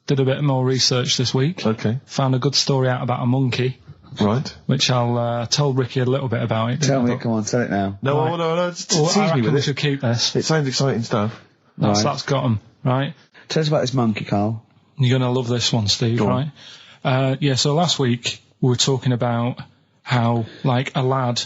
did a bit more research this week. Okay. Found a good story out about a monkey. Right. Which I'll told Ricky a little bit about it. Tell me, come on, tell it now. No, Right. no, tease I me reckon with we it. should keep this. It sounds exciting stuff. That's got 'em, right? Tell us about this monkey, Karl. You're going to love this one, Steve, Go on. right? So last week we were talking about how, like, a lad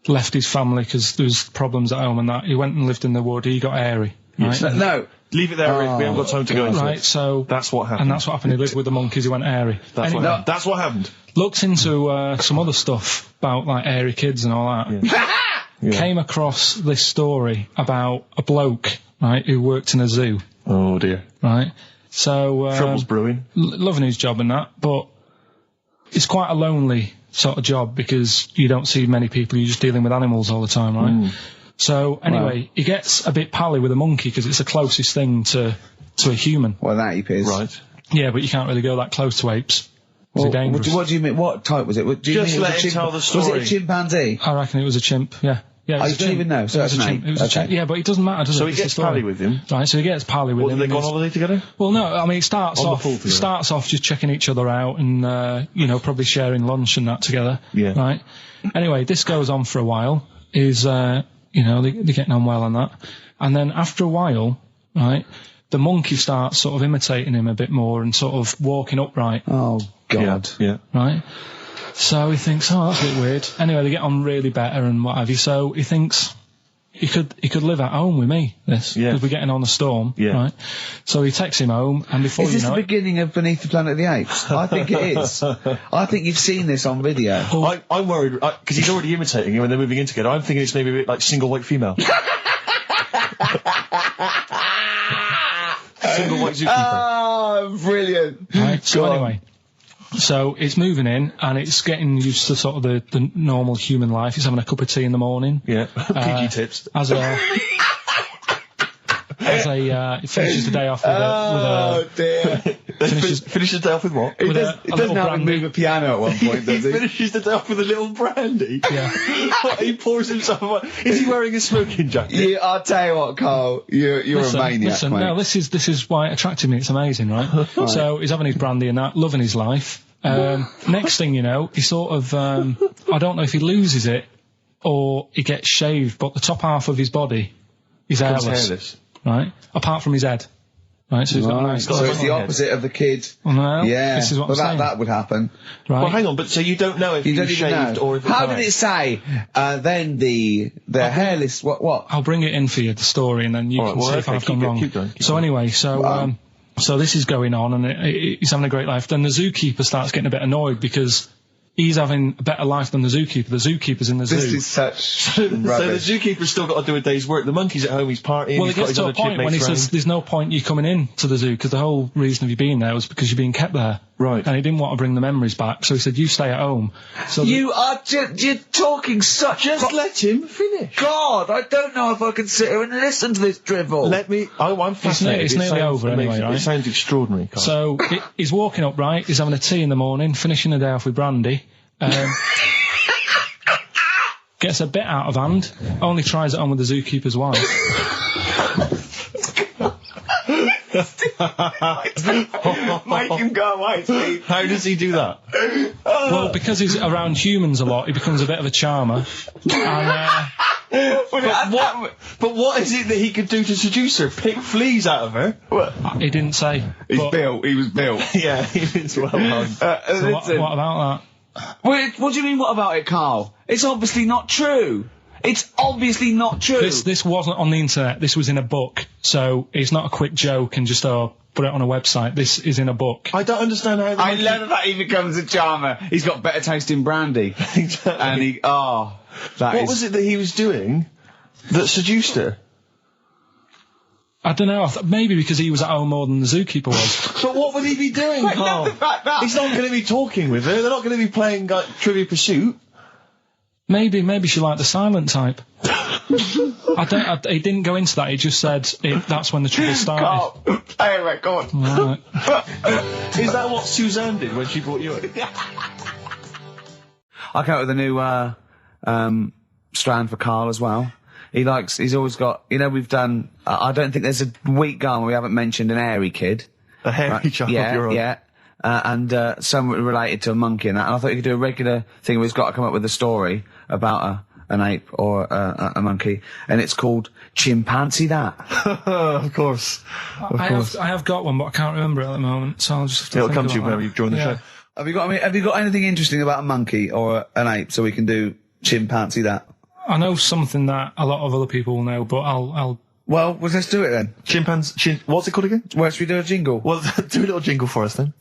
left his family because there was problems at home and that. He went and lived in the wood. He got airy, right? No. Leave it there, Rick. We haven't got time to go into Right, it. so... That's what happened. And that's what happened. He lived with the monkeys. He went airy. That's what happened. Looked into some other stuff about, like, airy kids and all that. Yeah. Came across this story about a bloke, right, who worked in a zoo. Oh, dear. Right? So... Trouble's brewing. Loving his job and that, but it's quite a lonely sort of job because you don't see many people. You're just dealing with animals all the time, right? So, anyway, he gets a bit pally with a monkey because it's the closest thing to a human. Well, that he is. Right. Yeah, but you can't really go that close to apes. It's dangerous. What do you mean? What type was it? Do you Just mean let him tell the story. Was it a chimpanzee? I reckon it was a chimp, yeah. Yeah, You don't even know, so it was that's a an chimp. ape. It was a Okay. chimp. Yeah, but it doesn't matter, does it? So he It's the gets story. pally with him. Right, so he gets pally with What, him. do they go on and holiday together? Well, no, I mean, it starts On the off pool together. just checking each other out and, probably sharing lunch and that together. Yeah. Right? Anyway, this goes on for a while. They're getting on well on that. And then after a while, right, the monkey starts sort of imitating him a bit more and sort of walking upright. Oh, God. Yeah. Right? So he thinks, oh, that's a bit weird. Anyway, they get on really better and what have you. So he thinks he could live at home with me, this. Yeah. Because we're getting on the storm. Yeah. Right? So he takes him home and before Is you this know the it... beginning of Beneath the Planet of the Apes? I think it is. I think you've seen this on video. I'm worried, because he's already imitating him and they're moving in together. I'm thinking it's maybe a bit like Single White Female. Single White Zookeeper. Oh, brilliant. Right, so Go on. anyway, so it's moving in and it's getting used to sort of the normal human life. He's having a cup of tea in the morning. Yeah. Pinky tips. He finishes the day off with Oh, dear. Finish the day off with what? He with does, a he doesn't little have to brandy. move a piano at one point, He does he? finishes the day off with a little brandy. Yeah. He pours himself. Is he wearing a smoking jacket? I'll tell you what, Karl, you're a maniac, mate. No, this is why it attracted me. It's amazing, right? So he's having his brandy and that, loving his life. Next thing you know, he sort of, I don't know if he loses it or he gets shaved, but the top half of his body is hairless. Right? Apart from his head. Right, so he's got a nice... So it's the opposite of the kid. Well, no, Yeah, this is what I'm saying. that would happen. Right? Well, hang on, but so you don't know if You he don't was even shaved know. or if How it's did it say? Then the hairless. What? I'll bring it in for you, the story, and then you All can right, well, see if okay, I've gone wrong. keep going. So anyway, so this is going on, and he's having a great life. Then the zookeeper starts getting a bit annoyed because he's having a better life than the zookeeper. The zookeeper's in the zoo. This is such So the rubbish. zookeeper's still got to do a day's work. The monkey's at home, he's partying. Well, he's it got gets his to a other point when he chipmates says round. there's no point you coming in to the zoo because the whole reason of you being there was because you're being kept there. Right. And he didn't want to bring the memories back, so he said, you stay at home. So You are you're talking such... Just let him finish. God, I don't know if I can sit here and listen to this drivel. I'm fascinated. it's It nearly sounds over anyway, amazing. right? It sounds extraordinary, Carl. So he's walking up, right? He's having a tea in the morning, finishing the day off with brandy. Gets a bit out of hand. Only tries it on with the zookeeper's wife. Make him go away, Steve. How does he do that? Well, because he's around humans a lot, he becomes a bit of a charmer. And, But what is it that he could do to seduce her? Pick fleas out of her? he didn't say. He was But- built. Yeah, it's well done. So what about Wait, what do you mean, what about it, Karl? It's obviously not true. It's obviously not true. that? This wasn't on the internet. This was in a book. So it's not a quick joke and just put it on a website. This is in a book. I don't understand how... I love that he becomes a charmer. He's got better taste in brandy. Exactly. And he... Oh, that What is... was it that he was doing that seduced her? I don't know. Maybe because he was at home more than the zookeeper was. But what would he be doing, Carl? the fact that- He's not going to be talking with her. They're not going to be playing like Trivial Pursuit. Maybe she liked the silent type. He didn't go into that. He just said that's when the trouble started. Karl, play a record. Right. Is that what Suzanne did when she brought you in? I came up with a new strand for Karl as well. He's always got, we've done, I don't think there's a week gone where we haven't mentioned an airy kid. A hairy chap yeah, up your own. Yeah. And some related to a monkey and that. And I thought you could do a regular thing where he's got to come up with a story about an ape or a monkey, and it's called Chimpanzee That. Of course. I have got one, but I can't remember it at the moment, so I'll just have to It'll think come to you about whenever you join the show. Have you got anything interesting about a monkey or an ape so we can do Chimpanzee That? I know something that a lot of other people will know, but I'll Well, let's do it then. What's it called again? Where should we do a jingle? Well, do a little jingle for us then.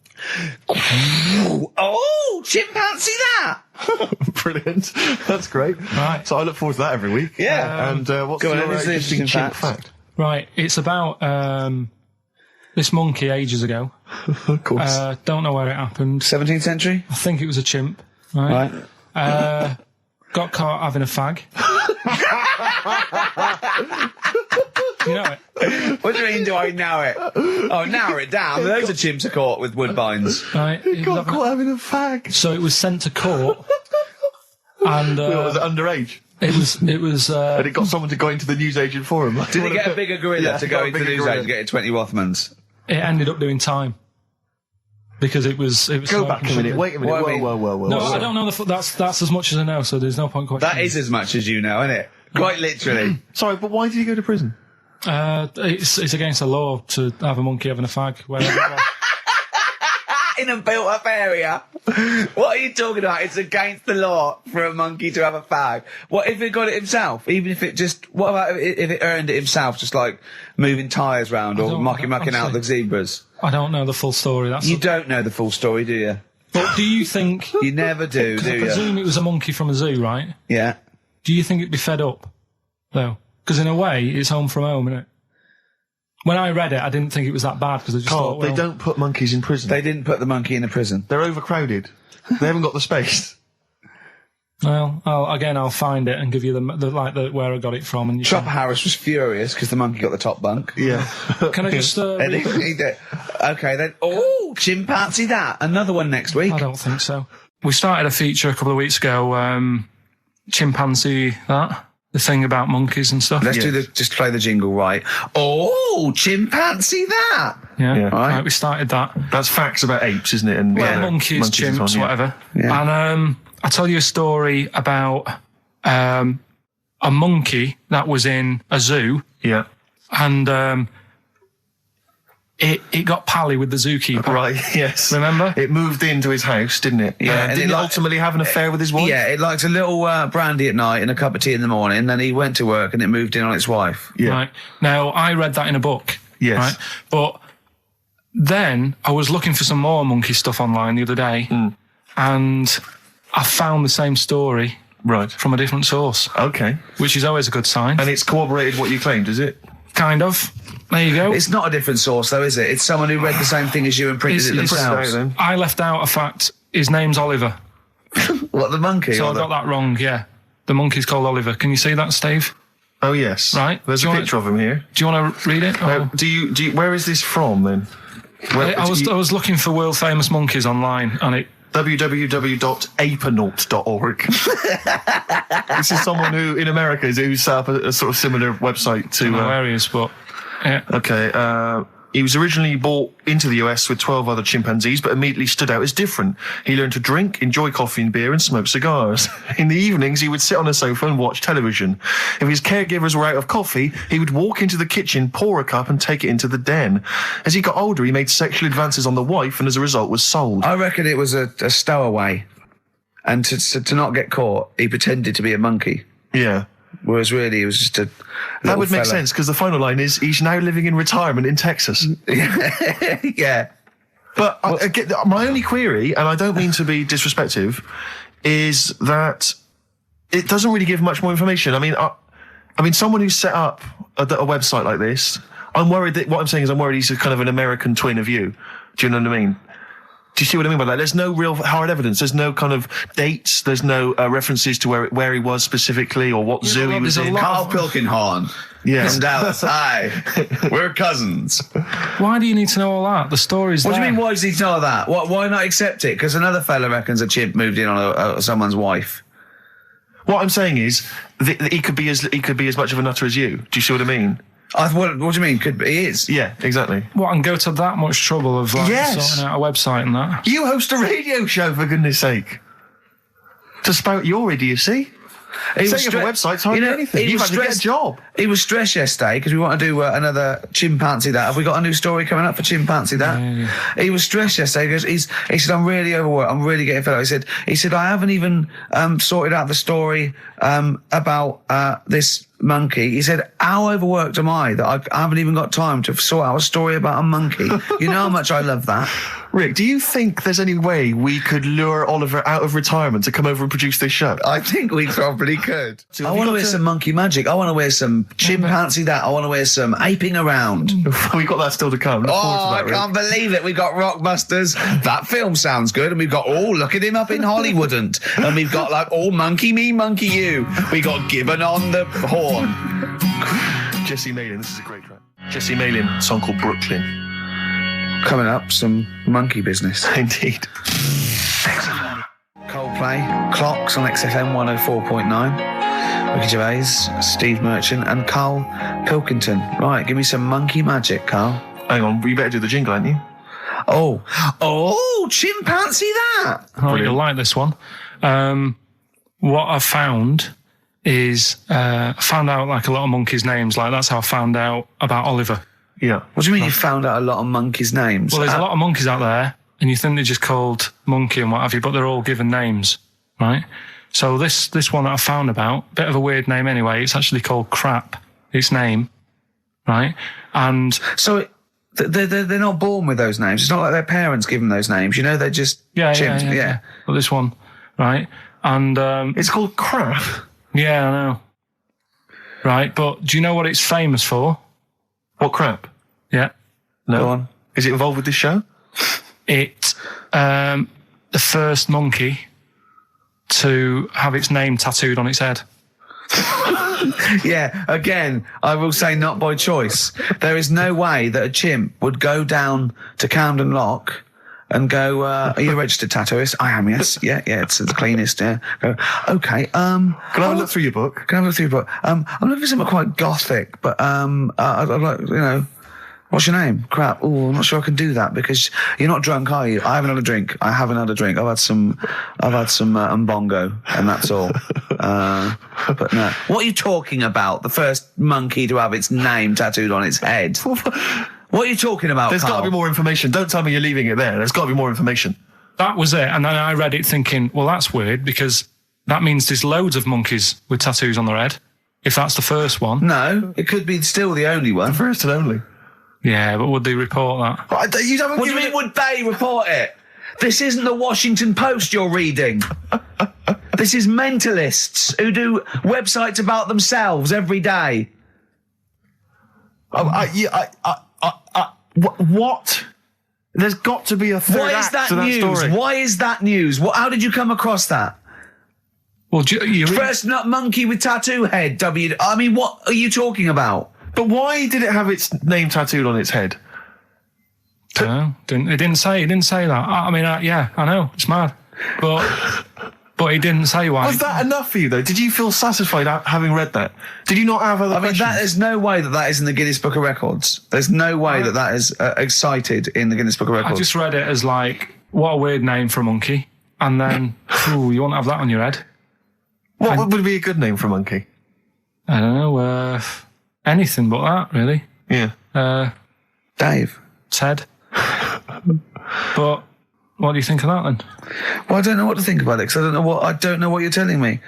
Oh, Chimpanzee That! Brilliant. That's great. Right. So I look forward to that every week. Yeah. And what's Go on, your this is an interesting interesting chimp fact? Right, it's about this monkey ages ago. Of course. Don't know where it happened. 17th century? I think it was a chimp. Right. Got caught having a fag. You know it? What do you mean, do I know it? Oh, narrow it down. Those are chimps are caught with woodbines. Right. He got caught having a fag. So it was sent to court. And Was it underage? it was And it got someone to go into the newsagent for him. Did he get a bigger gorilla to go into the newsagent to get 20 Rothmans? it ended up doing time. Because it was Go back a minute. Wait a minute. What I mean- Whoa. No, I don't know that's as much as I know, so there's no point questioning. That is as much as you know, isn't it? Quite literally. Sorry, but why did he go to prison? It's against the law to have a monkey having a fag. Wherever it was. In a built-up area. What are you talking about? It's against the law for a monkey to have a fag. What if it got it himself? Even if it just... What about if it earned it himself, just like moving tyres round or mucking out the zebras? I don't know the full story. You don't know the full story, do you? But do you think... You never do, I do you? presume it was a monkey from a zoo, right? Yeah. Do you think it'd be fed up, though? Because in a way, it's home from home, isn't it? When I read it, I didn't think it was that bad because I just Carl, thought, well, they don't put monkeys in prison. They didn't put the monkey in a prison. They're overcrowded. They haven't got the space. Well, I'll find it and give you the where I got it from. And you Chopper Harris was furious because the monkey got the top bunk. Yeah. can I just? And he did. Okay, then. Oh, Chimpanzee That. Another one next week. I don't think so. We started a feature a couple of weeks ago. Chimpanzee That. The thing about monkeys and stuff. Let's just play the jingle, right? Oh, Chimpanzee That. Yeah. Right. We started that. That's facts about apes, isn't it? And Monkeys, chimps, whatever. Yeah. And I'll tell you a story about a monkey that was in a zoo. Yeah. And it got pally with the zookeeper. Right, yes. Remember? It moved into his house, didn't it? Yeah, and didn't it it ultimately have an affair with his wife? Yeah, it liked a little brandy at night and a cup of tea in the morning. Then he went to work and it moved in on its wife. Yeah. Right. Now, I read that in a book. Yes. Right? But then I was looking for some more monkey stuff online the other day. And I found the same story Right. from a different source, Okay. which is always a good sign. And it's corroborated what you claimed, is it? Kind of. There you go. It's not a different source, though, is it? It's someone who read the same thing as you and printed it It's- themselves. Then. I left out a fact. His name's Oliver. What, the monkey? So or I got that wrong, yeah. The monkey's called Oliver. Can you see that, Steve? Oh, yes. Right. There's Do a you picture of him here. Do you want to read it? Now, Or- do you, where is this from, then? Where, I was looking for world famous monkeys online, and it www.apenaut.org. This is someone who, in America, who set up a sort of similar website to... no areas, but yeah. Okay, he was originally brought into the US with 12 other chimpanzees, but immediately stood out as different. He learned to drink, enjoy coffee and beer, and smoke cigars. In the evenings, he would sit on a sofa and watch television. If his caregivers were out of coffee, he would walk into the kitchen, pour a cup, and take it into the den. As he got older, he made sexual advances on the wife, and as a result, was sold. I reckon it was a stowaway. And to not get caught, he pretended to be a monkey. Yeah. Whereas really, it was just a That would make fella. sense, because the final line is, he's now living in retirement in Texas. Yeah. But my only query, and I don't mean to be disrespectful, is that it doesn't really give much more information. I mean, someone who's set up a website like this, I'm worried that what I'm saying is I'm worried he's a kind of an American twin of you. Do you know what I mean? Do you see what I mean by that? There's no real hard evidence. There's no kind of dates. There's no references to where he was specifically or what zoo he was there's a in. lot Karl Pilkington. Yeah. From Dallas. Hi. We're cousins. Why do you need to know all that? The story's What do there. you mean, why does he know that? Why not accept it? Because another fella reckons a chimp moved in on someone's wife. What I'm saying is, he could be as much of a nutter as you. Do you see what I mean? What do you mean? Could be, he is. Yeah, exactly. What, and go to that much trouble of like Yes. sorting out a website and that? You host a radio show, for goodness sake. To spout your idiocy. Setting up a website's hardly anything. You've had to get a job. He was stressed yesterday because we want to do another chimpanzee that. Have we got a new story coming up for chimpanzee that? Yeah. He was stressed yesterday because he said, I'm really overworked. I'm really getting fed up. He said, I haven't even sorted out the story about this monkey. He said, how overworked am I that I haven't even got time to sort out a story about a monkey? You know how much I love that. Rick, do you think there's any way we could lure Oliver out of retirement to come over and produce this show? I think we probably could. I want to wear some monkey magic. I want to wear some chimpanzee that. I want to wear some aping around. We've got that still to come. Look forward to that, I can't believe it. We got Rockbusters. That film sounds good. And we've got, look at him up in Hollywood. And we've got like, monkey me, monkey you. We got Gibbon on the horn. Jesse Malin, this is a great track. Jesse Malin, a song called Brooklyn. Coming up, some monkey business. Indeed. Coldplay, Clocks on XFM 104.9. Ricky Gervais, Steve Merchant, and Karl Pilkington. Right, give me some monkey magic, Karl. Hang on, you better do the jingle, ain't you? Oh, chimpanzee that. Oh, you'll like this one. What I found is I found out like a lot of monkeys' names. Like that's how I found out about Oliver. Yeah. What do you mean you found out a lot of monkeys' names? Well, there's a lot of monkeys out there, and you think they're just called monkey and what have you, but they're all given names, right? So this one that I found about, bit of a weird name anyway. It's actually called Crap. Its name, right? And so they're not born with those names. It's not like their parents give them those names. You know, they're just chimps. Yeah. Well, this one, right? And it's called Crap. Yeah, I know. Right, but do you know what it's famous for? What crap? Yeah. No. Go on. Is it involved with this show? It's the first monkey to have its name tattooed on its head. Yeah, again, I will say not by choice. There is no way that a chimp would go down to Camden Lock and go, are you a registered tattooist? I am, yes. Yeah, it's the cleanest, yeah. Go, okay, Can I have a look through your book? Can I have a look through your book? I'm looking for something quite gothic, but I'd like, what's your name? Crap. Oh, I'm not sure I can do that because you're not drunk, are you? I haven't had a drink. I've had some Mbongo, and that's all. But no. What are you talking about? The first monkey to have its name tattooed on its head. What are you talking about, There's got Karl? to be more information. Don't tell me you're leaving it there. There's got to be more information. That was it. And then I read it thinking, well, that's weird because that means there's loads of monkeys with tattoos on their head. If that's the first one. No, it could be still the only one. First and only. Yeah, but would they report that? What do you mean, would they report it? This isn't the Washington Post you're reading. This is mentalists who do websites about themselves every day. What? There's got to be a third Why is act that to that news? story. Why is that news? How did you come across that? Well, First nut monkey with tattoo head. I mean, what are you talking about? But why did it have its name tattooed on its head? No, it didn't say that. I mean, yeah, I know, it's mad. But he didn't say why. Was that enough for you, though? Did you feel satisfied having read that? Did you not have other questions? There's no way that is in the Guinness Book of Records. There's no way that is cited in the Guinness Book of Records. I just read it as like, what a weird name for a monkey. And then, you won't have that on your head. What would be a good name for a monkey? I don't know, anything but that, really. Yeah. Dave. Ted. But what do you think of that then? Well, I don't know what to think about it because I don't know what you're telling me.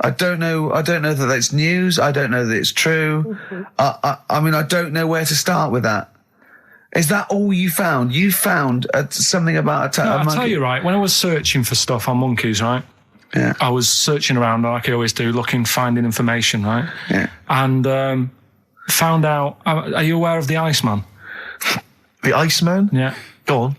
I don't know that that's news. I don't know that it's true. I mean, I don't know where to start with that. Is that all you found? You found something about a monkey? I'll tell you, right, when I was searching for stuff on monkeys, right? Yeah. I was searching around like I always do, finding information, right? Yeah. And found out, are you aware of the Iceman? The Iceman? Yeah. Go on.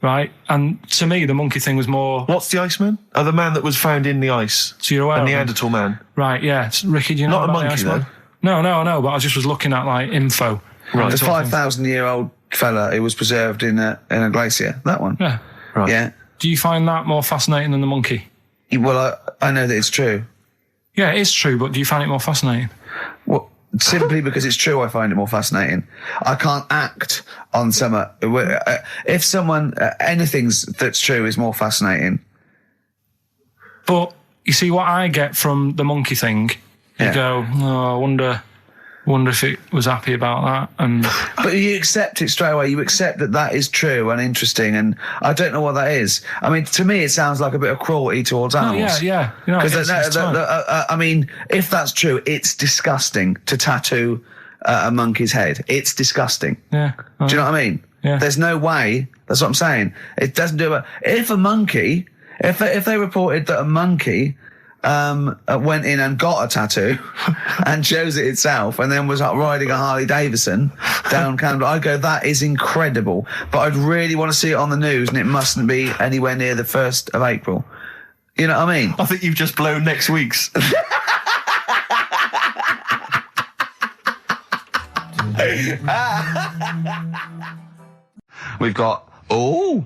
Right? And to me, the monkey thing was more... What's the Iceman? Oh, the man that was found in the ice. So you're aware a of him? Neanderthal man. Right, yeah. Ricky, do you know Not a about monkey, the Iceman? though. No, I know, but I just was looking at, like, info. Right. The 5,000-year-old fella who was preserved in a glacier. That one. Yeah. Right. Yeah. Do you find that more fascinating than the monkey? Well, I know that it's true. Yeah, it is true, but do you find it more fascinating? Well, Simply because it's true, I find it more fascinating. I can't act on if someone, anything that's true is more fascinating. But you see what I get from the monkey thing? You go, oh, I wonder if it was happy about that. But you accept it straight away. You accept that is true and interesting, and I don't know what that is. I mean, to me, it sounds like a bit of cruelty towards animals. Yeah. Because I mean, if that's true, it's disgusting to tattoo a monkey's head. It's disgusting. Yeah. Do you know what I mean? Yeah. There's no way. That's what I'm saying. It doesn't do it. If they reported that a monkey went in and got a tattoo and chose it itself and then was riding a Harley Davidson down Canada, I'd go, that is incredible. But I'd really want to see it on the news, and it mustn't be anywhere near the 1st of April. You know what I mean? I think you've just blown next week's. We've got,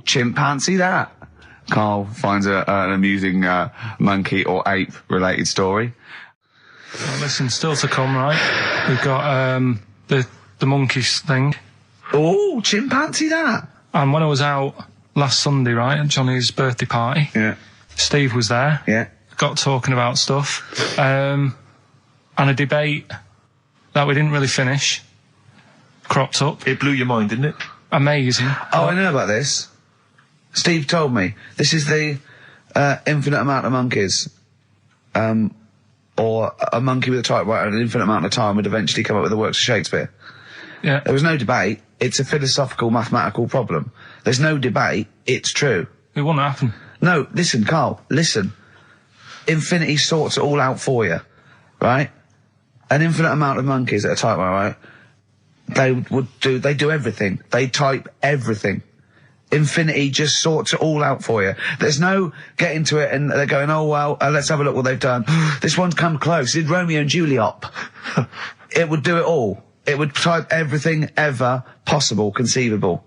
chimpanzee that. Karl finds an amusing monkey or ape related story. Well, listen, still to come, right? We've got the monkeys thing. Oh, chimpanzee that. And when I was out last Sunday, right, at Johnny's birthday party, Steve was there. Yeah. Got talking about stuff. And a debate that we didn't really finish cropped up. It blew your mind, didn't it? Amazing. Oh, I know about this. Steve told me this is the infinite amount of monkeys, or a monkey with a typewriter and an infinite amount of time would eventually come up with the works of Shakespeare. Yeah. There was no debate. It's a philosophical, mathematical problem. There's no debate. It's true. It wouldn't happen. No, listen, Karl, listen. Infinity sorts it all out for you, right? An infinite amount of monkeys at a typewriter, right? They do everything. They type everything. Infinity just sorts it all out for you. There's no getting to it and they're going, oh, well, let's have a look what they've done. This one's come close. Did Romeo and Juliet. It would do it all. It would type everything ever possible, conceivable.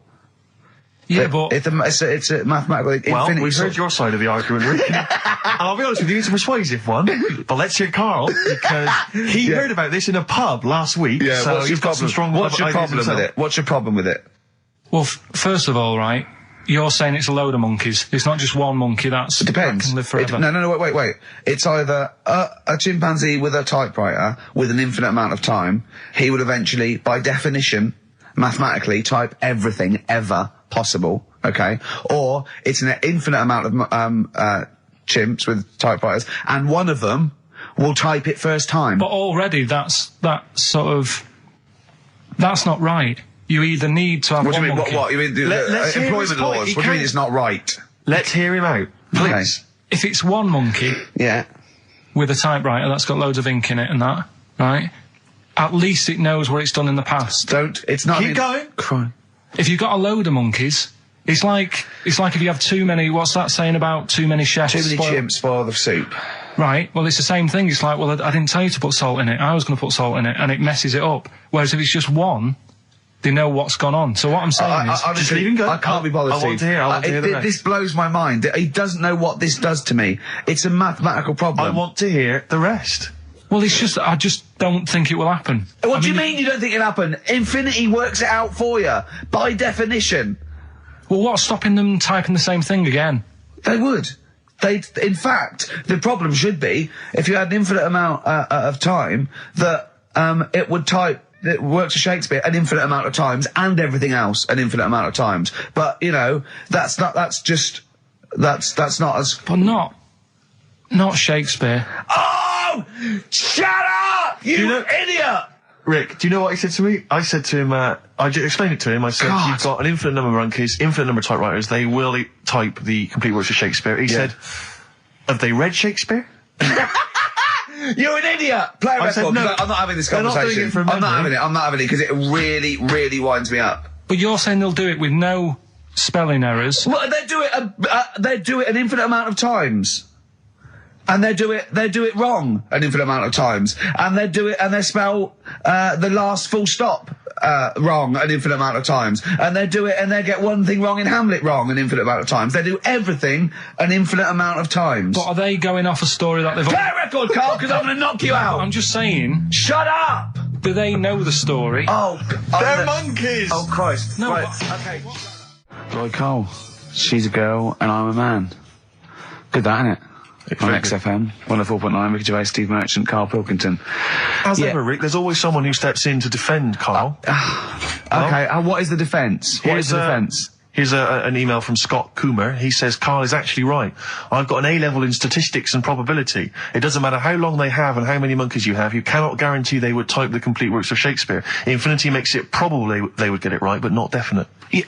Yeah, but it's a mathematical. Well, we've heard your side of the argument, Rick. And I'll be honest with you, it's a persuasive one. But let's hear Karl, because he heard about this in a pub last week. Yeah, so he's got some strong What's your ideas problem with himself. it? What's your problem with it? well, first of all, right, you're saying it's a load of monkeys. It's not just one monkey. It depends. can live forever. No, wait. It's either a chimpanzee with a typewriter with an infinite amount of time. He would eventually, by definition, mathematically, type everything ever possible. Okay, or it's an infinite amount of chimps with typewriters, and one of them will type it first time. But already, that's not right. You either need to have What do one you mean? monkey. What? You mean Let's hear employment his point. laws? He What do you mean can't- it's not right? Let's hear him out, please. If it's one monkey Yeah. with a typewriter that's got loads of ink in it and that, right? At least it knows what it's done in the past. It's not. Keep going. Crime. If you've got a load of monkeys, it's like if you have too many. What's that saying about too many chefs? Too many chimps spoil the soup. Right. Well, it's the same thing. It's like, well, I didn't tell you to put salt in it. I was going to put salt in it, and it messes it up. Whereas if it's just one, they know what's gone on. So what I'm saying is, honestly, just leave him go. I can't be bothered. I want to hear. I want to hear the rest. This blows my mind. He doesn't know what this does to me. It's a mathematical problem. I want to hear the rest. well, it's just I just don't think it will happen. What do you mean you don't think it'll happen? Infinity works it out for you by definition. Well, what's stopping them typing the same thing again? They would. In fact, the problem should be if you had an infinite amount of time that it would type. It works for Shakespeare an infinite amount of times and everything else an infinite amount of times. But you know, that's not as. But not Shakespeare. Oh, shut up, you idiot! Rick, do you know what he said to me? I said to him, I just explained it to him. I said, God. you've got an infinite number of monkeys, infinite number of typewriters. They will type the complete works of Shakespeare. He said, have they read Shakespeare? You're an idiot! Play a I record. said, no, I'm not having this they're not doing conversation. it from I'm not memory. having it because it really, really winds me up. But you're saying they'll do it with no spelling errors. Well, they do it an infinite amount of times. And they do it wrong an infinite amount of times. And they spell the last full stop wrong an infinite amount of times. And they get one thing wrong in Hamlet wrong an infinite amount of times. They do everything an infinite amount of times. But are they going off a story that they've... Play a record, Karl, because I'm going to knock you out. I'm just saying... Shut up! Do they know the story? They're monkeys! Oh, Christ. No, Right, but- okay. Right, Karl. She's a girl and I'm a man. Good, that, innit? On XFM, 104.9, Ricky Gervais, Steve Merchant, Karl Pilkington. As ever, Rick, there's always someone who steps in to defend Karl. Okay, what is the defence? What is the defence? Here's an email from Scott Coomer. He says, Karl is actually right. I've got an A-level in statistics and probability. It doesn't matter how long they have and how many monkeys you have. You cannot guarantee they would type the complete works of Shakespeare. Infinity makes it probable they would get it right, but not definite. Yeah.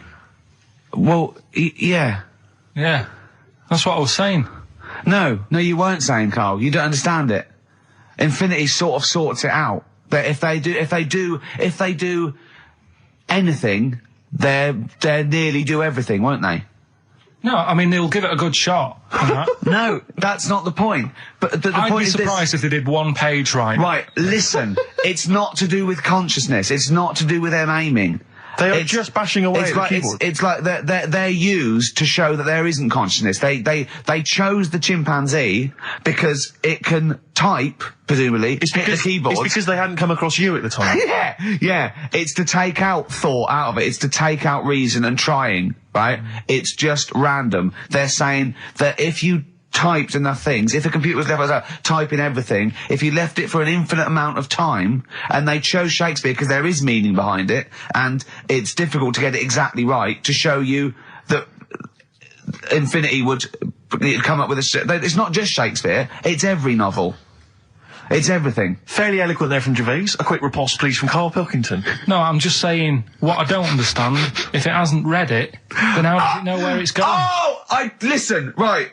Well, yeah. Yeah. That's what I was saying. No, you weren't saying, Karl. You don't understand it. Infinity sort of sorts it out. That if they do anything, they nearly do everything, won't they? No, I mean, they'll give it a good shot. on that. No, that's not the point. But the I'd point be is this. surprised if they did one page right. Right, listen. It's not to do with consciousness. It's not to do with them aiming. They are just bashing away at the keyboard. It's like they're used to show that there isn't consciousness. They chose the chimpanzee because it can type, presumably, hit the keyboard. It's because they hadn't come across you at the time. Yeah. It's to take out thought out of it. It's to take out reason and trying, right? It's just random. They're saying that if you typed enough things, if the computer was left typing everything, if you left it for an infinite amount of time, and they chose Shakespeare because there is meaning behind it, and it's difficult to get it exactly right, to show you that infinity would come up with it's not just Shakespeare, it's every novel. It's everything. Fairly eloquent there from Gervais. A quick riposte, please, from Karl Pilkington. No, I'm just saying, what I don't understand, if it hasn't read it, then how does it know where it's going? Listen, right,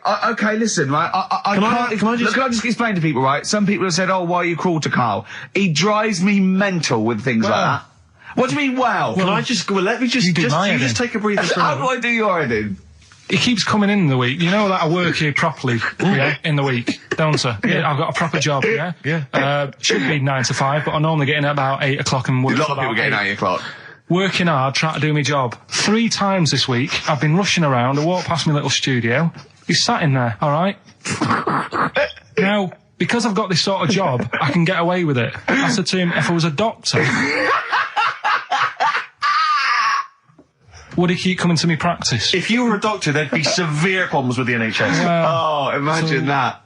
listen, right, Can I just explain to people, right? Some people have said, why are you cruel to Karl? He drives me mental with things like that. What do you mean, let me just take a breather. How do I do your editing? He keeps coming in the week. You know that I work here properly, in the week, don't I? Yeah, I've got a proper job, Yeah. Should be 9 to 5, but I normally get in at about 8 o'clock and work. A lot of people getting 8 o'clock. Working hard, trying to do my job. 3 times this week, I've been rushing around. I walked past my little studio. He's sat in there, all right? Now, because I've got this sort of job, I can get away with it. I said to him, if I was a doctor, would he keep coming to me practice? If you were a doctor, there'd be severe problems with the NHS. Imagine that.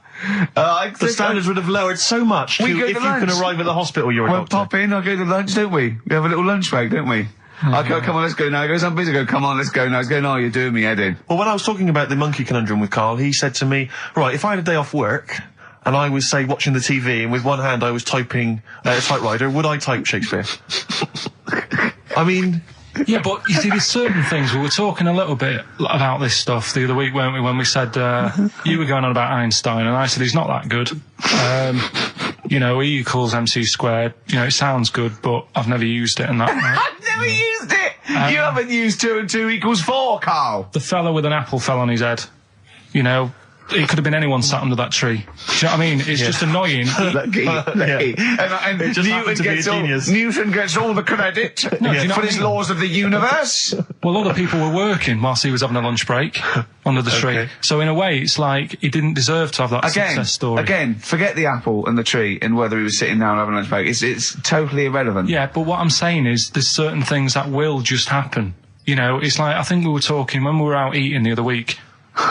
The standards would have lowered so much if you can arrive at the hospital, you're a doctor. Pop in, I'll go to lunch, don't we? We have a little lunch break, don't we? I go, come on, let's go now. He goes, I'm busy. I go, come on, let's go now. He's going, you're doing me head in. Well, when I was talking about the monkey conundrum with Karl, he said to me, right, if I had a day off work, and I was, say, watching the TV, and with one hand I was typing a typewriter, would I type Shakespeare? I mean... Yeah, but you see, there's certain things. We were talking a little bit about this stuff the other week, weren't we, when we said, you were going on about Einstein, and I said he's not that good. E equals MC squared. It sounds good, but I've never used it and that. Right? I've never used it! You haven't used 2 and 2 equals 4, Karl! The fella with an apple fell on his head. It could have been anyone sat under that tree. Do you know what I mean? It's just annoying. Lucky. And Newton gets all the credit for his laws of the universe. Well, other people were working whilst he was having a lunch break under the tree. So in a way, it's like he didn't deserve to have that success story. Again, forget the apple and the tree and whether he was sitting down having a lunch break. It's totally irrelevant. Yeah, but what I'm saying is there's certain things that will just happen. It's like, I think we were talking when we were out eating the other week.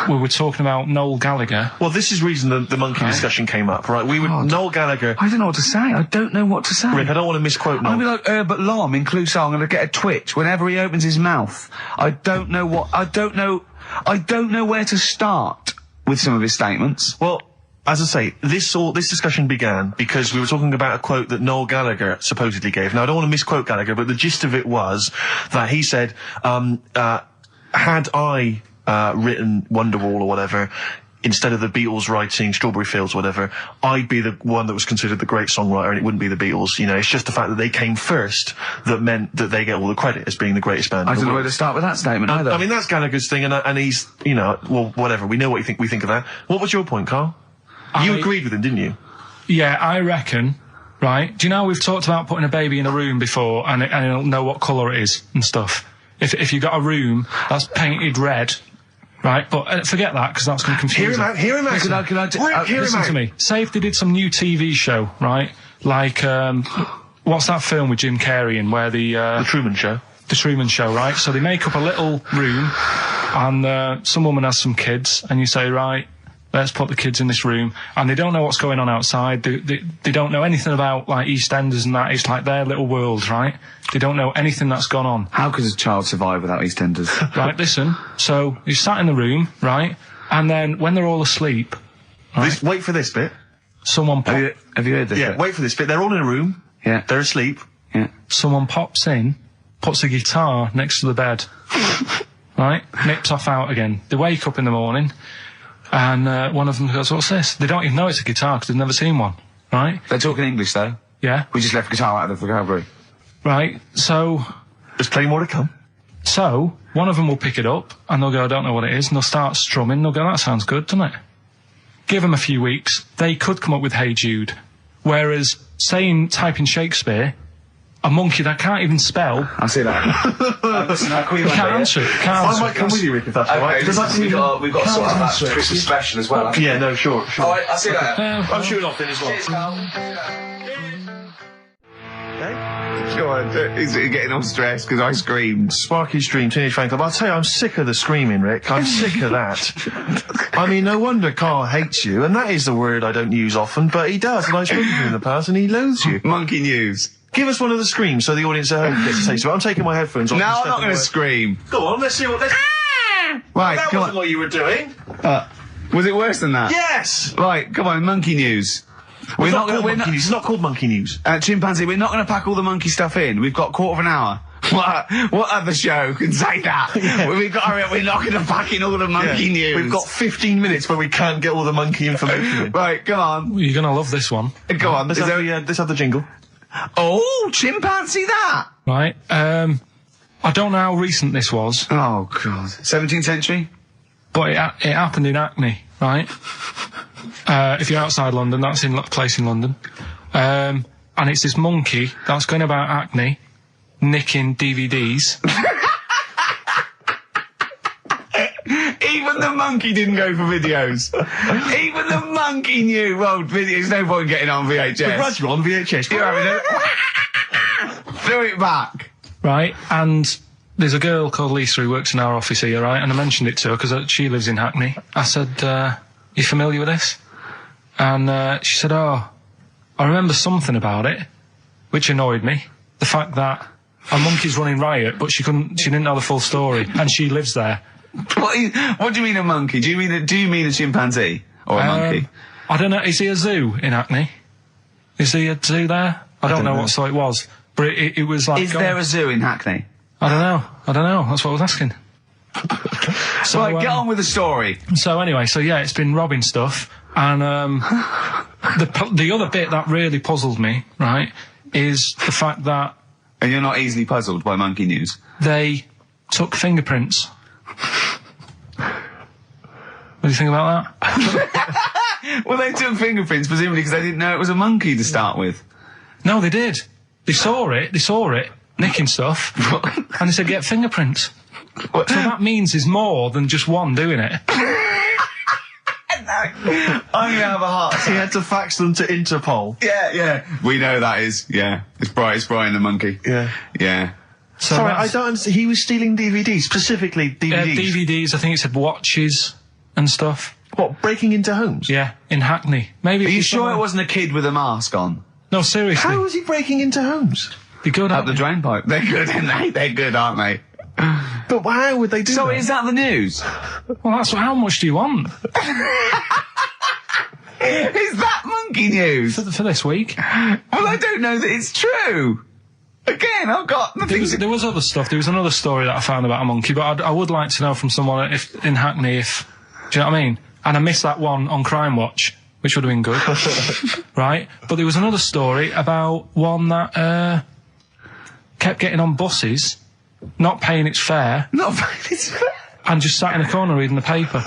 We were talking about Noel Gallagher. Well, this is reason the monkey discussion came up, right? Noel Gallagher... I don't know what to say. I don't know what to say. Rick, I don't want to misquote Noel. I'll be like Herbert Lom in Clouseau. I'm going to get a twitch whenever he opens his mouth. I don't know where to start with some of his statements. Well, as I say, this discussion began because we were talking about a quote that Noel Gallagher supposedly gave. Now, I don't want to misquote Gallagher, but the gist of it was that he said, had I... written Wonderwall or whatever, instead of the Beatles writing Strawberry Fields or whatever, I'd be the one that was considered the great songwriter and it wouldn't be the Beatles. It's just the fact that they came first that meant that they get all the credit as being the greatest band. I don't know where to start with that statement either. I mean, that's Gallagher's thing and he's, well, whatever. We know what we think of that. What was your point, Karl? You agreed with him, didn't you? Yeah, I reckon, right? Do you know we've talked about putting a baby in a room before and it'll know what colour it is and stuff? If you got a room that's painted red, right, but forget that because that's going to confuse him. Hear him out. Listen to me. Say if they did some new TV show, right, like what's that film with Jim Carrey in where The Truman Show. The Truman Show, right? So they make up a little room, and some woman has some kids, and you say, right, let's put the kids in this room, and they don't know what's going on outside. They don't know anything about, like, EastEnders and that. It's like their little world, right? They don't know anything that's gone on. How could a child survive without EastEnders? Right, listen. So you sat in the room, right? And then when they're all asleep, right, Wait for this bit. someone Have you heard this? Yeah, bit? wait for this bit. They're all in a room. Yeah. They're asleep. Yeah. someone pops in, puts a guitar next to the bed, right? Nips off out again. They wake up in the morning, and one of them goes, "What's this?" They don't even know it's a guitar because they've never seen one, right? They're talking English, though. Yeah, We just left guitar out of the vocabulary. right. So There's plenty more to come. one of them will pick it up, and they'll go, "I don't know what it is," and they'll start strumming. They'll go, "That sounds good, doesn't it?" Give them a few weeks, they could come up with Hey Jude. Whereas, type in Shakespeare, a monkey that can't even spell, I see that. Listen, can't answer it. Can't I answer might it. come with you, Rick, if that's all right. Because that's we've got to sort out that Christmas special as well. Yeah, no, sure. Alright, I'll see you later. I'm shooting off then as well. Cheers, Carl. Go on, he's getting all stressed because I screamed. Sparky's Dream, Teenage Fan Club. I'll tell you, I'm sick of the screaming, Rick. I'm sick of that. I mean, no wonder Carl hates you, and that is the word I don't use often, but he does, and I've spoken to him in the past, and he loathes you. Monkey news. Give us one of the screams so the audience at home gets a taste of it. I'm taking my headphones off. No, and I'm not stepping going to away. scream. Go on, let's see what... Right, That come wasn't on. what you were doing. Was it worse than that? Yes! Right, come on, monkey news. We're not called going Monkey News. It's not called Monkey News. Chimpanzee, we're not going to pack all the monkey stuff in. We've got quarter of an hour. What other show can say that? Yeah. We're not going to pack in all the monkey news. We've got 15 minutes where we can't get all the monkey information in. Right, come on. You're gonna love this one, Go on. Let's have the jingle. Oh, chimpanzee that! right? I don't know how recent this was, Oh, God. 17th century? but it happened in Hackney, right? If you're outside London, that's in a place in London. And it's this monkey that's going about Hackney, nicking DVDs. Even the monkey didn't go for videos. Even the monkey knew, well, videos, no point getting on VHS. Brad, you're on VHS. You're having it. Throw it back. Right, and there's a girl called Lisa who works in our office here, right? And I mentioned it to her because she lives in Hackney. I said, you familiar with this? And she said, oh, I remember something about it, which annoyed me. The fact that a monkey's running riot, but she didn't know the full story, and she lives there. What do you mean a monkey? Do you mean a chimpanzee? Or a monkey? I don't know, is he a zoo in Hackney? Is he a zoo there? I don't know what sort it was. But it was like... Is there a zoo in Hackney? I don't know. That's what I was asking. So, Right, get on with the story. So anyway, yeah, it's been robbing stuff. And the other bit that really puzzled me, right, is the fact that... And you're not easily puzzled by monkey news? They took fingerprints. What do you think about that? Well, they took fingerprints, presumably because they didn't know it was a monkey to start with. No, they did. They saw it, nicking stuff, and they said, get fingerprints. So that means there's more than just one doing it. I'm going to have a heart attack. He had to fax them to Interpol. Yeah. We know that is, yeah. It's Brian the monkey. Yeah. Yeah. So Sorry, I that's- don't understand. He was stealing DVDs, specifically DVDs. DVDs, I think it said watches and stuff. What, breaking into homes? Yeah, in Hackney. Maybe. Are you sure it wasn't a kid with a mask on? No, seriously. How was he breaking into homes? Be good Up at the drain pipe. They're good, aren't they? They're good, aren't they? But how would they do So that? is that the news? Well, how much do you want Is that monkey news? for this week? Well, I don't know that it's true. Again, I've got the things. There was other stuff. There was another story that I found about a monkey, but I would like to know from someone in Hackney do you know what I mean? And I missed that one on Crime Watch, which would have been good. Right? But there was another story about one that kept getting on buses, not paying its fare, and just sat in a corner reading the paper.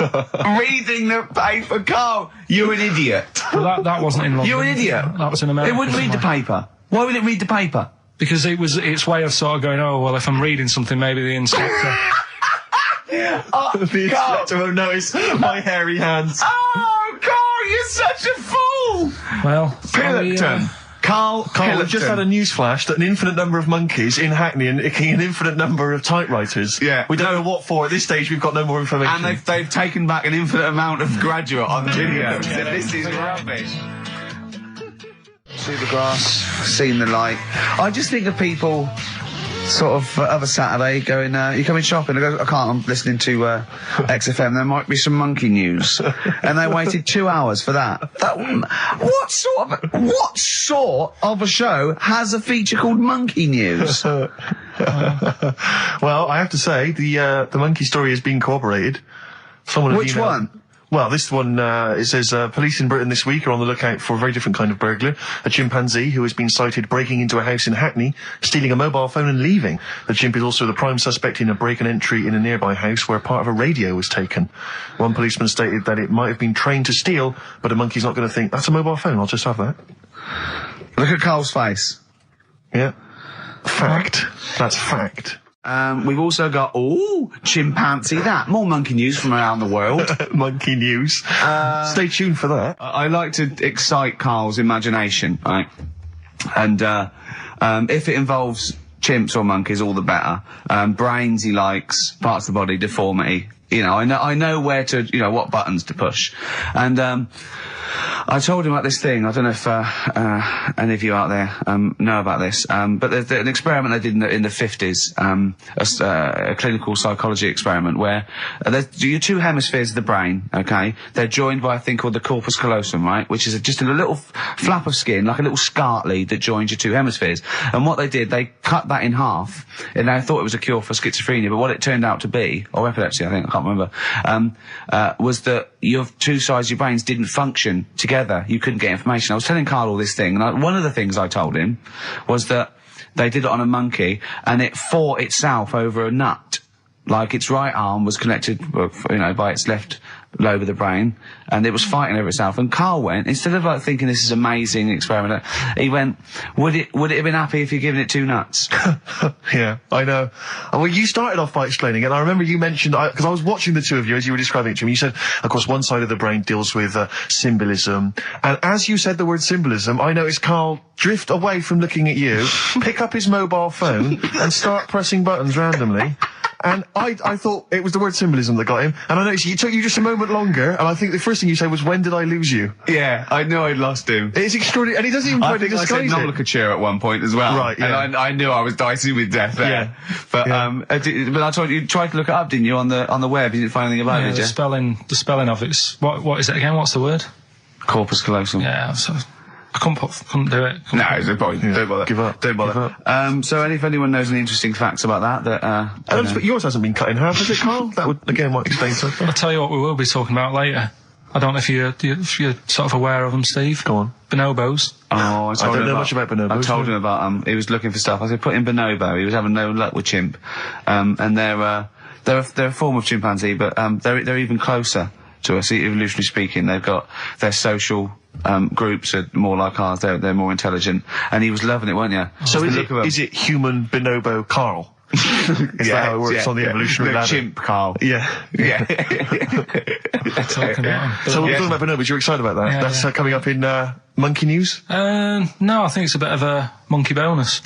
Reading the paper, Carl. You're an idiot. But that wasn't in London. You're an idiot. That was in America. It wouldn't read the somewhere. paper. Why would it read the paper? Because it was its way of sort of going, oh, well, if I'm reading something, maybe the inspector... The inspector won't notice my hairy hands. Oh, Carl, you're such a fool. Well, sorry, Pilkington. Karl we've just had a news flash that an infinite number of monkeys in Hackney are nicking an infinite number of typewriters. Yeah. We don't know what for. At this stage, we've got no more information. And they've taken back an infinite amount of graduate on video. This is rubbish. See the grass, seen the light. I just think of people sort of a Saturday going, you coming shopping? I go, I can't, I'm listening to XFM, there might be some monkey news. And they waited 2 hours for that. What sort of a show has a feature called Monkey News? Well, I have to say, the monkey story has been corroborated. Which one? Well, this one, it says, police in Britain this week are on the lookout for a very different kind of burglar. A chimpanzee who has been sighted breaking into a house in Hackney, stealing a mobile phone and leaving. The chimp is also the prime suspect in a break and entry in a nearby house where part of a radio was taken. One policeman stated that it might have been trained to steal, but a monkey's not going to think, that's a mobile phone, I'll just have that. Look at Karl's face. Yeah. Fact. That's fact. We've also got, chimpanzee that. More monkey news from around the world. Monkey news. Stay tuned for that. I like to excite Karl's imagination, right? And if it involves chimps or monkeys, all the better. Brains he likes, parts of the body, deformity. You know, I know where to, what buttons to push. And I told him about this thing. I don't know if any of you out there know about this, but there's an experiment they did in the 50s, a clinical psychology experiment where there's your two hemispheres of the brain, okay? They're joined by a thing called the corpus callosum, right? Which is just a little flap of skin, like a little scarlet lead that joins your two hemispheres. And what they did, they cut that in half, and they thought it was a cure for schizophrenia, but what it turned out to be, or epilepsy, I think, I can't remember, was that your two sides of your brains didn't function together. You couldn't get information. I was telling Karl all this thing, and one of the things I told him was that they did it on a monkey, and it fought itself over a nut. Like its right arm was connected, by its left lobe of the brain, and it was fighting over itself. And Karl went, instead of thinking this is amazing experiment, he went, would it have been happy if you'd given it two nuts? Yeah, I know. Well, you started off by explaining it, and I remember you mentioned, because I was watching the two of you as you were describing it to me, you said, of course, one side of the brain deals with symbolism, and as you said the word symbolism, I noticed Karl drift away from looking at you, pick up his mobile phone, and start pressing buttons randomly. And I thought it was the word symbolism that got him. And I noticed it took you just a moment longer. And I think the first thing you said was, when did I lose you? Yeah, I knew I'd lost him. It's extraordinary. And he doesn't even try to disguise it. I said nomenclature at one point as well. Right, yeah. And I knew I was dicey with death there. Yeah. But, but I told you tried to look it up, didn't you, on the web? You didn't find anything about it, did you? The spelling of it's, what is it again? What's the word? Corpus callosum. Yeah, so I couldn't do it. No, it's no point. Yeah. Don't bother. Give up. Don't bother. So if anyone knows any interesting facts about that, but yours hasn't been cut in half, has it, Karl? That would, again, might explain something. I'll tell you what we will be talking about later. I don't know if you're sort of aware of them, Steve. Go on. Bonobos. Oh, I don't know much about bonobos. I told him about he was looking for stuff. I said, put in bonobo. He was having no luck with chimp. And they're a form of chimpanzee, but they're even closer to us, evolutionarily speaking. They've got their social groups are more like ours. They're more intelligent. And he was loving it, weren't you? So is it human bonobo Karl? Is that how it works on the evolutionary ladder? Chimp Karl. Yeah. Yeah. Talking about So we're talking about bonobos. You're excited about that? Yeah, That's coming up in monkey news? No, I think it's a bit of a monkey bonus.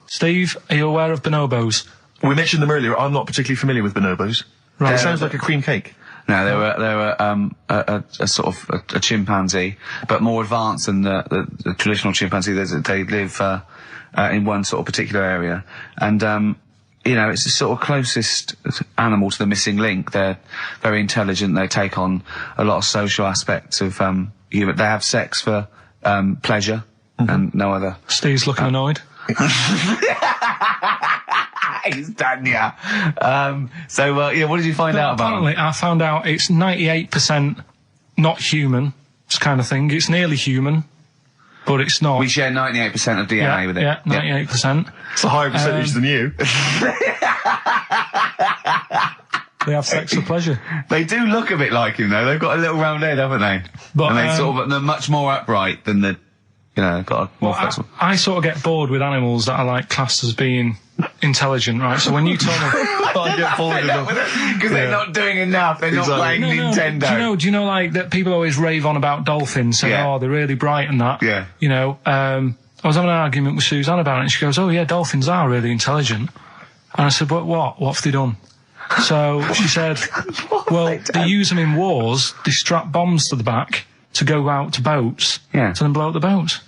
Steve, are you aware of bonobos? We mentioned them earlier. I'm not particularly familiar with bonobos. Right. It sounds like a cream cake. No, they were a sort of a chimpanzee, but more advanced than the traditional chimpanzee. They live in one sort of particular area, and it's the sort of closest animal to the missing link. They're very intelligent. They take on a lot of social aspects of human. They have sex for pleasure and no other. Steve's looking annoyed. He's done, yeah. What did you find out about apparently, I found out it's 98% not human, this kind of thing. It's nearly human, but it's not. We share 98% of DNA with it. Yeah, 98%. It's a higher percentage than you. They have sex for pleasure. They do look a bit like him, though. They've got a little round head, haven't they? But, and they're much more upright than the you know, got a more Well, flexible. I sort of get bored with animals that are like classed as being intelligent, right? So when you told me, I get bored of them. Because they're not doing enough. They're not playing Nintendo. Do you know like that people always rave on about dolphins, saying, oh, they're really bright and that. Yeah. You know, I was having an argument with Suzanne about it, and she goes, oh yeah, dolphins are really intelligent. And I said, but what? What have they done? So she said, well, they use them in wars. They strap bombs to the back to go out to boats to then blow up the boats.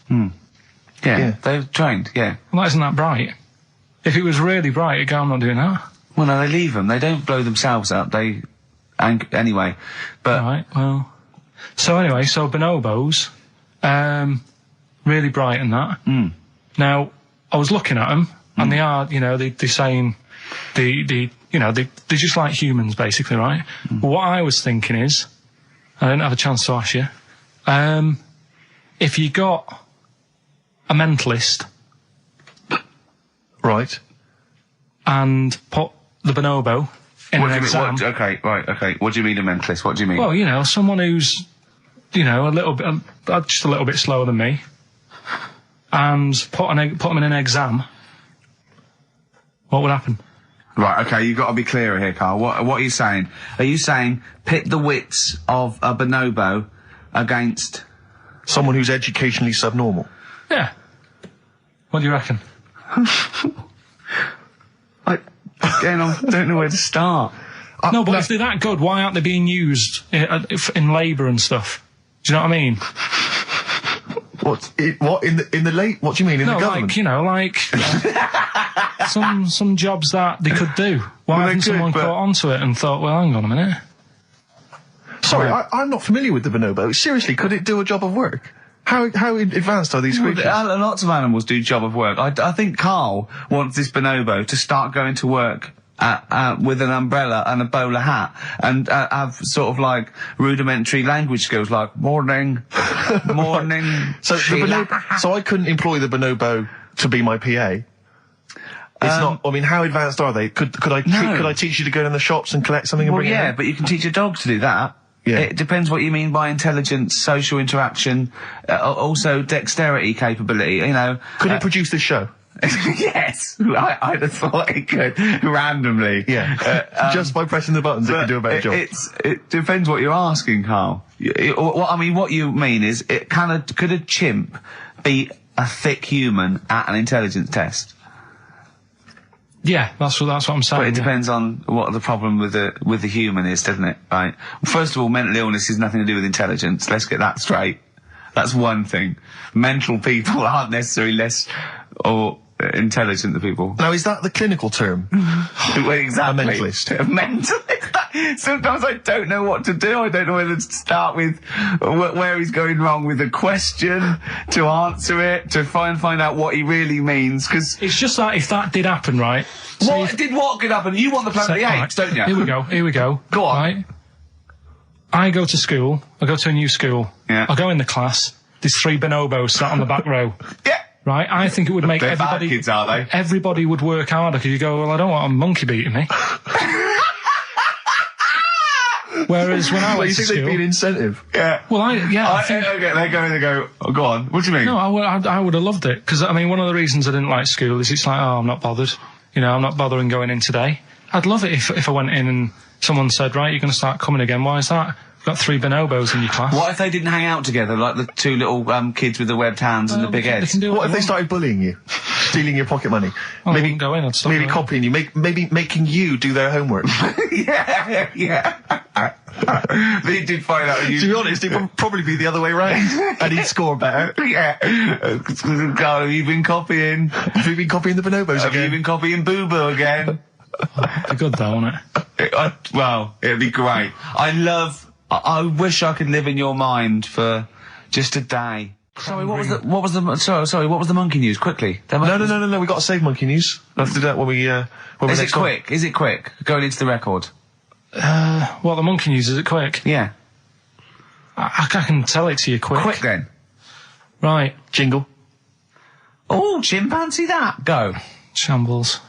Yeah, they're trained, Well, that isn't that bright. If it was really bright, it'd go, I'm not doing that. Well, no, they leave them. They don't blow themselves up. Anyway. But Right, well. So anyway, so bonobos, really bright and that. Now, I was looking at them, and they are, you know, they're saying, you know, they're just like humans, basically, right? But what I was thinking is, I didn't have a chance to ask you, if you got a mentalist, Right. and put the bonobo in an exam. Okay. What do you mean a mentalist? What do you mean? Well, you know, someone who's, you know, a little bit, just a little bit slower than me, and put them in an exam, what would happen? Right, okay, you've got to be clearer here, Karl. What are you saying? Are you saying pit the wits of a bonobo against... Someone who's educationally subnormal. Yeah. What do you reckon? I don't know where to start. No, but if they're that good, why aren't they being used in labour and stuff? Do you know what I mean? What in the late? What do you mean in the government? Like, you know, like some jobs that they could do. Why hasn't someone caught onto it and thought, well, hang on a minute? Sorry, I'm not familiar with the bonobo. Seriously, could it do a job of work? How advanced are these creatures? Lots of animals do job of work. I think Karl wants this bonobo to start going to work with an umbrella and a bowler hat and have sort of like rudimentary language skills like morning. So I couldn't employ the bonobo to be my PA. It's not. I mean, how advanced are they? Could I teach you to go in the shops and collect something and bring it in? But you can teach a dog to do that. Yeah. It depends what you mean by intelligence, social interaction, also dexterity capability, you know. Could it produce this show? Yes, I'd have thought it could, randomly. Yeah, just by pressing the buttons it could do a better job. It depends what you're asking, Karl. What you mean is, could a chimp be a thick human at an intelligence test? Yeah, that's what I'm saying. But it depends on what the problem with the human is, doesn't it? Right. First of all, mental illness has nothing to do with intelligence. Let's get that straight. That's one thing. Mental people aren't necessarily less or intelligent than people. Now, is that the clinical term? Well, exactly. A mentalist. A mentalist. Sometimes I don't know what to do. I don't know whether to start with where he's going wrong with a question, to answer it, to find out what he really means, because... It's just that if that did happen, right? What could happen? You want the Planet of the Apes, don't you? Here we go. Go on. Right? I go to school. I go to a new school. Yeah. I go in the class. There's 3 bonobos sat on the back row. Yeah. Right? I think it would make They're everybody... bad kids, are they? Everybody would work harder, because you go, well, I don't want a monkey beating me. Whereas when I went to school... You think they'd be an incentive? Yeah. Well, I think... Okay, they go, oh, go on. What do you mean? No, I would have loved it, because, I mean, one of the reasons I didn't like school is it's like, oh, I'm not bothered. You know, I'm not bothering going in today. I'd love it if I went in and someone said, right, you're going to start coming again. Why is that? You've got 3 bonobos in your class. What if they didn't hang out together, like the 2 little kids with the webbed hands and the big heads? What if they started bullying you? Stealing your pocket money? Well, maybe go in, I'd stop maybe copying you, maybe making you do their homework. Yeah. They did find out you... To be honest, it would probably be the other way around. And he'd score better. Yeah. Karl, have you been copying? Have you been copying the bonobos Have again? you been copying Boo Boo again? It'd be good though, wouldn't it? Well, it'd be great. I wish I could live in your mind for just a day. Sorry, what was the monkey news? Quickly. No, we got to save monkey news. We'll have to do that when we Is it quick? Is it quick? Going into the record. What, the monkey news, is it quick? Yeah. I can tell it to you quick. Quick then. Right. Jingle. Oh, chimpanzee that. Go. Shambles.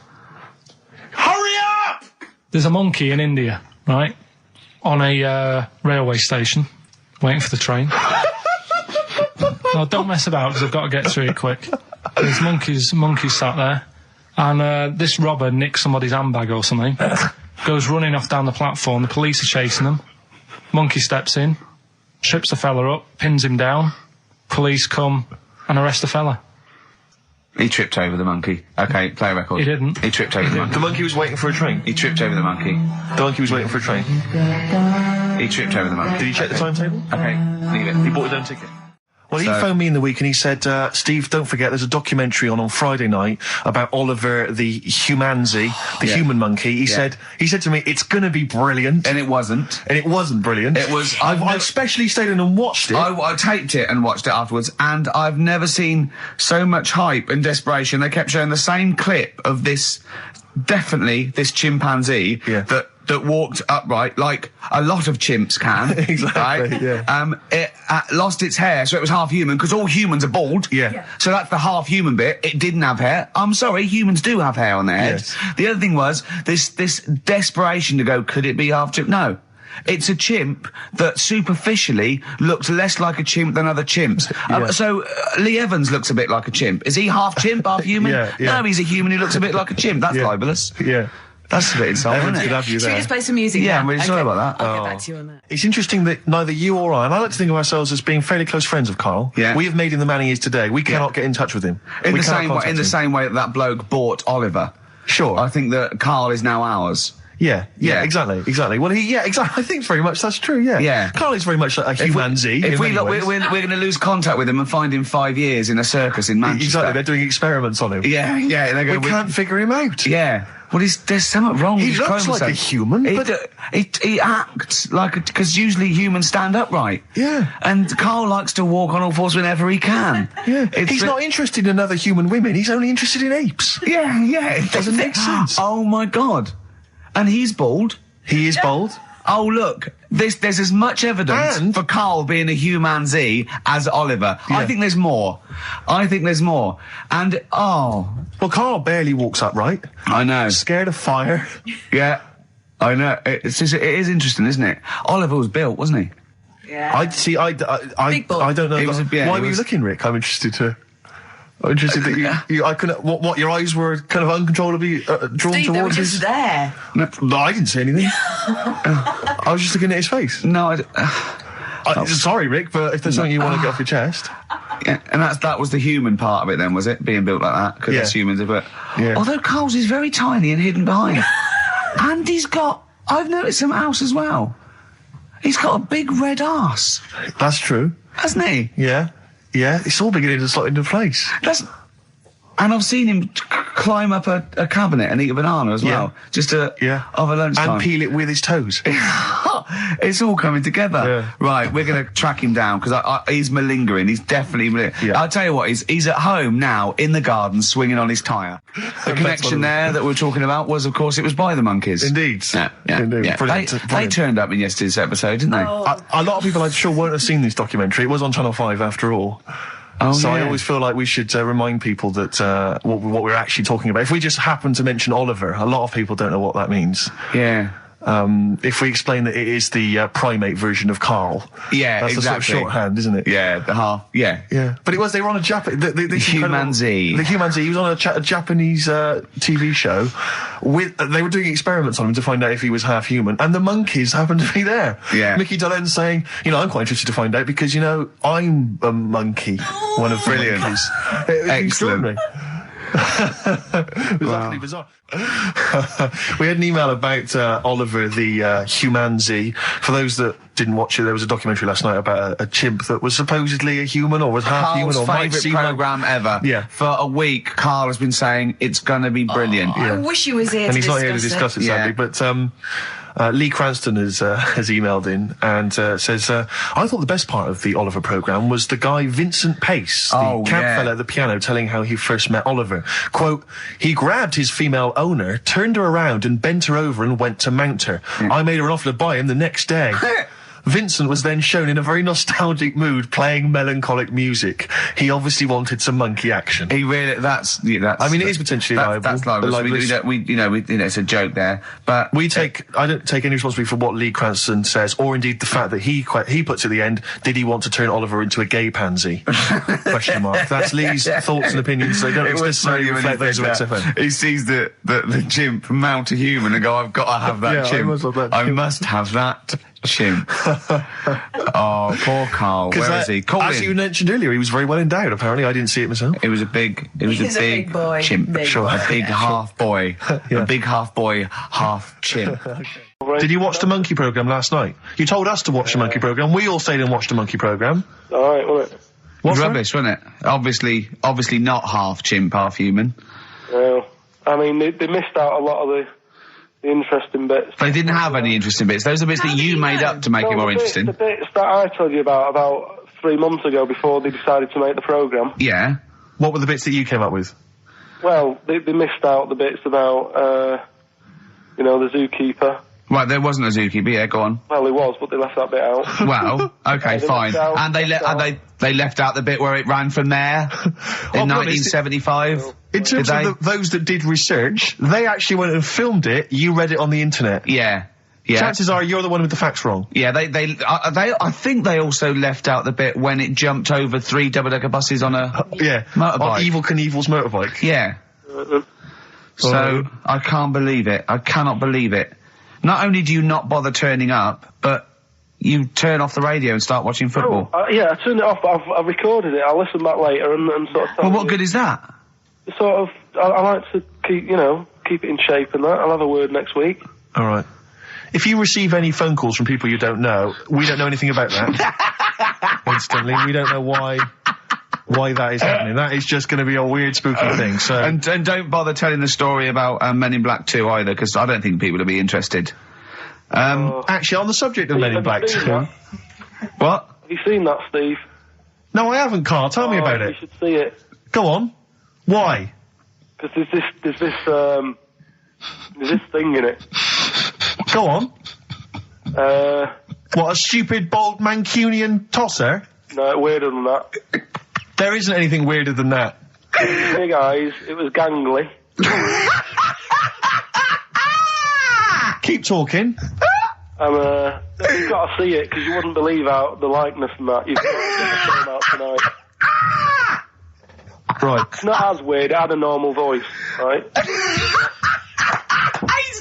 Hurry up! There's a monkey in India, right? On a railway station, waiting for the train. Oh, don't mess about, because I've got to get through it quick. There's monkeys sat there, and this robber nicks somebody's handbag or something, goes running off down the platform, the police are chasing them, monkey steps in, trips the fella up, pins him down, police come and arrest the fella. He tripped over the monkey. Okay, play a record. He didn't. He tripped over the monkey. The monkey was waiting for a train. He tripped over the monkey. The monkey was waiting for a train. He tripped over the monkey. Did he check the timetable? Okay, leave it. He bought his own ticket. Well, he phoned me in the week and he said, Steve, don't forget, there's a documentary on Friday night about Oliver the chimpanzee, the human monkey. He said to me, it's going to be brilliant. And it wasn't. And it wasn't brilliant. It was. I've specially stayed in and watched it. I taped it and watched it afterwards, and I've never seen so much hype and desperation. They kept showing the same clip of this chimpanzee that walked upright like a lot of chimps can. Exactly, right? yeah. It lost its hair, so it was half human, because all humans are bald. Yeah. So that's the half human bit. It didn't have hair. I'm sorry, humans do have hair on their heads. Yes. The other thing was this desperation to go, could it be half chimp? No. It's a chimp that superficially looks less like a chimp than other chimps. So Lee Evans looks a bit like a chimp. Is he half chimp, half human? Yeah. No, he's a human who looks a bit like a chimp. That's libelous. Yeah. That's a bit insulting, isn't Could it? have you Should we there. just play some music? Yeah, now? I'm really sorry about that. I'll get back to you on that. It's interesting that neither you or I, and I like to think of ourselves as being fairly close friends of Karl. Yeah. We have made him the man he is today. We cannot get in touch with him. In We the cannot same way, contact him. same way that bloke bought Oliver. Sure. I think that Karl is now ours. Yeah, Yeah. exactly. Well, exactly. I think very much that's true. Yeah, Yeah. Karl is very much like a chimpanzee. If we in look, many ways. we're going to lose contact with him and find him 5 years in a circus in Manchester. Exactly, they're doing experiments on him. Yeah. They're We going. can't figure him out. Yeah. Well, there's something wrong with He his looks like a chromosomes. human, He acts like because usually humans stand upright. Yeah. And Karl likes to walk on all fours whenever he can. Yeah, he's not interested in other human women. He's only interested in apes. Yeah. It doesn't make sense. Oh my God. And he's bald. He is bold. Oh look, there's as much evidence And- for Karl being a chimpanzee as Oliver. I think there's more. And Well, Karl barely walks upright. I know. Scared of fire. Yeah, I know. It is interesting, isn't it? Oliver was built, wasn't he? Yeah. I don't know. It was Why were you looking, Rick? I'm interested that you I couldn't. What your eyes were kind of uncontrollably drawn Steve, they were towards just his. there. No, I didn't say anything. I was just looking at his face. No, Sorry, Rick, but if there's something you want to get off your chest. yeah, and that was the human part of it then, was it? Being built like that? Because that's humans, but... Yeah. Although Karl's is very tiny and hidden behind. And I've noticed something else as well. He's got a big red arse, That's true. hasn't he? Yeah. It's all beginning to slot into place. And I've seen him climb up a cabinet and eat a banana as well. Just over lunchtime. And peel it with his toes. It's all coming together. Yeah. Right, we're going to track him down because he's malingering. He's definitely malingering. Yeah. I'll tell you what, he's at home now in the garden swinging on his tyre. The connection there that we were talking about was, of course, it was by the monkeys. Indeed. Yeah. Indeed. Brilliant. They turned up in yesterday's episode, didn't they? A lot of people, I'm sure, won't have seen this documentary. It was on Channel 5 after all. Oh, So I yeah. always feel like we should remind people that what we're actually talking about. If we just happen to mention Oliver, a lot of people don't know what that means. Yeah. If we explain that it is the primate version of Karl. Yeah, That's exactly. the sort of shorthand, isn't it? Yeah, the half. Yeah. Yeah. But they were on a the chimpanzee. The chimpanzee. He was on a Japanese TV show. They were doing experiments on him to find out if he was half human, and the monkeys happened to be there. Yeah. Mickey Dolenz saying, I'm quite interested to find out because, I'm a monkey. One of the Brilliant. monkeys. It was Excellent. extraordinary. It was utterly bizarre. We had an email about Oliver the chimpanzee. For those that didn't watch it, there was a documentary last night about a chimp that was supposedly a human or was half human Karl's or might favourite seem like... programme ever. Yeah. For a week, Karl has been saying it's going to be brilliant. I wish he was here And to he's not here to discuss it, sadly. Yeah. But Lee Cranston has emailed in and says, I thought the best part of the Oliver programme was the guy Vincent Pace, the camp fella at the piano, telling how he first met Oliver. Quote, he grabbed his female owner, turned her around and bent her over and went to mount her. I made her an offer to buy him the next day. Vincent was then shown in a very nostalgic mood playing melancholic music. He obviously wanted some monkey action. He really, that's. I mean, it is potentially liable. That's liable. It's a joke there. But I don't take any responsibility for what Lee Cranston says, or indeed the fact that he puts at the end, did he want to turn Oliver into a gay pansy? Question mark. That's Lee's thoughts and opinions. They don't necessarily reflect those of XFM. He sees the chimp mount a human and go, I've got to have that chimp. I must have that chimp. Oh, poor Karl. Where is he? As you mentioned earlier, he was very well endowed, apparently. I didn't see it myself. It was a big boy. Chimp. Sure. A big half boy. Yeah. A big half boy, half chimp. Did you watch the monkey programme last night? You told us to watch the monkey programme. We all stayed and watched the monkey programme. Alright, wasn't it? What's rubbish, wasn't it? Obviously not half chimp, half human. Well, I mean, they missed out a lot of the interesting bits. They didn't have any interesting bits. Those are bits that you made up to make it more interesting. The bits that I told you about 3 months ago before they decided to make the programme. Yeah. What were the bits that you came up with? Well, they missed out the bits about, the Zookeeper. Right, there wasn't a Zookeeper, yeah, go on. Well, there was, but they left that bit out. Well, okay, fine. And they left out the bit where it ran from there in 1975. In terms of those that did research, they actually went and filmed it. You read it on the internet. Yeah. Yeah. Chances are you're the one with the facts wrong. Yeah, I think they also left out the bit when it jumped over 3 double-decker buses on a motorbike. On Evel Knievel's motorbike. Yeah. So, I can't believe it. I cannot believe it. Not only do you not bother turning up, but you turn off the radio and start watching football. I turned it off, but I've recorded it. I'll listen back later and sort of... Well, what good is that? Sort of, I like to keep it in shape and that. I'll have a word next week. All right. If you receive any phone calls from people you don't know, we don't know anything about that. Instantly, we don't know why that is happening. That is just going to be a weird, spooky thing. So and don't bother telling the story about Men in Black 2 either, because I don't think people will be interested. Actually, on the subject of Men in Black 2, what? Have you seen that, Steve? No, I haven't, Karl. Tell me about it. You should see it. Go on. Why? Because there's this thing in it. Go on. What, a stupid, bald Mancunian tosser? No, weirder than that. There isn't anything weirder than that. Big eyes, it was gangly. Keep talking. And, you've got to see it, because you wouldn't believe the likeness and that. You've got to get the film out tonight. Right. It's not as weird, it had a normal voice, right? He's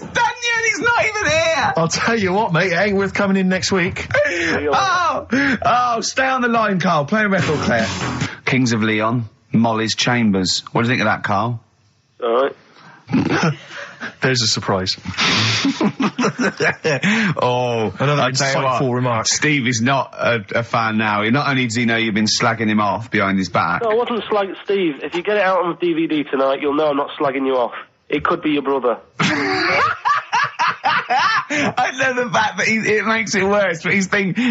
done yet, he's not even here! I'll tell you what, mate, it ain't worth coming in next week. Stay on the line, Karl. Play a record player. Kings of Leon, Molly's Chambers. What do you think of that, Karl? Alright. There's a surprise. Another insightful remark. Steve is not a fan now. Not only does he know you've been slagging him off behind his back. No, I wasn't slagging Steve. If you get it out on DVD tonight, you'll know I'm not slagging you off. It could be your brother. I love the fact that it makes it worse, but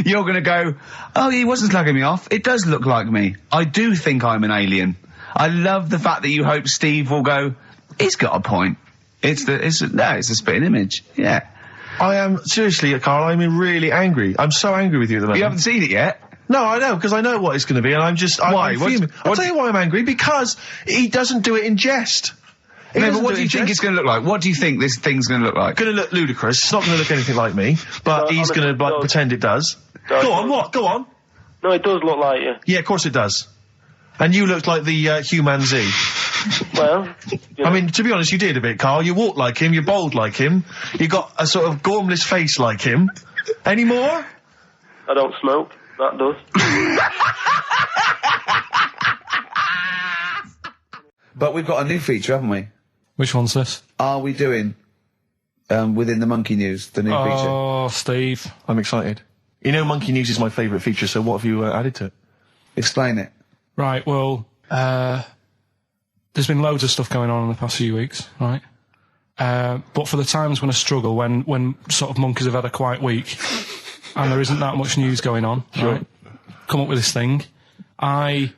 you're going to go, oh, he wasn't slagging me off. It does look like me. I do think I'm an alien. I love the fact that you hope Steve will go, he's got a point. It's a spitting image. Yeah. I am, seriously, Karl, I'm really angry. I'm so angry with you at the moment. You haven't seen it yet? No, I know, because I know what it's going to be, and I'm fuming. I'll tell you why I'm angry, because he doesn't do it in jest. No, but what do you think it's going to look like? What do you think this thing's going to look like? Going to look ludicrous. It's not going to look anything like me, but he's going to pretend it does. Go on, what? Go on. No, it does look like you. Yeah, of course it does. And you looked like the chimpanzee. Well, I mean, to be honest, you did a bit, Karl. You walk like him, you're bold like him, you got a sort of gormless face like him. Any more? I don't smoke. That does. But we've got a new feature, haven't we? Which one's this? Are we doing within the Monkey News, the new feature? Oh, Steve. I'm excited. You know, Monkey News is my favourite feature, so what have you added to it? Explain it. Right, well, there's been loads of stuff going on in the past few weeks, right? But for the times when I struggle, when sort of monkeys have had a quiet week, and there isn't that much news going on, right? Come up with this thing. I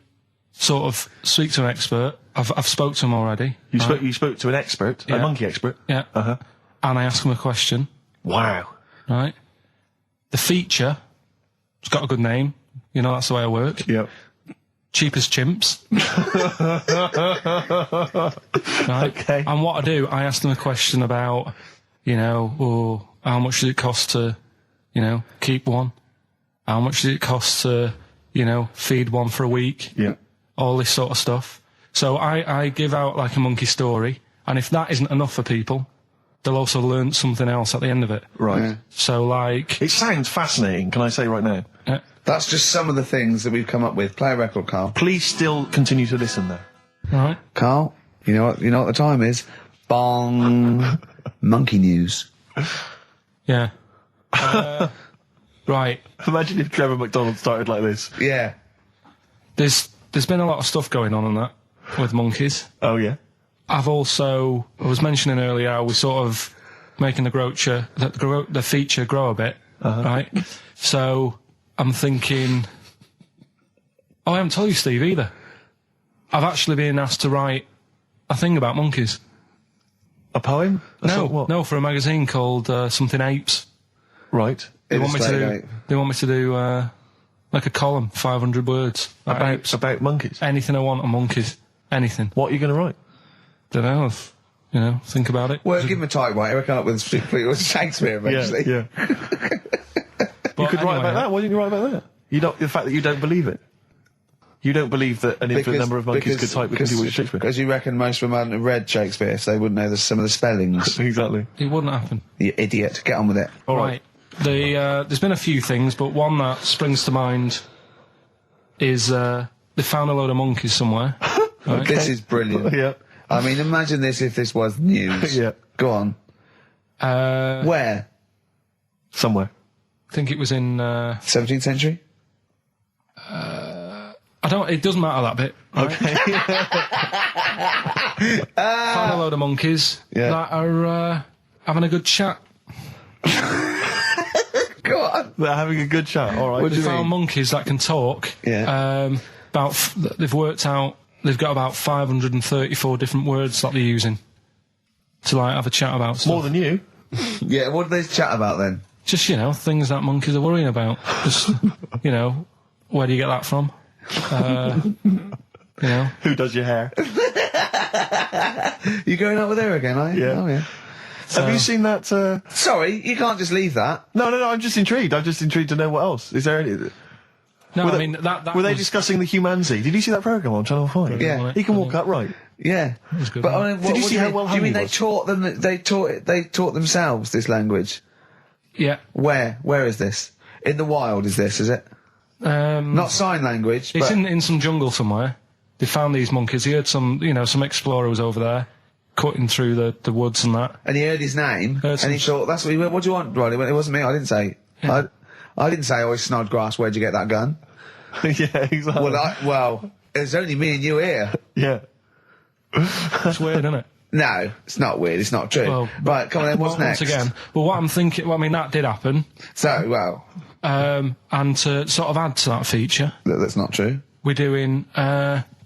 sort of speak to an expert. I've spoke to him already. You spoke to an expert? Yeah. A monkey expert? Yeah. Uh-huh. And I ask him a question. Wow. Right? The feature It's got a good name. You know, that's the way I work. Yep. Cheapest chimps. Right? Okay. And what I do, I ask them a question about, you know, how much does it cost to, you know, keep one? How much does it cost to, you know, feed one for a week? Yeah. All this sort of stuff. So I give out like a monkey story, and if that isn't enough for people, they'll also learn something else at the end of it. Right. Yeah. So like... It sounds fascinating, can I say right now? That's just some of the things that we've come up with. Play a record, Carl. Please still continue to listen there. Right. Carl, you know what the time is? Bong. Monkey news. Yeah. Right. Imagine if Trevor McDonald started like this. Yeah. There's been a lot of stuff going on that with monkeys. Oh, yeah? I was mentioning earlier how we're sort of making the feature grow a bit, right? So I'm thinking, I haven't told you, Steve, either. I've actually been asked to write a thing about monkeys. A poem? No, for a magazine called something Apes. Right. They want me to do like a column, 500 words About monkeys? anything I want on monkeys, anything. What are you going to write? Don't know. You know, think about it. Well, give him a typewriter. We'll come up with Shakespeare eventually. Yeah. You could write about that. Why didn't you write about that? The fact that you don't believe it. You don't believe that an infinite number of monkeys could type with Shakespeare. Because you reckon most of them hadn't read Shakespeare, so they wouldn't know some of the spellings. Exactly. It wouldn't happen. You idiot. Get on with it. All right. There's been a few things, but one that springs to mind is they found a load of monkeys somewhere. Right? This is brilliant. Yeah. I mean, imagine this if this was news. Yeah. Go on. Where? Somewhere. I think it was in... 17th century? it doesn't matter that bit. Right? Okay. Found a load of monkeys that are having a good chat. Go on. They're having a good chat. All right. What do They you found mean? monkeys that can talk. Yeah. They've worked out... They've got about 534 different words that they're using to like have a chat about stuff. More than you. Yeah, what do they chat about then? Just, you know, things that monkeys are worrying about. Just, you know, where do you get that from? You know. Who does your hair? You going out with her again, are you? Yeah. Oh, yeah. Have you seen that? Sorry, you can't just leave that. No. I'm just intrigued. I'm just intrigued to know what else. Is there any... No, Were I they- mean, that Were they was- discussing the chimpanzee? Did you see that programme on Channel 5? Yeah. He can walk upright. Yeah. was good, But wasn't I it? mean, Did you what see do how mean? well Do you hung mean he they was? taught them? They taught themselves this language? Yeah. Where? Where is this? In the wild? Is this? Is it? Not sign language. It's but in some jungle somewhere. They found these monkeys. He heard some explorer was over there, cutting through the woods and that. and he heard his name, Heard and he some- thought, "That's what he went. What do you want, Ronnie?" He went, "It wasn't me. I didn't say. I didn't say. Oh, it's Snodgrass. Where'd you get that gun?" Yeah, exactly. Well, there's only me and you here. Yeah. It's weird, isn't it? No, it's not weird. It's not true. Well, right, come on then. What's Once next? again, well, what I'm thinking. Well, I mean, that did happen. So, well, And to sort of add to that feature, that's not true. we're doing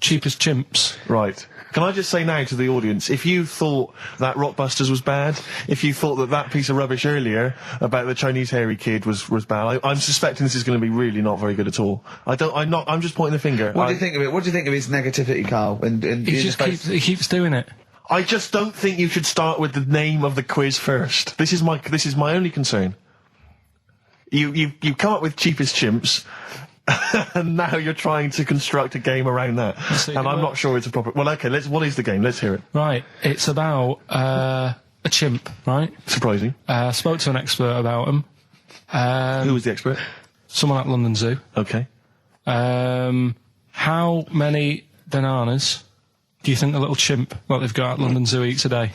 cheapest chimps. Right. Can I just say now to the audience, if you thought that Rockbusters was bad, if you thought that piece of rubbish earlier about the Chinese hairy kid was bad, I'm suspecting this is going to be really not very good at all. I'm just pointing the finger. What do you think of it? What do you think of his negativity, Carl? He keeps doing it. I just don't think you should start with the name of the quiz first. This is my only concern. You come up with cheapest chimps, and now you're trying to construct a game around that. see, And I'm well- not sure it's a proper... Well, okay, what is the game? Let's hear it. Right. It's about a chimp, right? Surprising. Spoke to an expert about him. Who was the expert? Someone at London Zoo. Okay. How many bananas do you think the little chimp that they've got at London Zoo eats a day?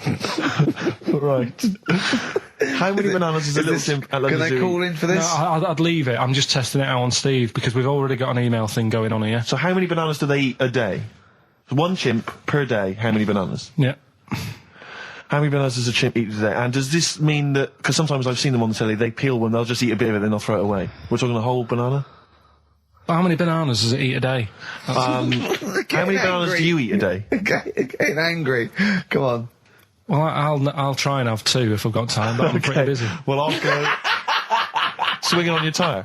Right. How many bananas does a little chimp at Can London they Zoo call eat? in for No, this? I'd leave it. I'm just testing it out on Steve because we've already got an email thing going on here. So how many bananas do they eat a day? One chimp per day, how many bananas? Yeah. How many bananas does a chimp eat a day? And does this mean that... Because sometimes I've seen them on the telly, they peel one, they'll just eat a bit of it, then they'll throw it away. We're talking a whole banana? How many bananas does it eat a day? How many bananas do you eat a day? Getting angry. Come on. Well, I'll try and have two if I've got time, but I'm pretty busy. Well, I'll go swinging on your tyre.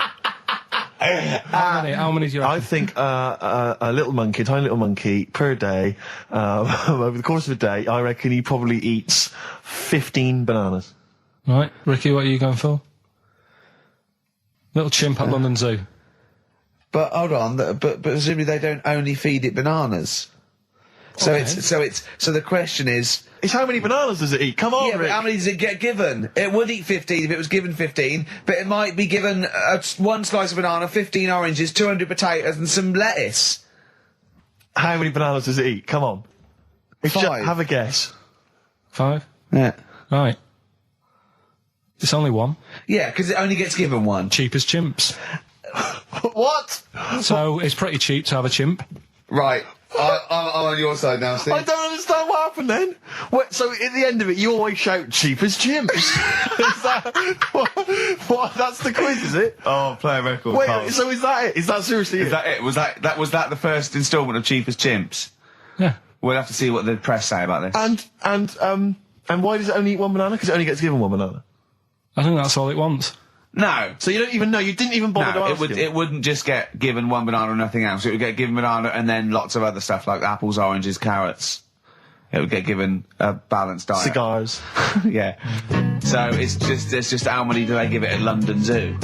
How many do you reckon? I think a little monkey, tiny little monkey, per day, over the course of a day, I reckon he probably eats 15 bananas. Right, Ricky, what are you going for? Little chimp at London Zoo. But hold on, but presumably they don't only feed it bananas. So Okay. so the question is, It's how many bananas does it eat? Come on, yeah, but Rick. how many does it get given? It would eat 15 if it was given 15, but it might be given one slice of banana, 15 oranges, 200 potatoes, and some lettuce. How many bananas does it eat? Come on. It's 5. have a guess. 5? Yeah. Right. It's only one. Yeah, because it only gets given one. Cheap as chimps. What? So it's pretty cheap to have a chimp. Right. I'm on your side now, Steve. I don't understand what happened then. So at the end of it, you always shout cheap as chimps. Is that what? That's the quiz, is it? Oh, play a record. Wait, so is that it? Is that seriously Is it? that it? Was that the first instalment of Cheapest Chimps? Yeah. We'll have to see what the press say about this. And why does it only eat one banana? Because it only gets given one banana. I think that's all it wants. No. So you don't even know. You didn't even bother to No, ask him. it wouldn't just get given one banana and nothing else. It would get given banana and then lots of other stuff like apples, oranges, carrots. It would get given a balanced diet. Cigars. Yeah. So it's just how many do they give it at London Zoo?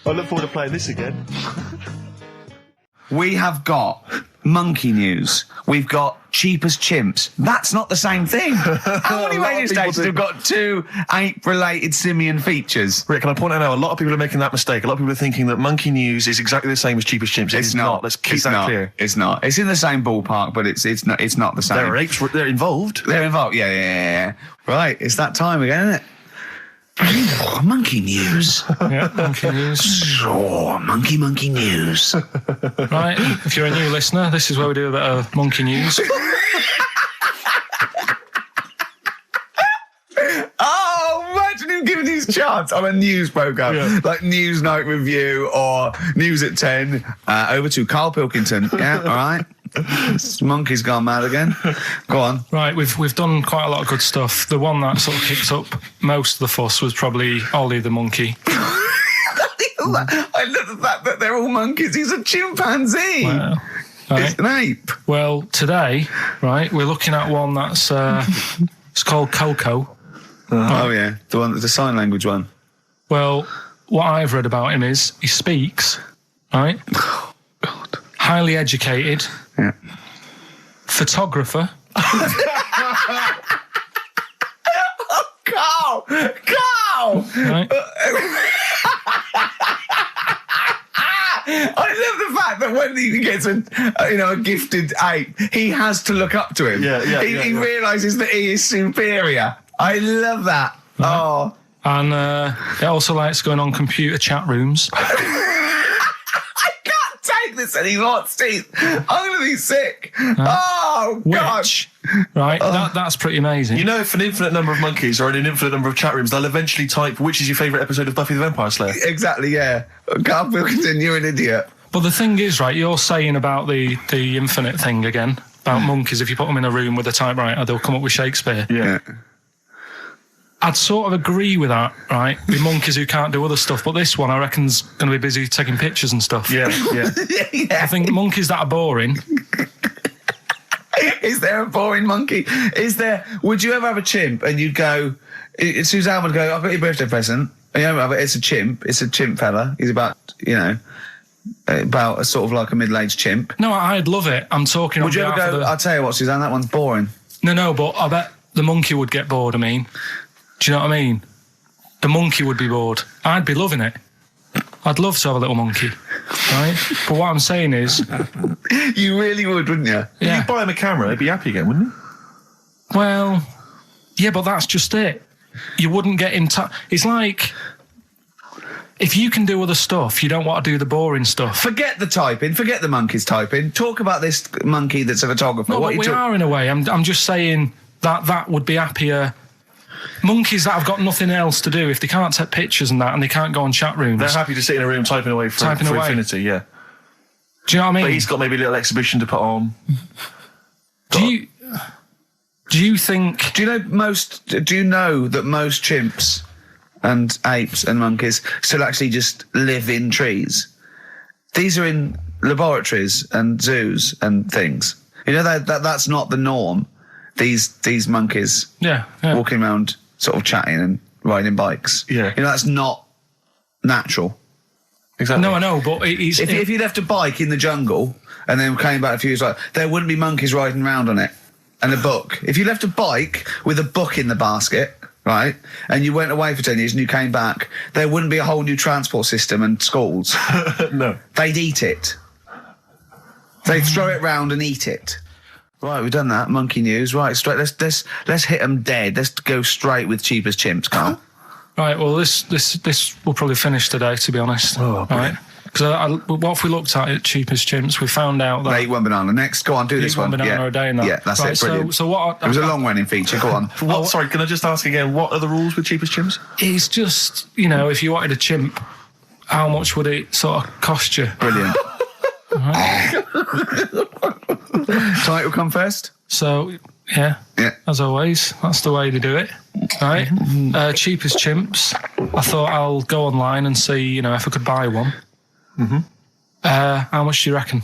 I look forward to playing this again. We have got monkey news. We've got Cheapest Chimps. That's not the same thing. How many A lot of radio people stations do. have got 2 ape-related simian features? Rick, can I point out now, a lot of people are making that mistake. A lot of people are thinking that monkey news is exactly the same as Cheapest Chimps. It's not. Let's keep It's that not. clear. It's not. It's in the same ballpark, but it's not the same. There are apes. They're involved. They're involved. Yeah. Right, it's that time again, isn't it? Monkey news. Yeah, monkey news. Oh, monkey news. Right, if you're a new listener, this is where we do a bit of monkey news. Oh, imagine him giving his chance on a news programme, Yeah. like News Night Review or News at 10. Over to Karl Pilkington. Yeah, all right. This monkey's gone mad again. Go on. Right, we've done quite a lot of good stuff. The one that sort of kicked up most of the fuss was probably Ollie the monkey. I love the fact that they're all monkeys. He's a chimpanzee. Well, right. It's an ape. Well, today, right, we're looking at one that's it's called Coco. Oh yeah, the sign language one. Well, what I've read about him is he speaks, right? Oh God. Highly educated, Yeah. photographer. Carl! Right? I love the fact that when he gets a gifted ape, he has to look up to him. He realises that he is superior. I love that. Oh. And it also likes going on computer chat rooms. I can't take this anymore, Steve. I'm going to be sick. Oh, God. Which, right, that's pretty amazing. You know, if an infinite number of monkeys are in an infinite number of chat rooms, they'll eventually type, which is your favourite episode of Buffy the Vampire Slayer? Exactly, yeah. Karl Pilkington, you're an idiot. But the thing is, right, you're saying about the infinite thing again, about monkeys, if you put them in a room with a typewriter, they'll come up with Shakespeare. Yeah. I'd sort of agree with that, right? With monkeys who can't do other stuff, but this one I reckon's going to be busy taking pictures and stuff. Yeah. Yeah. I think monkeys that are boring. Is there a boring monkey? Would you ever have a chimp and you'd go, Suzanne would go, I've got your birthday present. And you know, it's a chimp fella. He's about a sort of like a middle-aged chimp. No, I'd love it. I'm talking Would on you ever behalf go, of the... I'll tell you what, Suzanne, that one's boring. No, but I bet the monkey would get bored, I mean. Do you know what I mean? The monkey would be bored. I'd be loving it. I'd love to have a little monkey, right? But what I'm saying is... You really would, wouldn't you? If Yeah. you buy him a camera, he'd be happy again, wouldn't he? Well, yeah, but that's just it. You wouldn't get in touch. It's like... If you can do other stuff, you don't want to do the boring stuff. Forget the typing. Forget the monkey's typing. Talk about this monkey that's a photographer. No, but we are in a way. I'm just saying that would be happier. Monkeys that have got nothing else to do, if they can't take pictures and that, and they can't go on chat rooms. They're happy to sit in a room typing away for infinity, yeah. Do you know what I mean? But he's got maybe a little exhibition to put on. Do you think... Do you know that most chimps and apes and monkeys still actually just live in trees? These are in laboratories and zoos and things. You know that's not the norm. These monkeys walking around sort of chatting and riding bikes. Yeah. You know, that's not natural. Exactly. No, I know, but If you left a bike in the jungle and then came back a few years later, there wouldn't be monkeys riding around on it. And a book. If you left a bike with a book in the basket, right, and you went away for 10 years and you came back, there wouldn't be a whole new transport system and schools. No. They'd eat it. They'd throw it round and eat it. Right, we've done that. Monkey news. Right, straight. Let's hit them dead. Let's go straight with cheap as chimps, Karl. Right, well, this will probably finish today, to be honest. Oh, right? Because what if we looked at Cheap as Chimps, we found out that... They eat one banana. Next, go on, do this one. Eat one banana a day and that. Yeah, that's it, brilliant. So what... It was a long-running feature, go on. Sorry, can I just ask again, what are the rules with cheapest chimps? It's just, you know, if you wanted a chimp, how much would it sort of cost you? Brilliant. Title come first? So, yeah, as always, that's the way to do it, right? Cheap as Chimps. I thought I'll go online and see, you know, if I could buy one. Mm-hmm. How much do you reckon?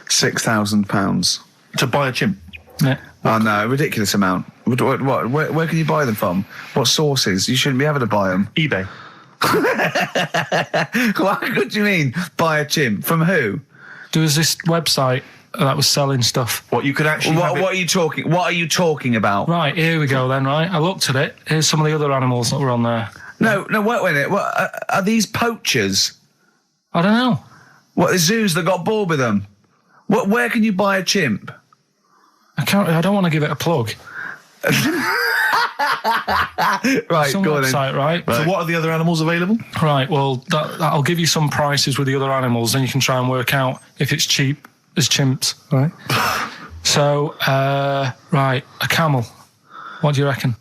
£6,000. To buy a chimp? Yeah. Oh, no, a ridiculous amount. Where can you buy them from? What sources? You shouldn't be able to buy them. eBay. What do you mean, buy a chimp? From who? There was this website that was selling stuff. What, you could actually What are you talking about? Right, here we go then, right? I looked at it. Here's some of the other animals that were on there. No, wait a minute. What, are these poachers? I don't know. What, the zoos that got bored with them? Where can you buy a chimp? I don't want to give it a plug. Right, Some go on website, then. right? So what are the other animals available? Right, well, I'll give you some prices with the other animals, and you can try and work out if it's cheap as chimps, right? So, right, a camel. What do you reckon?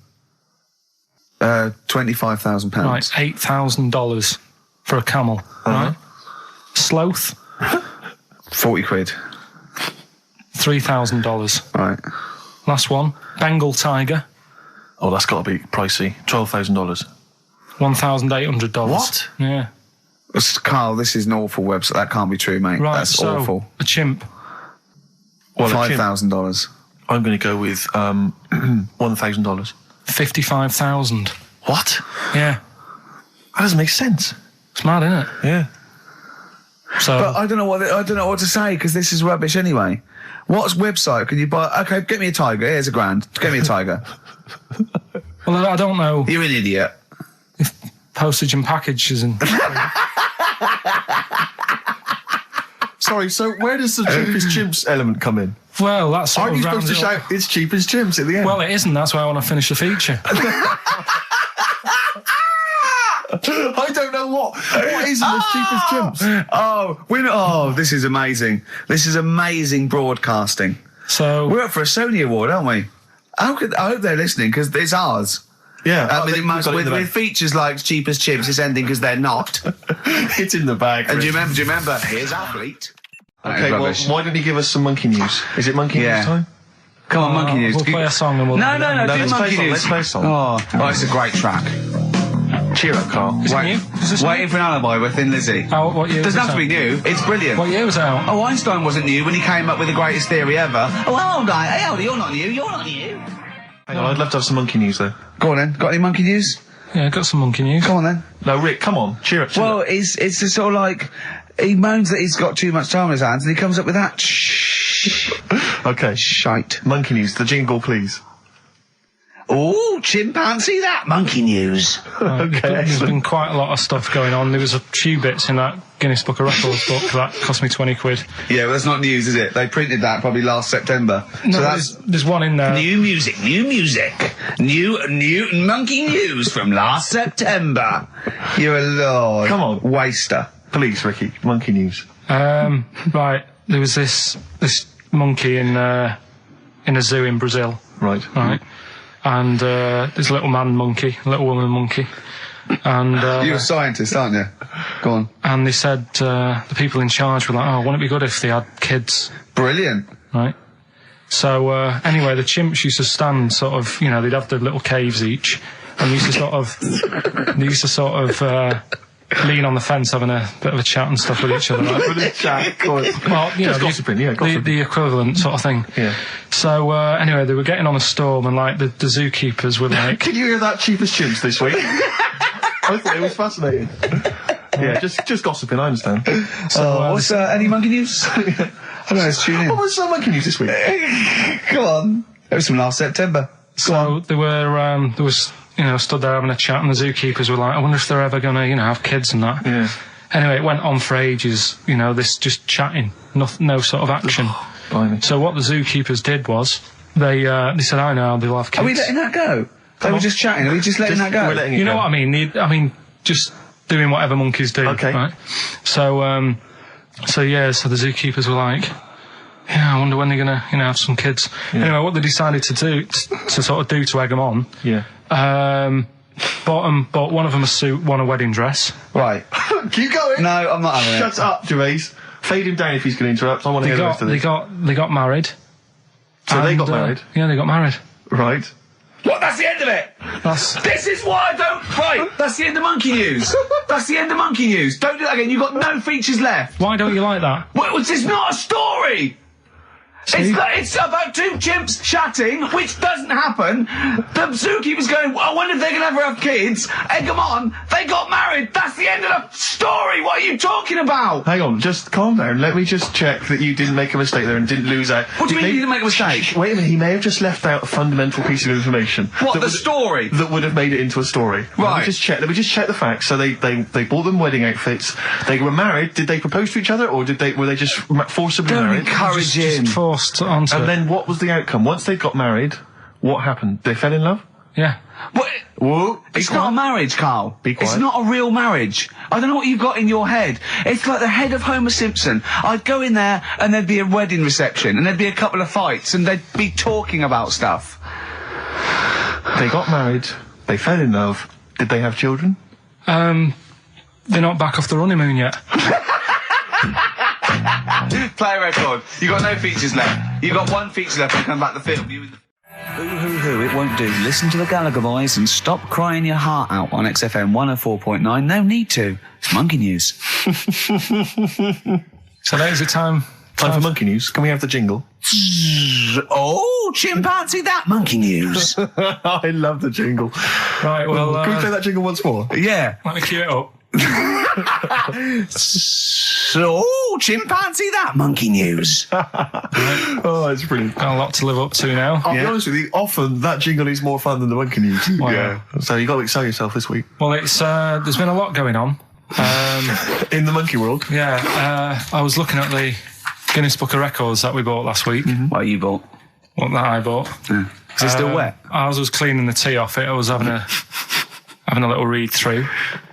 £25,000. Right, $8,000 for a camel, right? Sloth, 40 quid. $3,000. Right. Last one, Bengal tiger, Oh, that's got to be pricey. $12,000. $1,800. What? Yeah. Karl, this is an awful website. That can't be true, mate. Right, That's so awful. a chimp, Well, a chimp, $5,000. I'm going to go with $1,000. $55,000. What? Yeah. That doesn't make sense. It's mad, isn't it? Yeah. So, But I don't know what to say because this is rubbish anyway. What website can you buy? Okay, get me a tiger. Here's £1,000. Get me a tiger. well, I don't know You're an idiot. if postage and packages and... Sorry, so where does the cheapest chimps element come in? Well, that's sort Aren't of you supposed to rounds it up. shout, it's cheapest chimps at the end? Well, it isn't. That's why I want to finish the feature. I don't know what is the cheapest chimps? Oh, this is amazing. This is amazing broadcasting. So, We're up for a Sony Award, aren't we? I hope they're listening because it's ours. Yeah. I mean, with features like cheapest chips, it's ending because they're not. It's in the bag. And Chris. do you remember? Here's Athlete. Okay, well, why don't you give us some monkey news? Is it monkey news time? Come on, monkey news. we'll play a song and we'll... No, do let's play a monkey song, news. let's play a song. Oh, it's a great track. Cheer up, Karl. Is it new? Is this Waiting for an Alibi with Thin Lizzy. Oh, what year was Doesn't it have to be out? new. It's brilliant. What year was it out? Oh, Einstein wasn't new when he came up with the greatest theory ever. Oh, hold on. Hey, hold on. You're not new. You're not new. Hang on, I'd love to have some monkey news, though. Go on then. Got any monkey news? Yeah, got some monkey news. Go on then. No, Rick, come on. Cheer up. Well, it's just sort of like he moans that he's got too much time on his hands, and he comes up with that Okay. shite. Monkey news. The jingle, please. Oh, chimpanzee, that monkey news. Okay, There's excellent. been quite a lot of stuff going on. There was a few bits in that Guinness Book of Records book that cost me 20 quid. Yeah, well, that's not news, is it? They printed that probably last September. No, So that's there's one in there. new music, new monkey news from last September. You're a lord. Come on. Waster. Please, Ricky. Monkey news. Right, there was this monkey in a zoo in Brazil. Right. Right. And there's a little man monkey, a little woman monkey. And You're a scientist, aren't you? Go on. and they said the people in charge were like, oh, wouldn't it be good if they had kids? Brilliant. Right. So anyway, the chimps used to stand sort of, you know, they'd have their little caves each, and they used to sort of lean on the fence having a bit of a chat and stuff with each other. Like. With a chat, of course. Well, Just gossiping, gossiping. The equivalent sort of thing. Yeah. So, anyway, they were getting on a storm and, like, the zookeepers were like... Can you hear that cheapest chimps this week? I thought it was fascinating. Yeah, just gossiping, I understand. So, what's, any monkey news? I don't know, let's tune in. What was some monkey news this week? Come on. It was from last September. So, there was, stood there having a chat and the zookeepers were like, I wonder if they're ever gonna, have kids and that. Yeah. Anyway, it went on for ages, this just chatting, no sort of action. Blimey. So what the zookeepers did was, they said, I know, they'll have kids. Are we letting that go? They were just chatting, are we just letting that go? We're letting it You know go. what I mean? Just doing whatever monkeys do. Okay. Right? So the zookeepers were like, yeah, I wonder when they're gonna, have some kids. Yeah. Anyway, what they decided to do, to sort of do to egg them on, Yeah. bought one of them a suit, one a wedding dress. Right. Keep going. No, I'm not having it. Shut up, Gervais. Fade him down if he's going to interrupt. I want to hear the rest of this. They got married. So they got married? Yeah, they got married. Right. What? That's the end of it. This is why I don't. Right. That's the end of monkey news. That's the end of monkey news. Don't do that again. You've got no features left. Why don't you like that? Well, this is not a story. It's about two chimps chatting, which doesn't happen. The zookeeper's going, I wonder if they're going to ever have kids. Egg them on. They got married. That's the end of the story. What are you talking about? Hang on, just calm down. Let me just check that you didn't make a mistake there and didn't lose out. What do you mean you didn't make a mistake? Wait a minute, he may have just left out a fundamental piece of information. What, the story? That would have made it into a story. Right. Let me just check the facts. So they bought them wedding outfits. They were married. Did they propose to each other, or were they just forcibly Don't married? encourage him. Just forced onto And it. then what was the outcome? Once they got married, what happened? They fell in love? Yeah. What? Whoa. It's not a marriage, Carl. Be quiet. It's not a real marriage. I don't know what you've got in your head. It's like the head of Homer Simpson. I'd go in there and there'd be a wedding reception and there'd be a couple of fights and they'd be talking about stuff. They got married. They fell in love. Did they have children? They're not back off the honeymoon yet. Play a record. You got no features left. You got one feature left and come back to film. Boo-hoo-hoo, it won't do. Listen to the Gallagher Boys and stop crying your heart out on XFM 104.9. No need to. It's monkey news. So that is the time. Time for monkey news. Can we have the jingle? Oh, chimpanzee, that monkey news. I love the jingle. Right, well, Can we play that jingle once more? Yeah. let me cue it up. So, chimpanzee, that monkey news. Oh, it's brilliant. Got a lot to live up to now. I'll be honest with you, often that jingle is more fun than the monkey news. Wow. Yeah. So you got to excel yourself this week. Well, it's there's been a lot going on. In the monkey world. Yeah, I was looking at the Guinness Book of Records that we bought last week. What you bought? What that I bought. Is it still wet? As I was cleaning the tea off it, I was having a little read through,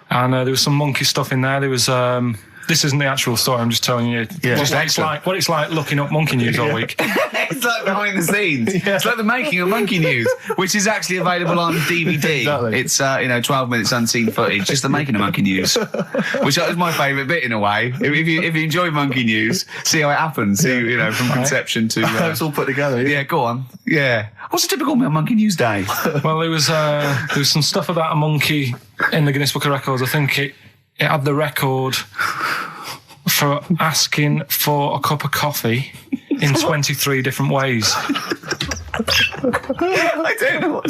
and there was some monkey stuff in there. There was this isn't the actual story. I'm just telling you what it's like looking up monkey news all week. It's like behind the scenes. It's like the making of Monkey News, which is actually available on DVD. Exactly. It's 12 minutes unseen footage, just the making of Monkey News, which is my favourite bit in a way. If you enjoy Monkey News, see how it happens. See, from conception to It's all put together. yeah. Go on. Yeah. What's a typical Monkey News day? Well, there was some stuff about a monkey in the Guinness Book of Records. I think it had the record for asking for a cup of coffee in 23 different ways. I don't know what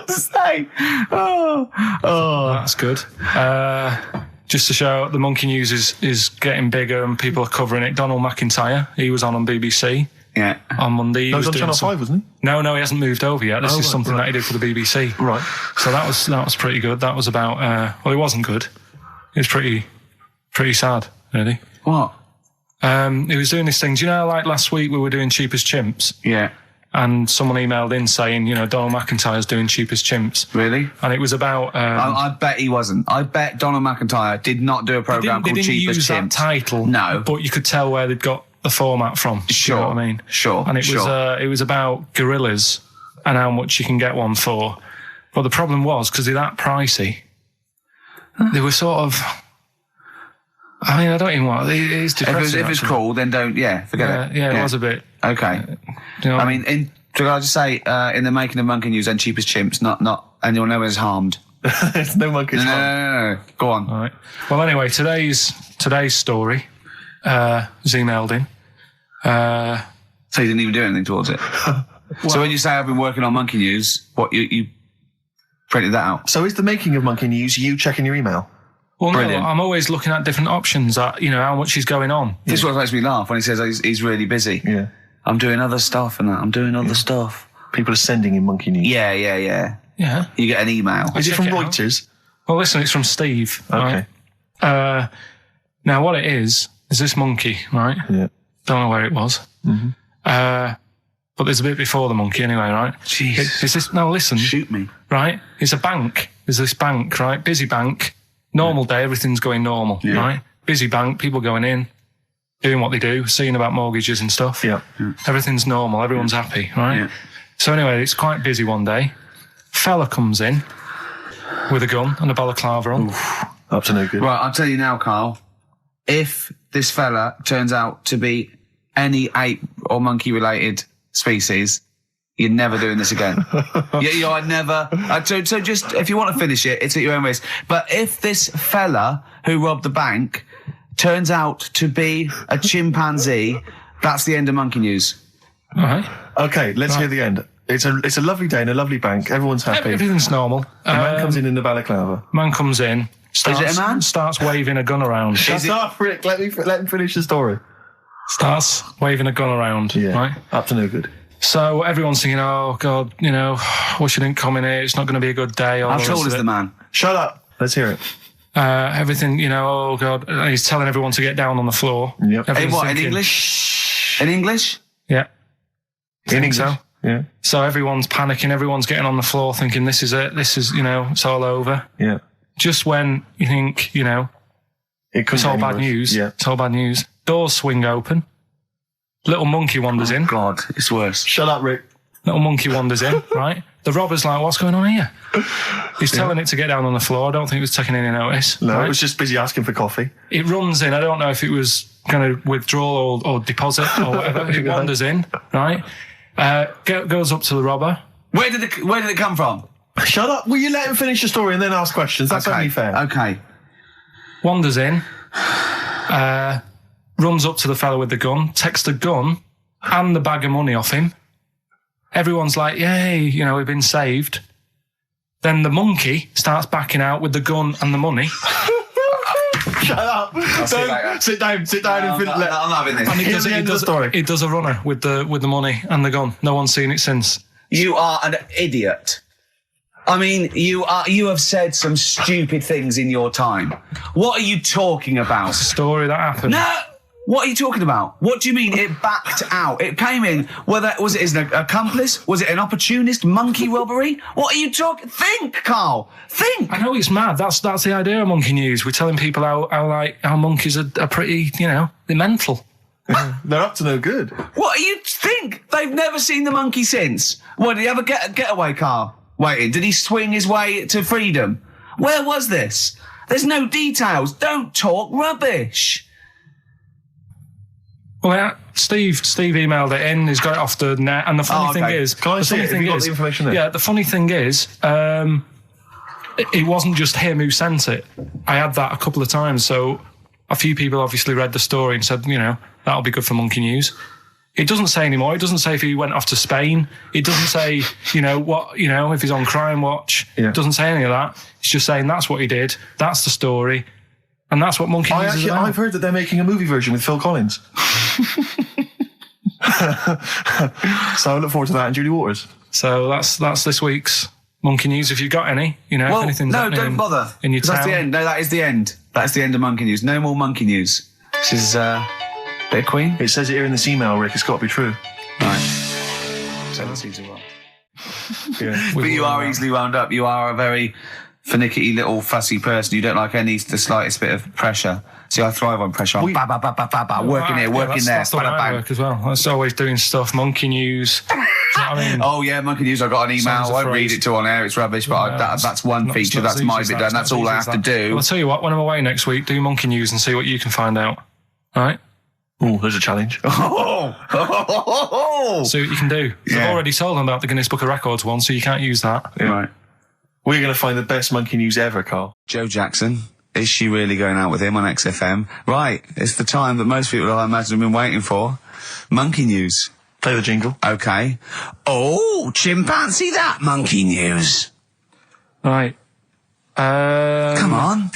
to say. Oh. That's good. Just to show the monkey news is getting bigger and people are covering it. Donald McIntyre, he was on BBC. Yeah. On Monday. He That was was on doing Channel 5, wasn't he? No, he hasn't moved over yet. This is something that he did for the BBC. Right. So that was pretty good. That was about well, it wasn't good. It was pretty sad, really. What? He was doing this thing. Do you know, like last week we were doing Cheapest Chimps, Yeah. and someone emailed in saying, Donald McIntyre's doing Cheapest Chimps, Really? and it was about. I bet he wasn't. I bet Donald McIntyre did not do a program they called didn't Cheapest use that Chimps. title, No. but you could tell where they'd got the format from. Sure. You know what I mean? Sure. And it was about gorillas and how much you can get one for. But the problem was, because they're that pricey, they were sort of. I mean, I don't even want. It's depressing. If it's actually. cool, then don't. Yeah, forget it. Yeah, it was a bit. Okay. I mean, can I just say, in the making of Monkey News and Cheapest Chimps, not anyone ever is harmed. There's no monkeys. No. Go on. All right. Well, anyway, today's story was emailed in. So you didn't even do anything towards it. So when you say I've been working on Monkey News, what you printed that out? So is the making of Monkey News you checking your email? Well, Brilliant. no, I'm always looking at different options at, how much is going on. This is what makes me laugh when he says he's really busy. Yeah. I'm doing other stuff and that. I'm doing other stuff. People are sending in Monkey News. Yeah. Yeah. You get an email. Is it check from it out. Reuters? Well, listen, it's from Steve. Okay. Right? Now, what it is this monkey, right? Yeah. Don't know where it was. Mm-hmm. But there's a bit before the monkey anyway, right? Jeez. Is this, now listen. Shoot me. Right? It's a bank. There's this bank, right? Busy bank. Normal day, everything's going normal, right? Busy bank, people going in, doing what they do, seeing about mortgages and stuff. Yeah. Everything's normal, everyone's happy, right? Yeah. So anyway, it's quite busy one day. Fella comes in with a gun and a balaclava on. Up to no good. Right, I'll tell you now, Carl. If this fella turns out to be any ape or monkey related species, you're never doing this again. You're never. So just, if you want to finish it, it's at your own risk. But if this fella who robbed the bank turns out to be a chimpanzee, that's the end of Monkey News. All right. Okay, let's hear the end. It's a lovely day in a lovely bank. Everyone's happy. Everything's normal. A man comes in the balaclava. Man comes in. Is it a man? Starts waving a gun around. Shut up, Rick. Let him finish the story. Starts waving a gun around. Yeah. Right. Up to no good. So everyone's thinking, oh God, wish you didn't come in here. It's not going to be a good day. How tall is the man? Shut up. Let's hear it. Everything, oh God. He's telling everyone to get down on the floor. Yep. In Everyone's what? In thinking, English? In English? Yeah. In English. So. Yeah. So everyone's panicking. Everyone's getting on the floor thinking, this is it. This is, it's all over. Yeah. Just when you think, it's all bad news. Yeah. It's all bad news. Doors swing open. Little monkey wanders in. God, it's worse. Shut up, Rick. Little monkey wanders in, right? The robber's like, what's going on here? He's telling it to get down on the floor. I don't think it was taking any notice. No, right? it was just busy asking for coffee. It runs in. I don't know if it was going to withdraw or deposit or whatever. It wanders in, right? Goes up to the robber. Where did it come from? Shut up. Will you let him finish the story and then ask questions? That's only fair. Okay. Wanders in. Runs up to the fella with the gun, takes the gun and the bag of money off him. Everyone's like, yay, we've been saved. Then the monkey starts backing out with the gun and the money. Shut up. Sit down and I'm having this. And Here's the end of the story. It does a runner with the money and the gun. No one's seen it since. You are an idiot. I mean, you have said some stupid things in your time. What are you talking about? It's a story that happened. No! What are you talking about? What do you mean it backed out? It came in, was it an accomplice? Was it an opportunist monkey robbery? What are you talking? Think, Carl. Think. I know it's mad. That's the idea of Monkey News. We're telling people how monkeys are pretty, they're mental. They're up to no good. What do you think? They've never seen the monkey since. What, did he ever get a getaway car waiting? Did he swing his way to freedom? Where was this? There's no details. Don't talk rubbish. Well, yeah, Steve emailed it in. He's got it off the net. And the funny thing is... Can I see it? Have you got the information there? Yeah, the funny thing is, it wasn't just him who sent it. I had that a couple of times. So a few people obviously read the story and said, that'll be good for Monkey News. It doesn't say anymore. It doesn't say if he went off to Spain. It doesn't say, if he's on Crime Watch. Yeah. It doesn't say any of that. It's just saying that's what he did. That's the story. And that's what Monkey News is about. I've heard that they're making a movie version with Phil Collins. So I look forward to that and Julie Waters. So that's this week's Monkey News. If you've got any, if anything's happening don't bother. in your town. That's the end. No, that is the end. That's the end of Monkey News. No more Monkey News. This is bit of Queen. It says it here in this email, Rick. It's got to be true. Right. So that seems wrong. Yeah. But you are easily wound up. You are a very finicky little fussy person. You don't like the slightest bit of pressure. See, I thrive on pressure. I'm working here, working there. That's the way I work as well. That's always doing stuff. Monkey News. Do you know what I mean? Oh yeah, Monkey News. I got an email. I won't read it to on air. It's rubbish, but that's one feature. That's my bit done. That's all I have to do. Well, I'll tell you what. When I'm away next week, do Monkey News and see what you can find out. All right. Oh, there's a challenge. See what you can do. Yeah. I've already told them about the Guinness Book of Records one, so you can't use that. Right. We're going to find the best monkey news ever, Karl. Joe Jackson. Is she really going out with him on XFM? Right, it's the time that most people, I imagine, have been waiting for. Monkey news. Play the jingle. Okay. Oh, chimpanzee that monkey news. Right. Come on.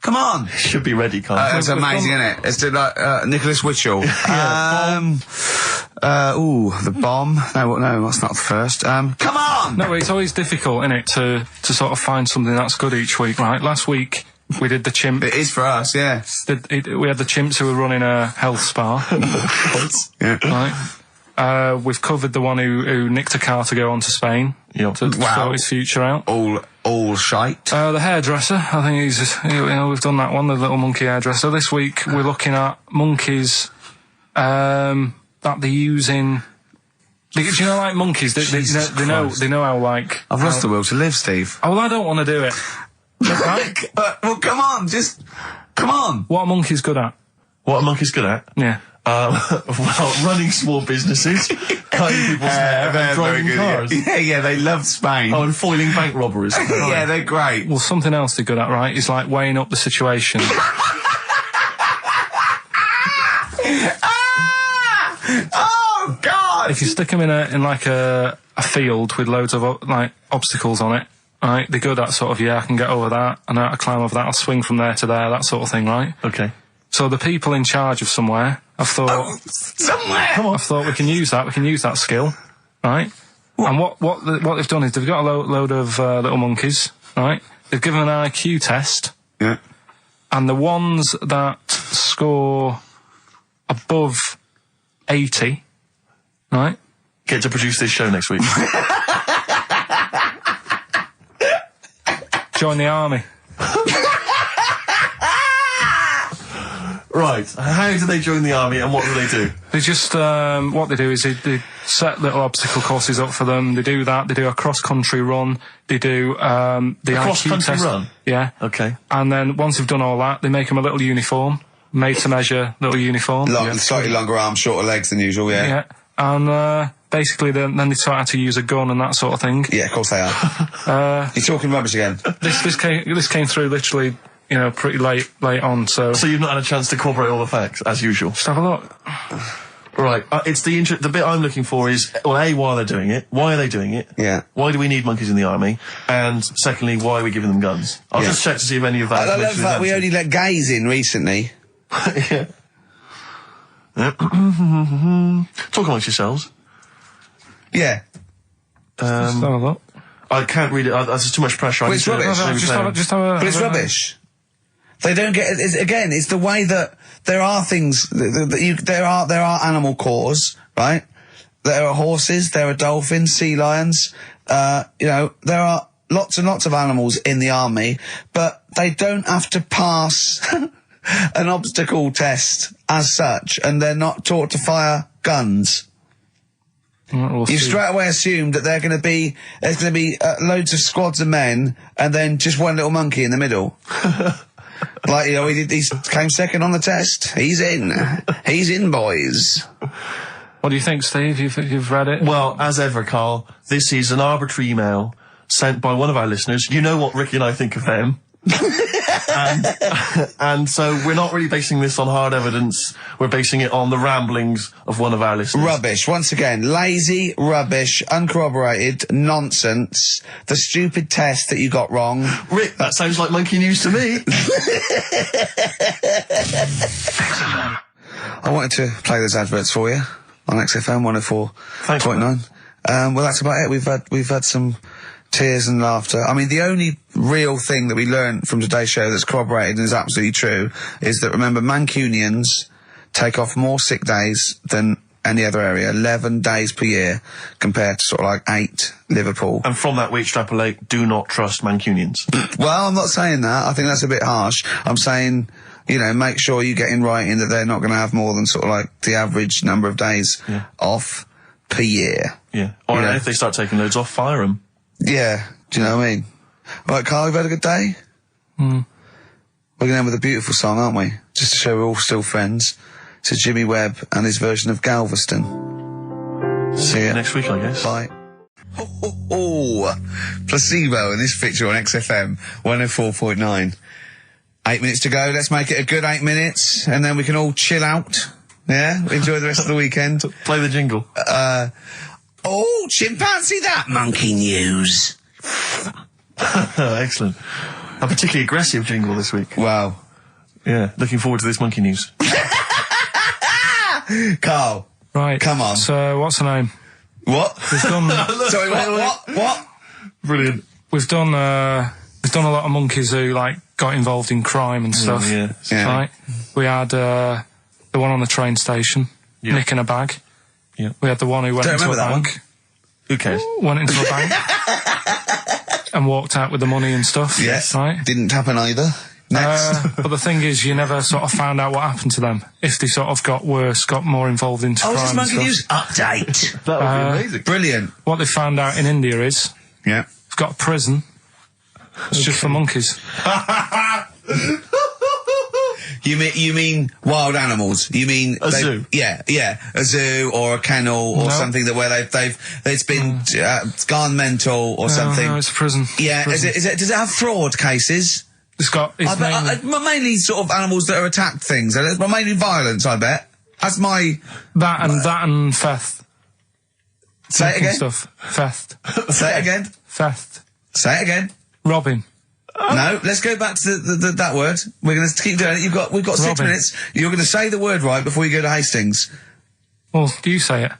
Come on. Should be ready, Karl. That's amazing, isn't it? It's like Nicholas Witchell. The bomb. No, that's not the first. Come on! No, it's always difficult, isn't it, to sort of find something that's good each week, right? Last week, we did the chimp. It is for us, yeah. We had the chimps who were running a health spa. Yeah. Right. We've covered the one who nicked a car to go on to Spain. Yeah. To sort his future out. All shite. The hairdresser, I think we've done that one, the little monkey hairdresser. This week, we're looking at monkeys, that they're using. Do you know, like monkeys? They know how, like. I've lost the will to live, Steve. Oh, well, I don't want to do it. Right? Well, come on, come on. What are monkeys good at? What are monkeys good at? Yeah. Well, running small businesses, cutting people's hair, and driving cars. Yeah, they love Spain. Oh, and foiling bank robberies. Yeah, they're great. Well, something else they're good at, right, is like weighing up the situation. Oh, God! If you stick them in like a field with loads of like obstacles on it, right, they're good at sort of, I can get over that, and I climb over that, I'll swing from there to there, that sort of thing, right? Okay. So the people in charge of somewhere, I've thought... somewhere! Come on. I've thought we can use that skill, right? And what they've done is they've got a load of little monkeys, right? They've given them an IQ test. Yeah. And the ones that score above 80, right? Get to produce this show next week. Join the army. Right. How do they join the army and what do they do? They just, what they do is they set little obstacle courses up for them. They do that. They do a cross-country run. They do, the IQ test. Run? Yeah. Okay. And then once they've done all that, they make them a little uniform. Made to measure little uniform. Slightly longer arms, shorter legs than usual, yeah. Yeah. And, basically then they taught how to use a gun and that sort of thing. Yeah, of course they are. You're talking rubbish again. This came through literally, pretty late on, so... So you've not had a chance to incorporate all the facts, as usual? Just have a look. Right, it's the bit I'm looking for is, well, A, why they're doing it, why are they doing it? Yeah. Why do we need monkeys in the army? And secondly, why are we giving them guns? I'll just check to see if any of that I love that we only let gays in recently. Yeah. Talk amongst yourselves. Yeah. Just have a look. I can't read it. There's too much pressure. Well, it's rubbish. But it's rubbish. They don't get. It's the way that there are things. There are animal cores, right? There are horses. There are dolphins, sea lions. There are lots and lots of animals in the army, but they don't have to pass an obstacle test as such, and they're not taught to fire guns. You've straight away assumed that there's going to be loads of squads of men and then just one little monkey in the middle. Like, he came second on the test. He's in, boys. What do you think, Steve? You've read it? Well, as ever, Karl, this is an arbitrary email sent by one of our listeners. You know what Ricky and I think of them. and so we're not really basing this on hard evidence. We're basing it on the ramblings of one of our listeners. Rubbish. Once again, lazy, rubbish, uncorroborated, nonsense. The stupid test that you got wrong. Rick, that sounds like monkey news to me. I wanted to play those adverts for you on XFM 104.9. Well, that's about it. We've had some tears and laughter. I mean, the only real thing that we learned from today's show that's corroborated and is absolutely true is that, remember, Mancunians take off more sick days than any other area, 11 days per year, compared to sort of like 8 Liverpool. And from that we extrapolate, do not trust Mancunians. Well, I'm not saying that. I think that's a bit harsh. I'm saying, make sure you get in writing that they're not going to have more than sort of like the average number of days off per year. Yeah. Or if they start taking loads off, fire them. Yeah, do you know what I mean? Right, Karl, we've had a good day? We're going to end with a beautiful song, aren't we? Just to show we're all still friends. It's Jimmy Webb and his version of Galveston. See you next week, I guess. Bye. Placebo in this picture on XFM 104.9. 8 minutes to go. Let's make it a good 8 minutes, and then we can all chill out. Yeah? Enjoy the rest of the weekend. Play the jingle. Chimpanzee that monkey news. Excellent. A particularly aggressive jingle this week. Wow. Yeah, looking forward to this monkey news. Carl. Right. Come on. So, what's her name? What? We've done... Sorry, what? Brilliant. We've done a lot of monkeys who, like, got involved in crime and stuff. Yeah. Right? We had, the one on the train station, nicking a bag. Yeah. We had the one who went into a bank. Who cares? Went into a bank. And walked out with the money and stuff. Yes. Right? Didn't happen either. Next. But the thing is, you never sort of found out what happened to them. If they sort of got worse, got more involved into crime this and monkey stuff. news update. That would be amazing. Brilliant. What they found out in India is, Yeah. it's got a prison. It's just for monkeys. You mean wild animals? You mean a zoo? Yeah, a zoo or a kennel or something where it's been gone mental or something. No, it's a prison. Yeah, Prison. Is it? Does it have fraud cases? It's got. It's Mainly sort of animals that are attacked things. Mainly violence, I bet. That's my that and theft. Say it again. Stuff. Theft. Say it again. Theft. Say it again. Robbing. No, let's go back to that word. We're going to keep doing it. We've got 6 minutes. You're going to say the word right before you go to Hastings. Well, do you say it?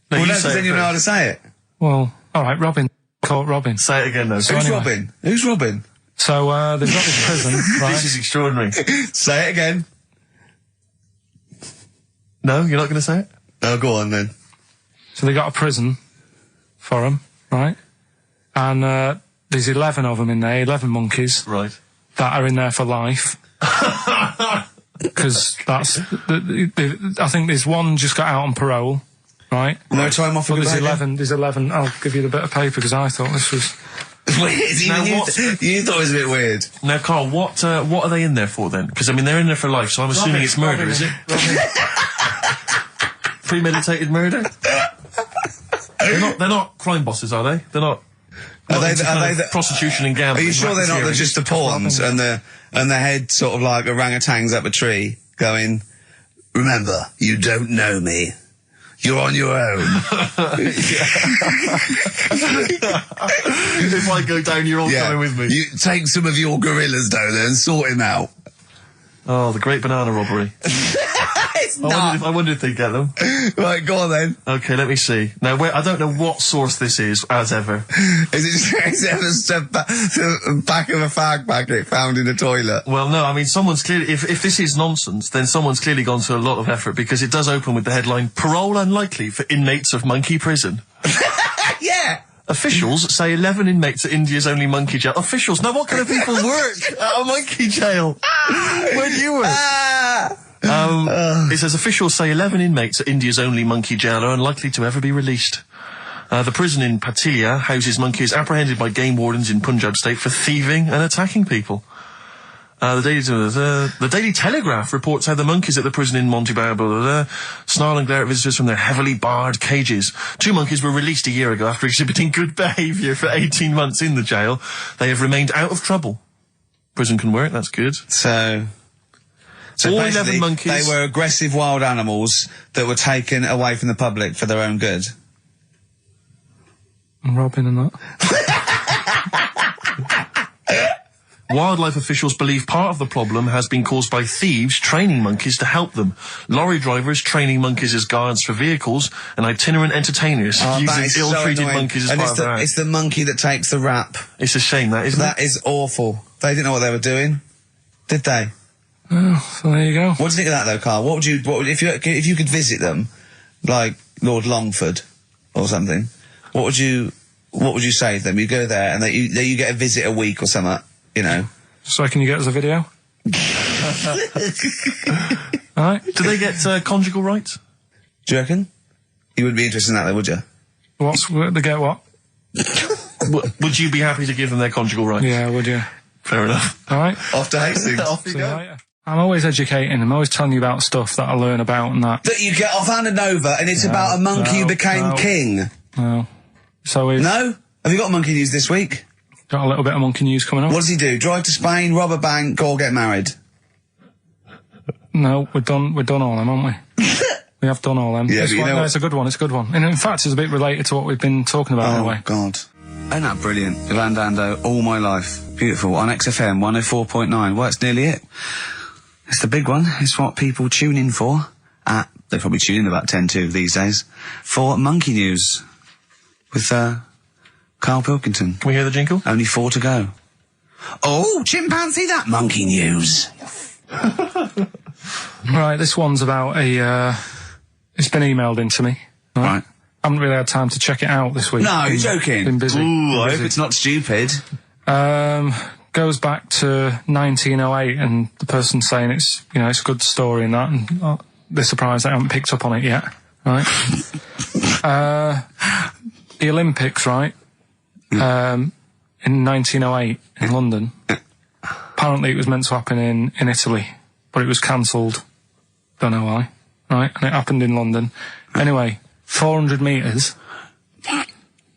No, Well, you no, say because then it you know how first. to say it. Well, all right. Robbing. Caught robbing. Say it again, though. Who's anyway. robbing? Who's robbing? So they've got this prison, right? This is extraordinary. Say it again. No, you're not going to say it? Oh, go on then. So they got a prison for them, right? And there's 11 of them in there, 11 monkeys. Right. That are in there for life. Because that's... I think there's one just got out on parole, right? No time off for But good there's 11... I'll give you the bit of paper because I thought this was... Weird. You thought it was a bit weird. Now, Carl, what are they in there for then? Because, I mean, they're in there for life, so I'm assuming it's murder, is it? Premeditated murder? They're not crime bosses, are they? They're not... Are they prostitution and gambling? Are you sure they're not just the pawns and the head sort of like orangutans up a tree going, remember, you don't know me. You're on your own. If I go down, you're all coming with me. You take some of your gorillas down there and sort him out. Oh, the great banana robbery. It's not. I wondered if they'd get them. Right, go on then. Okay, let me see. Now, I don't know what source this is, as ever. Is it the back of a fag packet found in a toilet? Well, no, I mean, someone's clearly... If this is nonsense, then someone's clearly gone to a lot of effort, because it does open with the headline, Parole Unlikely for Inmates of Monkey Prison. Yeah. Officials say 11 inmates at India's only monkey jail. Officials? Now, what kind of people work at a monkey jail? Where do you work? It says officials say 11 inmates at India's only monkey jail are unlikely to ever be released. The prison in Patilia houses monkeys apprehended by game wardens in Punjab state for thieving and attacking people. The Daily Telegraph reports how the monkeys at the prison in Montebello snarl and glare at visitors from their heavily barred cages. 2 monkeys were released a year ago after exhibiting good behaviour for 18 months in the jail. They have remained out of trouble. Prison can work, that's good. So all basically, 11 monkeys. They were aggressive wild animals that were taken away from the public for their own good. And robbing and that. Wildlife officials believe part of the problem has been caused by thieves training monkeys to help them. Lorry drivers training monkeys as guards for vehicles, and itinerant entertainers using ill-treated monkeys as part of their act. It's the monkey that takes the rap. It's a shame, that, isn't it? That is awful. They didn't know what they were doing, did they? Oh, so there you go. What do you think of that, though, Carl? What would if you could visit them, like Lord Longford or something? What would you say to them? You go there and you get a visit a week or something, you know. So can you get us a video? Alright. Do they get conjugal rights? Do you reckon? You wouldn't be interested in that, though, would you? They get what? Would you be happy to give them their conjugal rights? Yeah, would you? Fair enough. Alright. Off to Hastings. Off you See go. you later. I'm always educating. I'm always telling you about stuff that I learn about and that. That you get off-handed over, and it's about a monkey who became king. No. So No? Have you got monkey news this week? Got a little bit of monkey news coming up. What does he do? Drive to Spain, rob a bank, or get married? No, we've done all them, haven't we? We have done all them. Yeah, but you know it's a good one, it's a good one. And in fact, it's a bit related to what we've been talking about in a way. Oh, God. Ain't that brilliant? Ivan Dando, All My Life. Beautiful. On XFM 104.9. Well, it's nearly it. It's the big one. It's what people tune in for. They probably tune in about 10-2 these days. For Monkey News. With, Karl Pilkington. Can we hear the jingle? Only 4 to go. Oh, chimpanzee, that Monkey News. Right, this one's about it's been emailed into me. Right. I haven't really had time to check it out this week. No, you're joking. Been busy. Ooh, I hope it's not stupid. Goes back to 1908, and the person's saying it's a good story and that, and they're surprised I haven't picked up on it yet. Right. The Olympics, right? In 1908 in London. Apparently it was meant to happen in Italy, but it was cancelled. Don't know why. Right? And it happened in London. Anyway, 400 metres.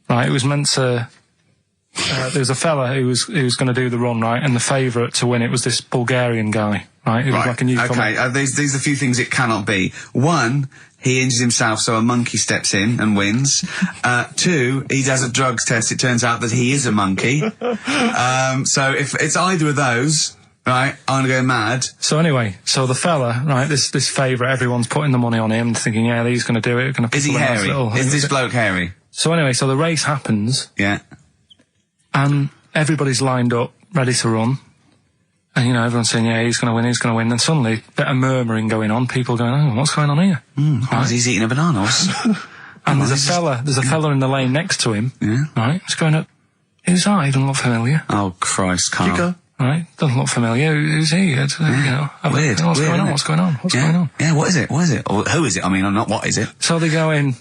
Right, it was meant to... there was a fella who was going to do the run, right, and the favourite to win it was this Bulgarian guy, right? It was like a newcomer. Okay, these are a few things it cannot be. 1, he injures himself, so a monkey steps in and wins. 2, he does a drugs test, it turns out that he is a monkey. So if it's either of those, right, I'm gonna go mad. So anyway, the fella, right, this favourite, everyone's putting the money on him, thinking, yeah, he's going to do it. Is he hairy? Is this bloke hairy? So anyway, the race happens. Yeah. And everybody's lined up, ready to run. And, everyone's saying, yeah, he's going to win. And suddenly, a bit of murmuring going on. People going, oh, what's going on here? Right. He's eating a banana. And there's a fella in the lane next to him. Yeah. Right? He's going up, who's that? He doesn't look familiar. Oh, Christ, Karl. You go. Right? Doesn't look familiar. Who's he? Weird. What's going on? What's going on? What's going on? Yeah, what is it? Or who is it? I mean, not what is it? So they go in...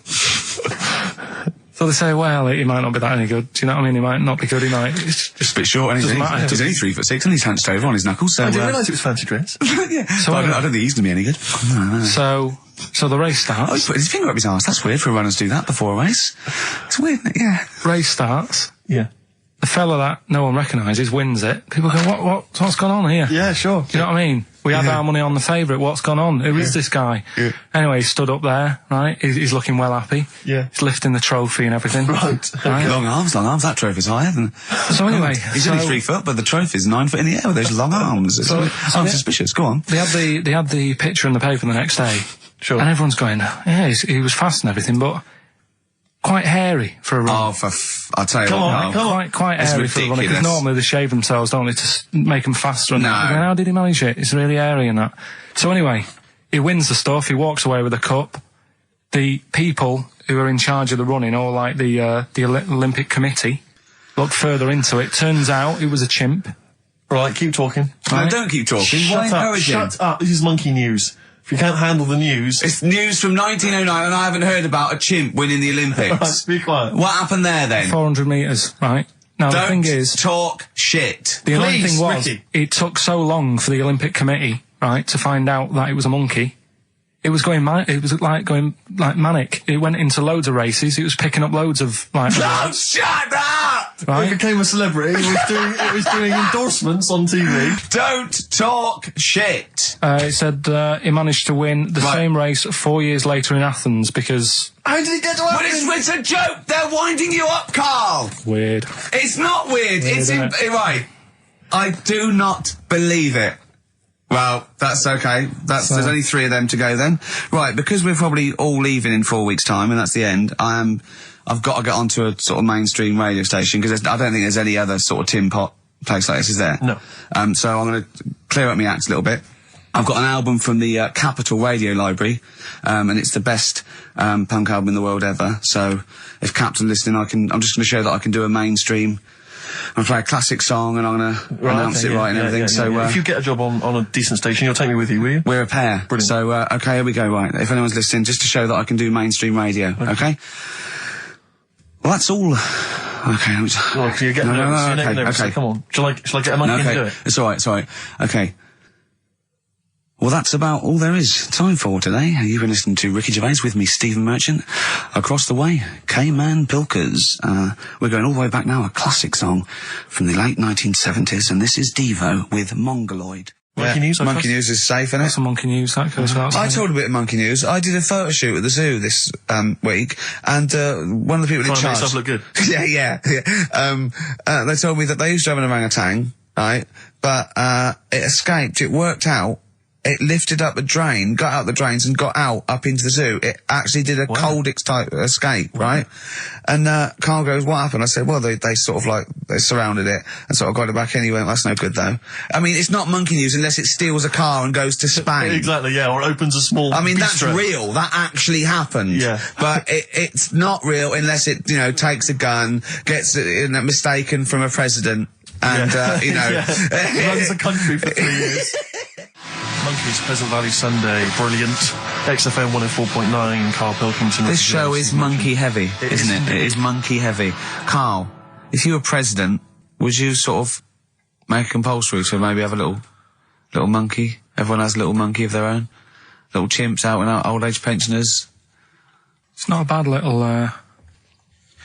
So they say, well, he might not be that any good. Do you know what I mean? He might not be good. He might. It's just a bit short, isn't he? He's only 3'6", and he's hunched over on his knuckles. So I didn't realise it was fancy dress. Yeah. So I don't think he's going to be any good. No. So the race starts. Oh, he's putting his finger up his arse. That's weird for runners to do that before a race. It's weird, isn't it? Yeah. Race starts. Yeah. The fella that no one recognises wins it. People go, what's going on here? Yeah, sure. Do you know what I mean? We had our money on the favourite. What's gone on? Who is this guy? Yeah. Anyway, he stood up there, right? He's looking well happy. Yeah. He's lifting the trophy and everything. Right. Long arms. That trophy's higher than... So anyway... He's only 3 foot, but the trophy's 9 foot in the air with those long arms. I'm suspicious. Go on. They had the picture in the paper the next day. Sure. And everyone's going, yeah, he was fast and everything, but... quite hairy for a run. I'll tell you what. Quite hairy for a runner, because normally they shave themselves, don't they, to make them faster. And how did he manage it? It's really hairy and that. So anyway, he wins the stuff, he walks away with a cup. The people who are in charge of the running, or like the Olympic Committee, look further into it. Turns out it was a chimp. Right, keep talking. No, don't keep talking. Shut up. This is monkey news. If you can't handle the news... It's news from 1909 and I haven't heard about a chimp winning the Olympics. Right, be quiet. What happened there then? 400 metres, right? Now the thing is... talk shit. The only thing was, Ricky. it took so long for the Olympic Committee, right, to find out that it was a monkey. It was going manic. It went into loads of races. It was picking up loads of, like... Oh, shut up! Right? He became a celebrity. It was doing endorsements on TV. Don't talk shit. It said he managed to win the same race 4 years later in Athens because... How did he get to Athens? But it's a joke. They're winding you up, Karl. Weird. It's not weird. Right. I do not believe it. Well, that's okay. There's only 3 of them to go then. Right, because we're probably all leaving in 4 weeks' time, and that's the end, I've got to get onto a sort of mainstream radio station, because I don't think there's any other sort of tin pot place like this, is there? No. So I'm going to clear up my act a little bit. I've got an album from the Capital Radio Library, and it's the best punk album in the world ever. So if Cap's listening, I'm just going to show that I can do a mainstream. I'm going to play a classic song and I'm going to announce it right and everything. So if you get a job on a decent station, you'll take me with you, will you? We're a pair. Brilliant. So, okay, here we go, right. If anyone's listening, just to show that I can do mainstream radio, okay? Well, that's all. Okay. Well, you're getting nervous. Okay. Come on. Shall I get a monkey and do it? It's alright. Okay. Well, that's about all there is time for today. You've been listening to Ricky Gervais with me, Stephen Merchant. Across the way, K-Man Pilkers. We're going all the way back now, a classic song from the late 1970s, and this is Devo with Mongoloid. Monkey news, I Monkey news is safe, isn't it? That's some monkey news, that goes without saying. I told a bit of monkey news. I did a photo shoot at the zoo this week, and one of the people in charge... Trying to make yourself look good. yeah. They told me that they used to have an orangutan, right? But it escaped. It worked out. It lifted up a drain, got out the drains, and got out up into the zoo. It actually did a Coldix type escape, right? And Karl goes, "What happened?" I said, "Well, they sort of like they surrounded it and sort of got it back anyway." That's no good, though. I mean, it's not monkey news unless it steals a car and goes to Spain. Exactly, yeah, or opens a small. I mean, bistro. that's real. That actually happened. Yeah. But it's not real unless it, you know, takes a gun, gets mistaken from a president, and you know, runs the country for 3 years. Monkeys, Pleasant Valley Sunday, brilliant. XFM 104.9, Karl Pilkington. This show is monkey heavy, isn't it? It is monkey heavy. Karl, if you were president, would you sort of make it compulsory to maybe have a little monkey? Everyone has a little monkey of their own? Little chimps out and out, old age pensioners? It's not a bad little,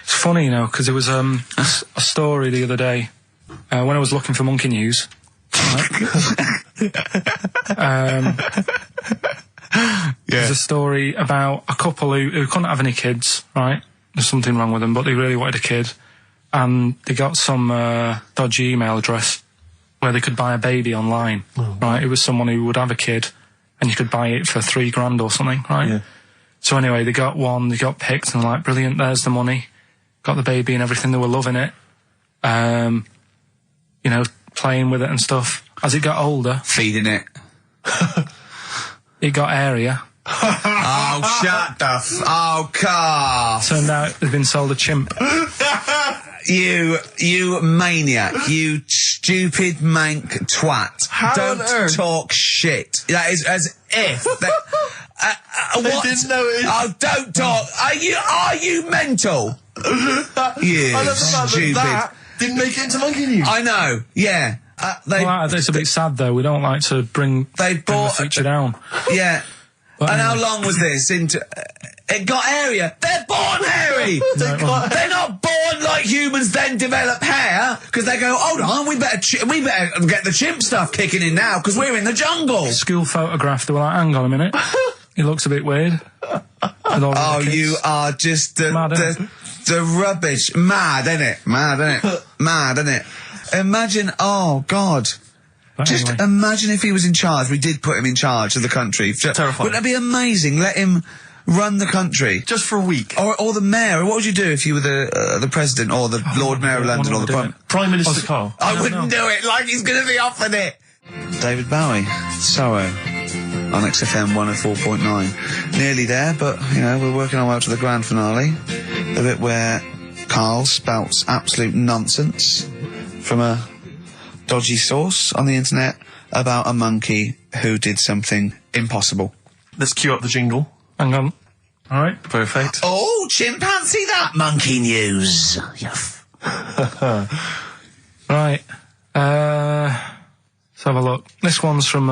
it's funny, you know, because there was a story the other day, when I was looking for monkey news. There's a story about a couple who couldn't have any kids, right? There's something wrong with them, but they really wanted a kid, and they got some dodgy email address where they could buy a baby online, right? It was someone who would have a kid, and you could buy it for $3,000 or something, right? Yeah. So anyway, they got one, they got picked, and they're like, brilliant, there's the money. Got the baby and everything, they were loving it. You know, playing with it and stuff. As it got older... Feeding it. It got airier. Oh, shut the oh, Karl. Turned out they'd been sold a chimp. You maniac. You stupid mank twat. How Don't on earth? talk shit. That is as if... They didn't know it. Oh, don't talk. Are you mental? You I love the fact stupid. that didn't make it into monkey news. I know, yeah. It's a bit sad, though. We don't like to bring the feature down. Yeah. But and anyway. how long was this? It got hairier. They're born hairy. They're not born like humans then develop hair, because they go, hold on, we better get the chimp stuff kicking in now, because we're in the jungle. School photograph, they were like, hang on a minute. He looks a bit weird. Oh, you are just the rubbish. Mad, innit? Mad, innit? Mad, innit? Imagine, oh, God. But Just anyway. imagine if he was in charge. We did put him in charge of the country. Terrifying. Wouldn't that be amazing? Let him run the country. Just for a week. Or the mayor. What would you do if you were the president or the Lord Mayor of London or the Prime Minister Karl. I wouldn't do it like he's going to be offered it. David Bowie, Sorrow, on XFM 104.9. Nearly there, but, you know, we're working our way up to the grand finale. The bit where Karl spouts absolute nonsense from a dodgy source on the internet about a monkey who did something impossible. Let's cue up the jingle. Hang on. All right. Perfect. Oh, chimpanzee, that monkey news. Right. Let's have a look. This one's from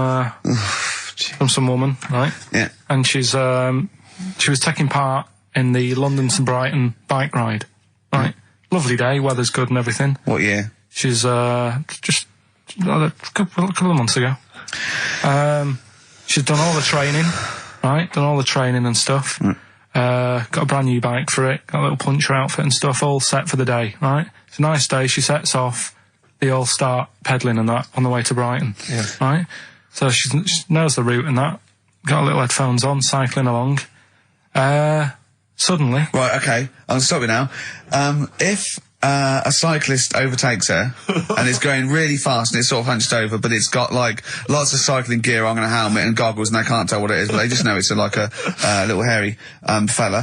some woman, right? Yeah. And she was taking part in the London to Brighton bike ride, right? Lovely day, weather's good and everything. What year? She's just a couple of months ago. She's done all the training, right? Done all the training and stuff. Got a brand new bike for it. Got a little puncher outfit and stuff, all set for the day, right? It's a nice day. She sets off. They all start pedalling and that on the way to Brighton, right? So she knows the route and that. Got her little headphones on, cycling along. Suddenly... Right, okay, I'll stop you now. If a cyclist overtakes her and it's going really fast and it's sort of hunched over, but it's got like lots of cycling gear on and a helmet and goggles, and they can't tell what it is, but they just know it's like a little hairy fella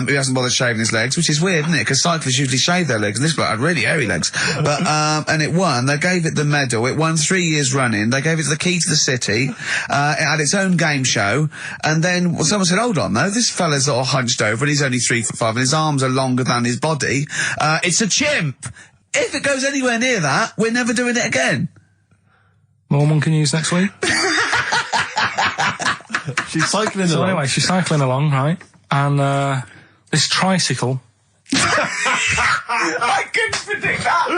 who hasn't bothered shaving his legs, which is weird, isn't it? Because cyclists usually shave their legs, and this bloke had really hairy legs. But and it won. They gave it the medal. It won 3 years running. They gave it the key to the city. It had its own game show, and then someone said, "Hold on, though, this fella's all hunched over, and he's only 3'5", and his arms are longer than his body. It's a chimp. If it goes anywhere near that, we're never doing it again." More monkey news next week. She's cycling So along. anyway, she's cycling along, right? And this tricycle. I couldn't predict that.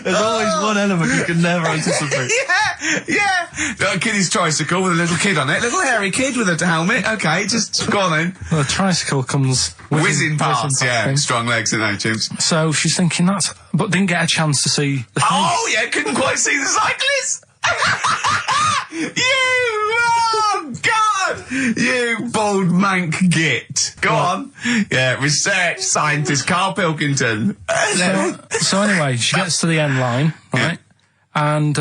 There's always one element you can never anticipate. Yeah. A kiddie's tricycle with a little kid on it. Little hairy kid with a helmet. Okay, just go on then. Well, the tricycle comes Whizzing past, yeah. him. Strong legs, you know, chimps. So she's thinking that's, but didn't get a chance to see the thing. Oh, yeah, couldn't quite see the cyclist. Oh, God! You bald mank git. Go on. Yeah, research scientist Karl Pilkington. So anyway, she gets to the end line, right? And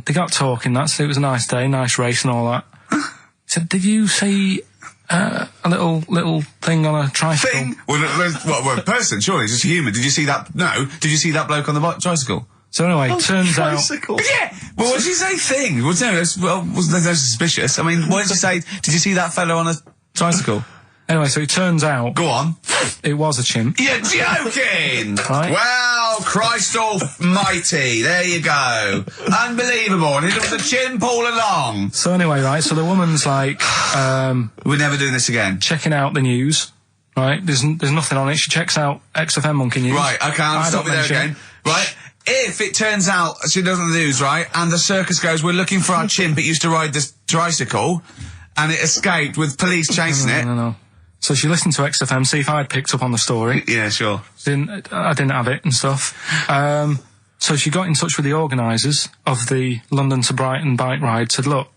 they got talking. It was a nice day, nice race and all that. So did you see a little thing on a tricycle? Thing? Well, a person, surely, it's just a human. Did you see that? No. Did you see that bloke on the tricycle? So anyway, it turns out... Tricycle. Yeah! Well, what did she say thing? Well, no, wasn't that suspicious? I mean, what did she say? Did you see that fellow on a tricycle? Anyway, so it turns out... Go on. It was a chimp. You're joking! Right. Well, Christ almighty, there you go. Unbelievable, and it was a chimp all along. So anyway, right, so the woman's like... We're never doing this again. checking out the news, right? There's nothing on it. She checks out XFM Monkey News. Right, okay, I'll stop you there again. Right, if it turns out she does on the news, right, and the circus goes, we're looking for our chimp, it used to ride this tricycle, and it escaped with police chasing it. No. So she listened to XFM, see if I'd picked up on the story. Yeah, sure. I didn't have it and stuff. So she got in touch with the organisers of the London to Brighton bike ride, said, look,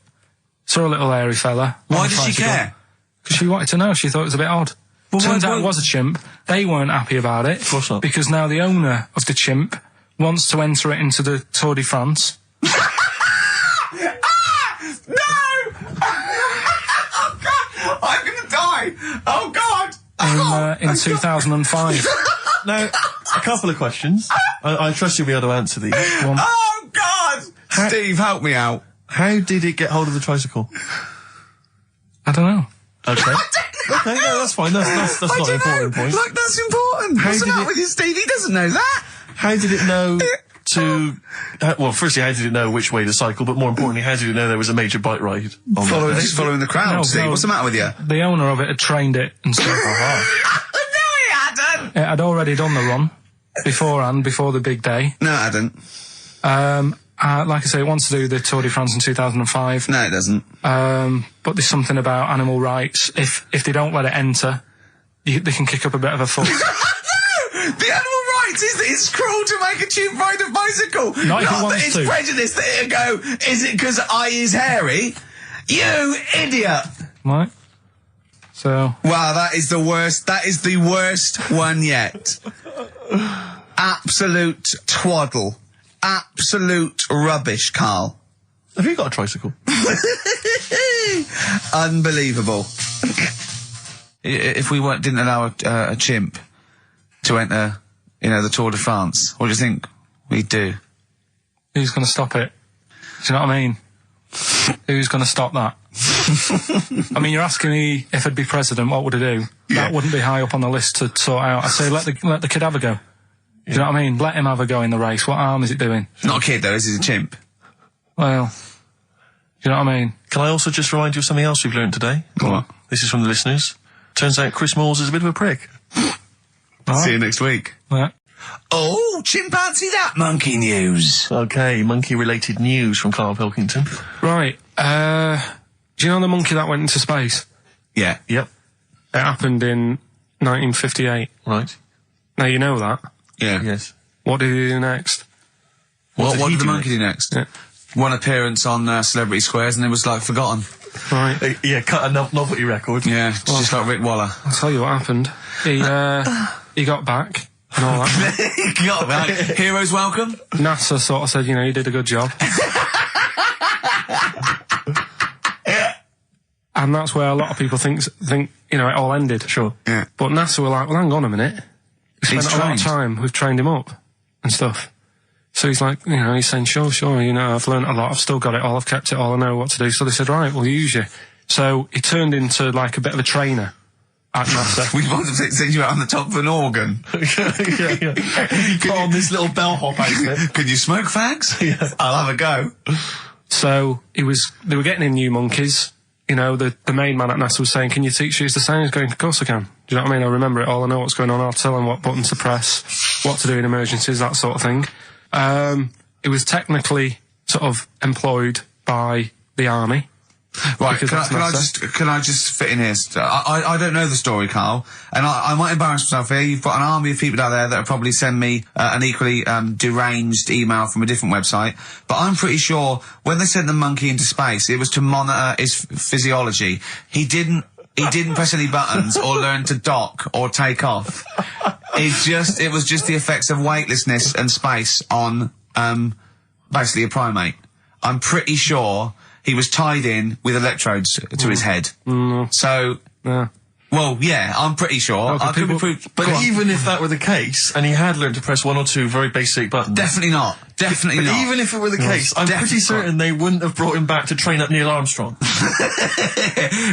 saw a little hairy fella. Why did she care? Because she wanted to know. She thought it was a bit odd. Well, Turns out it was a chimp. They weren't happy about it. Of course not. Because now the owner of the chimp wants to enter it into the Tour de France. No! Oh, God! I'm gonna die! Oh, God! In 2005. Now, a couple of questions. I trust you'll be able to answer these. One, Oh, God! Steve, help me out. how did it get hold of the tricycle? I don't know. Okay. Okay, no, that's fine. That's not an important point. Look, that's important. How What's the did matter it- with you, Steve? He doesn't know that. How did it know to... well, firstly, how did it know which way to cycle? But more importantly, how did it know there was a major bike ride on that? He's following the crowd, No, Steve. no. What's the matter with you? The owner of it had trained it and stuff. No, he hadn't. It had already done the run beforehand, before the big day. No, it hadn't. Like I say, it wants to do the Tour de France in 2005. No, it doesn't. But there's something about animal rights. If they don't let it enter, they can kick up a bit of a fuss. No! The animal rights is it's cruel to make a chimp ride a bicycle. Not if it that wants it's to. prejudice that it'll go, is it because I is hairy? You idiot! Right? So, Wow, that is the worst. That is the worst one yet. Absolute twaddle. Absolute rubbish, Karl. Have you got a tricycle? Unbelievable. If we didn't allow a chimp to enter, the Tour de France, what do you think we'd do? who's going to stop it? Do you know what I mean? Who's going to stop that? I mean, you're asking me if I'd be president, what would I do? Yeah. That wouldn't be high up on the list to sort out. I'd say let the kid have a go. Do you know what I mean? Let him have a go in the race. What harm is it doing? Not a kid, though. This is a chimp. Well, do you know what I mean? Can I also just remind you of something else we've learned today? What? This is from the listeners. Turns out Chris Moores is a bit of a prick. See you next week. Yeah. Oh, chimpanzee that monkey news. Okay, monkey-related news from Karl Pilkington. Right. Do you know the monkey that went into space? Yeah. Yep. It happened in 1958. Right. Now you know that. Yeah. Yes. What did he do next? What he did the do monkey do next? Yeah. One appearance on Celebrity Squares and it was like forgotten. Right. Yeah, cut a novelty record. Yeah, just like Rick Waller. I'll tell you what happened. He got back and all that. Got back. Heroes welcome. NASA sort of said, you did a good job. And that's where a lot of people think it all ended. Sure. Yeah. But NASA were like, well, hang on a minute. We He's spent a lot of trained. time. We've trained him up and stuff. So he's like, he's saying, sure, I've learned a lot. I've still got it all. I've kept it all. I know what to do. So they said, right, we'll use you. So he turned into like a bit of a trainer at NASA. We want to send you out on the top of an organ. You put on this little bellhop outfit. Could you smoke fags? Yeah. I'll have a go. So they were getting in new monkeys, you know, the main man at NASA was saying, can you teach these the sounds? Going, of course I can. Do you know what I mean? I remember it all. I know what's going on. I'll tell him what button to press, what to do in emergencies, that sort of thing. It was technically sort of employed by the army. Right, can I just fit in here? I don't know the story, Karl, and I might embarrass myself here. You've got an army of people out there that will probably send me an equally deranged email from a different website, but I'm pretty sure when they sent the monkey into space, it was to monitor his physiology. He didn't press any buttons or learn to dock or take off. It was just the effects of weightlessness and space on basically a primate. I'm pretty sure he was tied in with electrodes to his head. So, well, yeah, I'm pretty sure. I could be but even if that were the case, and he had learned to press one or two very basic buttons. Definitely not. Definitely not. Even if it were the case, I'm pretty certain they wouldn't have brought him back to train up Neil Armstrong.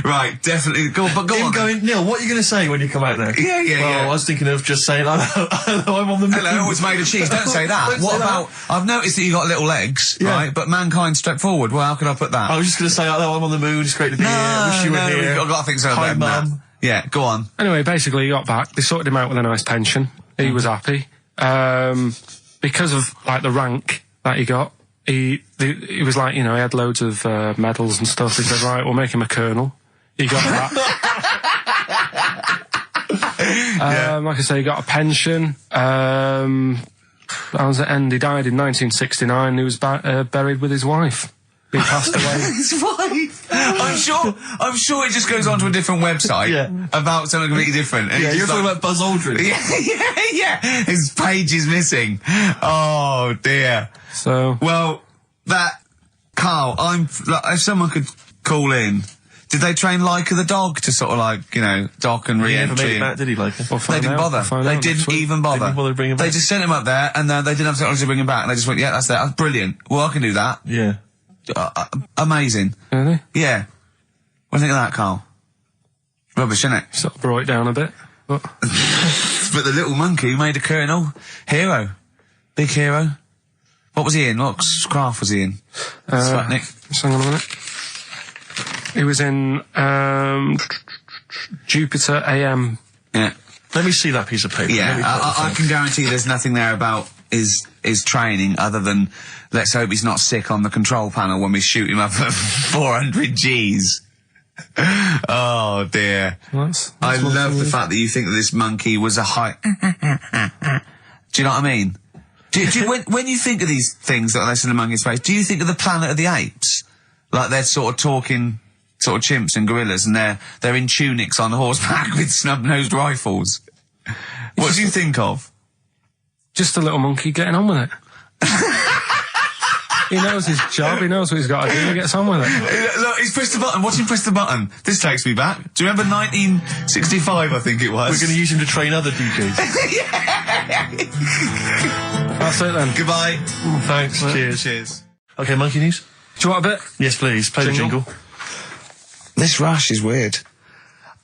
Right, definitely. Go on. Going, Neil, what are you going to say when you come out there? Yeah. I was thinking of just saying, hello, I'm on the moon. Hello, it's made of cheese. Don't say that. What about, I've noticed that you got little legs, right? But mankind stepped forward. Well, how could I put that? I was just going to say, hello, I'm on the moon. It's great to be here. Wish you were here. I've got to think so. Hi, Mum. Yeah, go on. Anyway, basically he got back. They sorted him out with a nice pension. He was happy. Because of, like, the rank that he got, he was like, you know, he had loads of medals and stuff. He said, right, we'll make him a colonel. He got that. Like I say, he got a pension. How was it end? He died in 1969. He was buried with his wife. He passed away. His wife. I'm sure it just goes on to a different website about something completely different. And you're talking about Buzz Aldrin. Yeah. His page is missing. Oh dear. So well, Karl, if someone could call in. Did they train Leica the dog to sort of like, you know, dock and re-entry? Matt, did he, Leica? They didn't bother. They didn't even bother. They didn't bother bringing him back. They just sent him up there and they didn't have technology to bring him back. And they just went, yeah, that's that. That's brilliant. Well, I can do that. Yeah. Amazing. Really? Yeah. What do you think of that, Karl? Rubbish, isn't it? Sort of brought it down a bit. But But the little monkey made a colonel. Hero. Big hero. What was he in? What craft was he in? Sputnik. Just hang on a minute. He was in Jupiter AM. Yeah. Let me see that piece of paper. Yeah, I can guarantee there's nothing there about his training other than let's hope he's not sick on the control panel when we shoot him up at 400 Gs. Oh dear. I love the fact that you think that this monkey was a high... Do you know what I mean? When you think of these things that they send a monkey in space, do you think of the Planet of the Apes? Like they're sort of talking sort of chimps and gorillas and they're in tunics on horseback with snub-nosed rifles. What do you think of? Just a little monkey getting on with it. He knows his job, he knows what he's got to do, he gets on with it. Look, he's pressed the button, watch him press the button. This takes me back. Do you remember 1965, I think it was? We're going to use him to train other DJs. That's it then. Goodbye. Thanks, cheers. Okay, monkey news? Do you want a bit? Yes, please, play the jingle. This rush is weird.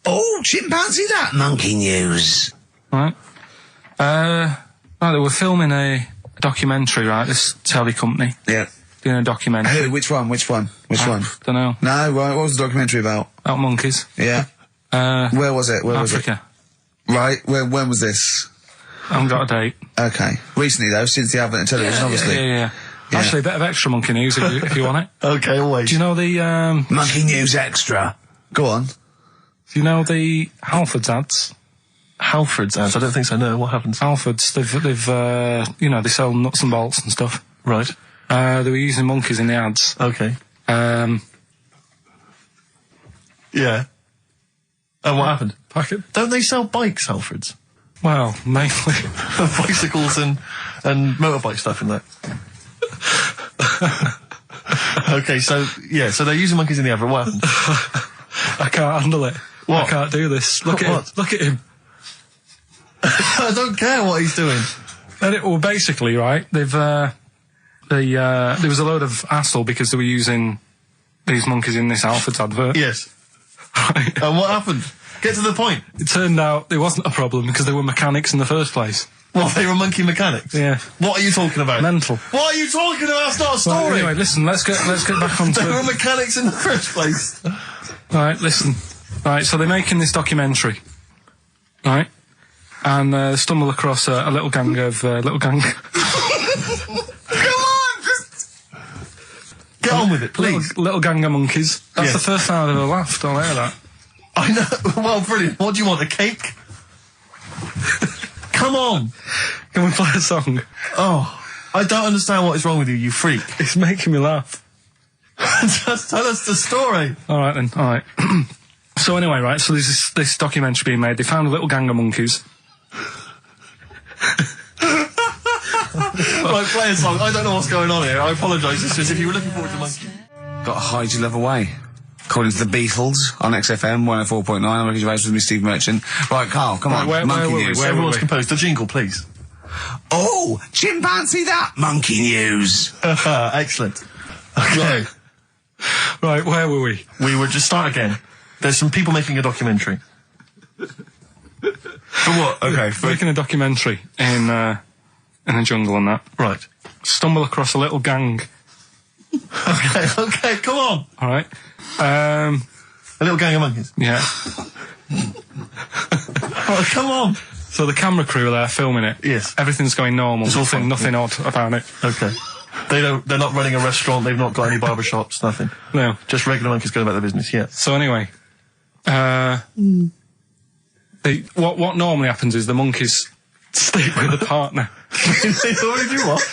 Oh, chimpanzee that monkey news. Right. They were filming a documentary, right, this telly company. Yeah. Doing a documentary. Who? Which one? Don't know. No, right, what was the documentary about? About monkeys. Yeah. Where was it? Africa. Right, when was this? I haven't got a date. Okay. Recently though, since the advent of television, obviously. Yeah. Actually, a bit of extra monkey news if you want it. Okay, always. Do you know the, Monkey news extra. Go on. Do you know the Halfords ads? Halfords ads? I don't think so, no. What happens? Halfords, they've you know, they sell nuts and bolts and stuff. Right. They were using monkeys in the ads. Okay. Yeah. And what happened? Don't they sell bikes, Halfords? Well, mainly. Bicycles and motorbike stuff in that. Okay, so they're using monkeys in the advert. What happened? I can't handle it. What? I can't do this. Look at him. Look at him. I don't care what he's doing. Well, basically, right, there was a load of hassle because they were using these monkeys in this Halfords advert. Yes. Right. And what happened? Get to the point. It turned out it wasn't a problem because they were mechanics in the first place. Well, they were monkey mechanics? Yeah. What are you talking about? Mental. What are you talking about? That's not a story. Well, anyway, listen, let's get back on to... They were mechanics in the first place. Right, listen. Right, so they're making this documentary. Right? And stumble across a little gang of... Come on! Get on with it, please. Little gang of monkeys. That's Yes. the first time I've ever laughed. I'll hear that. I know. Well, brilliant. What do you want, a cake? Come on. Can we play a song? Oh, I don't understand what is wrong with you freak. It's making me laugh. Just tell us the story. All right, then. All right. So anyway, right, so there's this documentary being made. They found a little gang of monkeys. Right, play a song. I don't know what's going on here. I apologise. It's just if you were looking forward to monkey. Got to hide your love away. According to the Beatles on XFM 104.9, I'm Ricky Gervais with me, Steve Merchant. Right, Carl, come on. where monkey were we? news. Where Everyone's we? composed. The jingle, please. Oh, chimpanzee that monkey news. Excellent. Okay. Right, where were we? We would just start again. There's some people making a documentary. For what? Okay. Making a documentary in a jungle and that. Right. Stumble across a little gang. Okay, come on. All right. A little gang of monkeys. Yeah. Oh, come on. So the camera crew are there filming it. Yes. Everything's going normal. It's all fine. Nothing odd about it. Okay. They're not running a restaurant. They've not got any barber shops. Nothing. No. Just regular monkeys going about their business. Yeah. So anyway, what normally happens is the monkeys sleep with the partner. They already do what?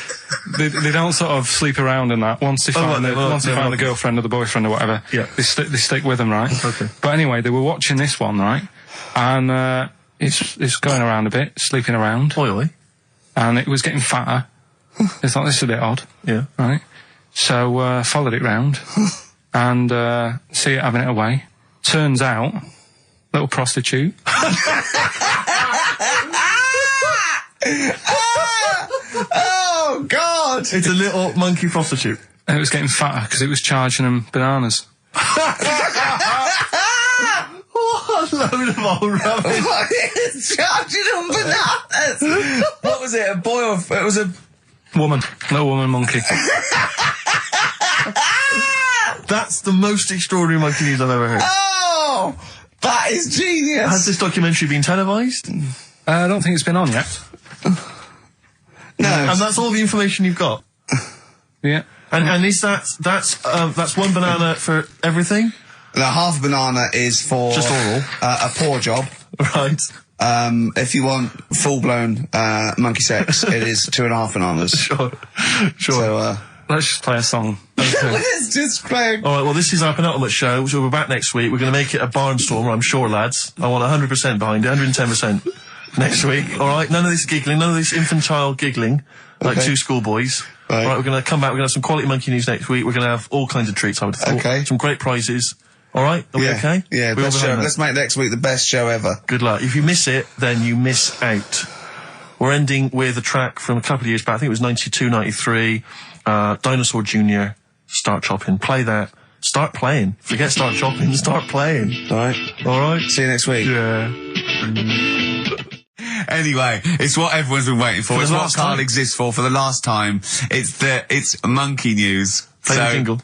They don't sort of sleep around and that. Once they find the girlfriend or the boyfriend or whatever, Yeah. they stick with them, right? Okay. But anyway, they were watching this one, right? And it's going around a bit, sleeping around, Oi. and it was getting fatter. They thought this is a bit odd, Yeah. right? So followed it round and see it having it away. Turns out, little prostitute. Oh, God! It's a little monkey prostitute. And it was getting fatter because it was charging them bananas. What a load of old rubbish. Charging them bananas! What was it, a boy or... It was a... Little woman monkey. That's the most extraordinary monkey news I've ever heard. Oh! That is genius! Has this documentary been televised? I don't think it's been on yet. No. And that's all the information you've got? Yeah. And is that's one banana for everything? The half banana is for... Just oral? A paw job. Right. If you want full-blown monkey sex, it is 2.5 bananas. Sure. So, Let's just play a song. let's just play... All right, well, this is our penultimate show, so we're back next week. We're going to make it a barnstormer, I'm sure, lads. I want 100% behind it, 110% next week. All right, none of this giggling, none of this infantile giggling, like two schoolboys. Right. All right, we're going to come back, we're going to have some quality monkey news next week. We're going to have all kinds of treats, I would have thought. Okay. Some great prizes. All right, are we okay? Yeah, We're all best show. behind that? Let's make next week the best show ever. Good luck. If you miss it, then you miss out. We're ending with a track from a couple of years back. I think it was 92, 93. Dinosaur Jr. Start Chopping. Play that. Start playing. Forget start chopping. Start playing. All right. All right? See you next week. Yeah. Anyway, it's what everyone's been waiting for. For the It's what last Carl time. exists for the last time. It's monkey news. Play the jingle.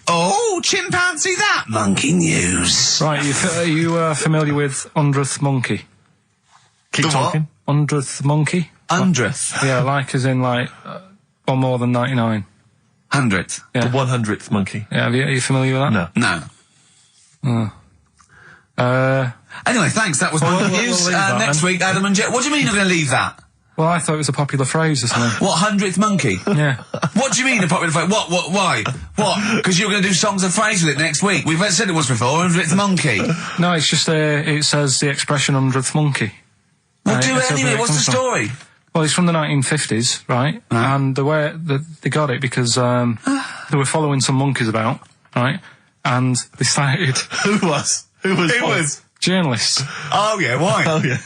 Oh, chimpanzee that monkey news. Right, are you familiar with 100th monkey? Keep The what? talking. 100th monkey? 100th. Yeah, like as in like one more than 99. 100th. Yeah. The 100th monkey. Yeah, are you familiar with that? No. No. Uh, Anyway, thanks. That was monkey we'll news. leave that Next then. week, Adam and Jet. What do you mean you're going to leave that? well, I thought it was a popular phrase or something. What, 100th monkey? Yeah. What do you mean a popular phrase? What, why? What? Because you're going to do songs and phrases with it next week. We've said it once before, 100th monkey. No, it's just it says the expression 100th monkey. Well, do It's it anyway. where What's the comes from. story? Well, it's from the 1950s, right? And the way that they got it because they were following some monkeys about, right? And they started Who was? journalists Oh, yeah, why? Oh, yeah.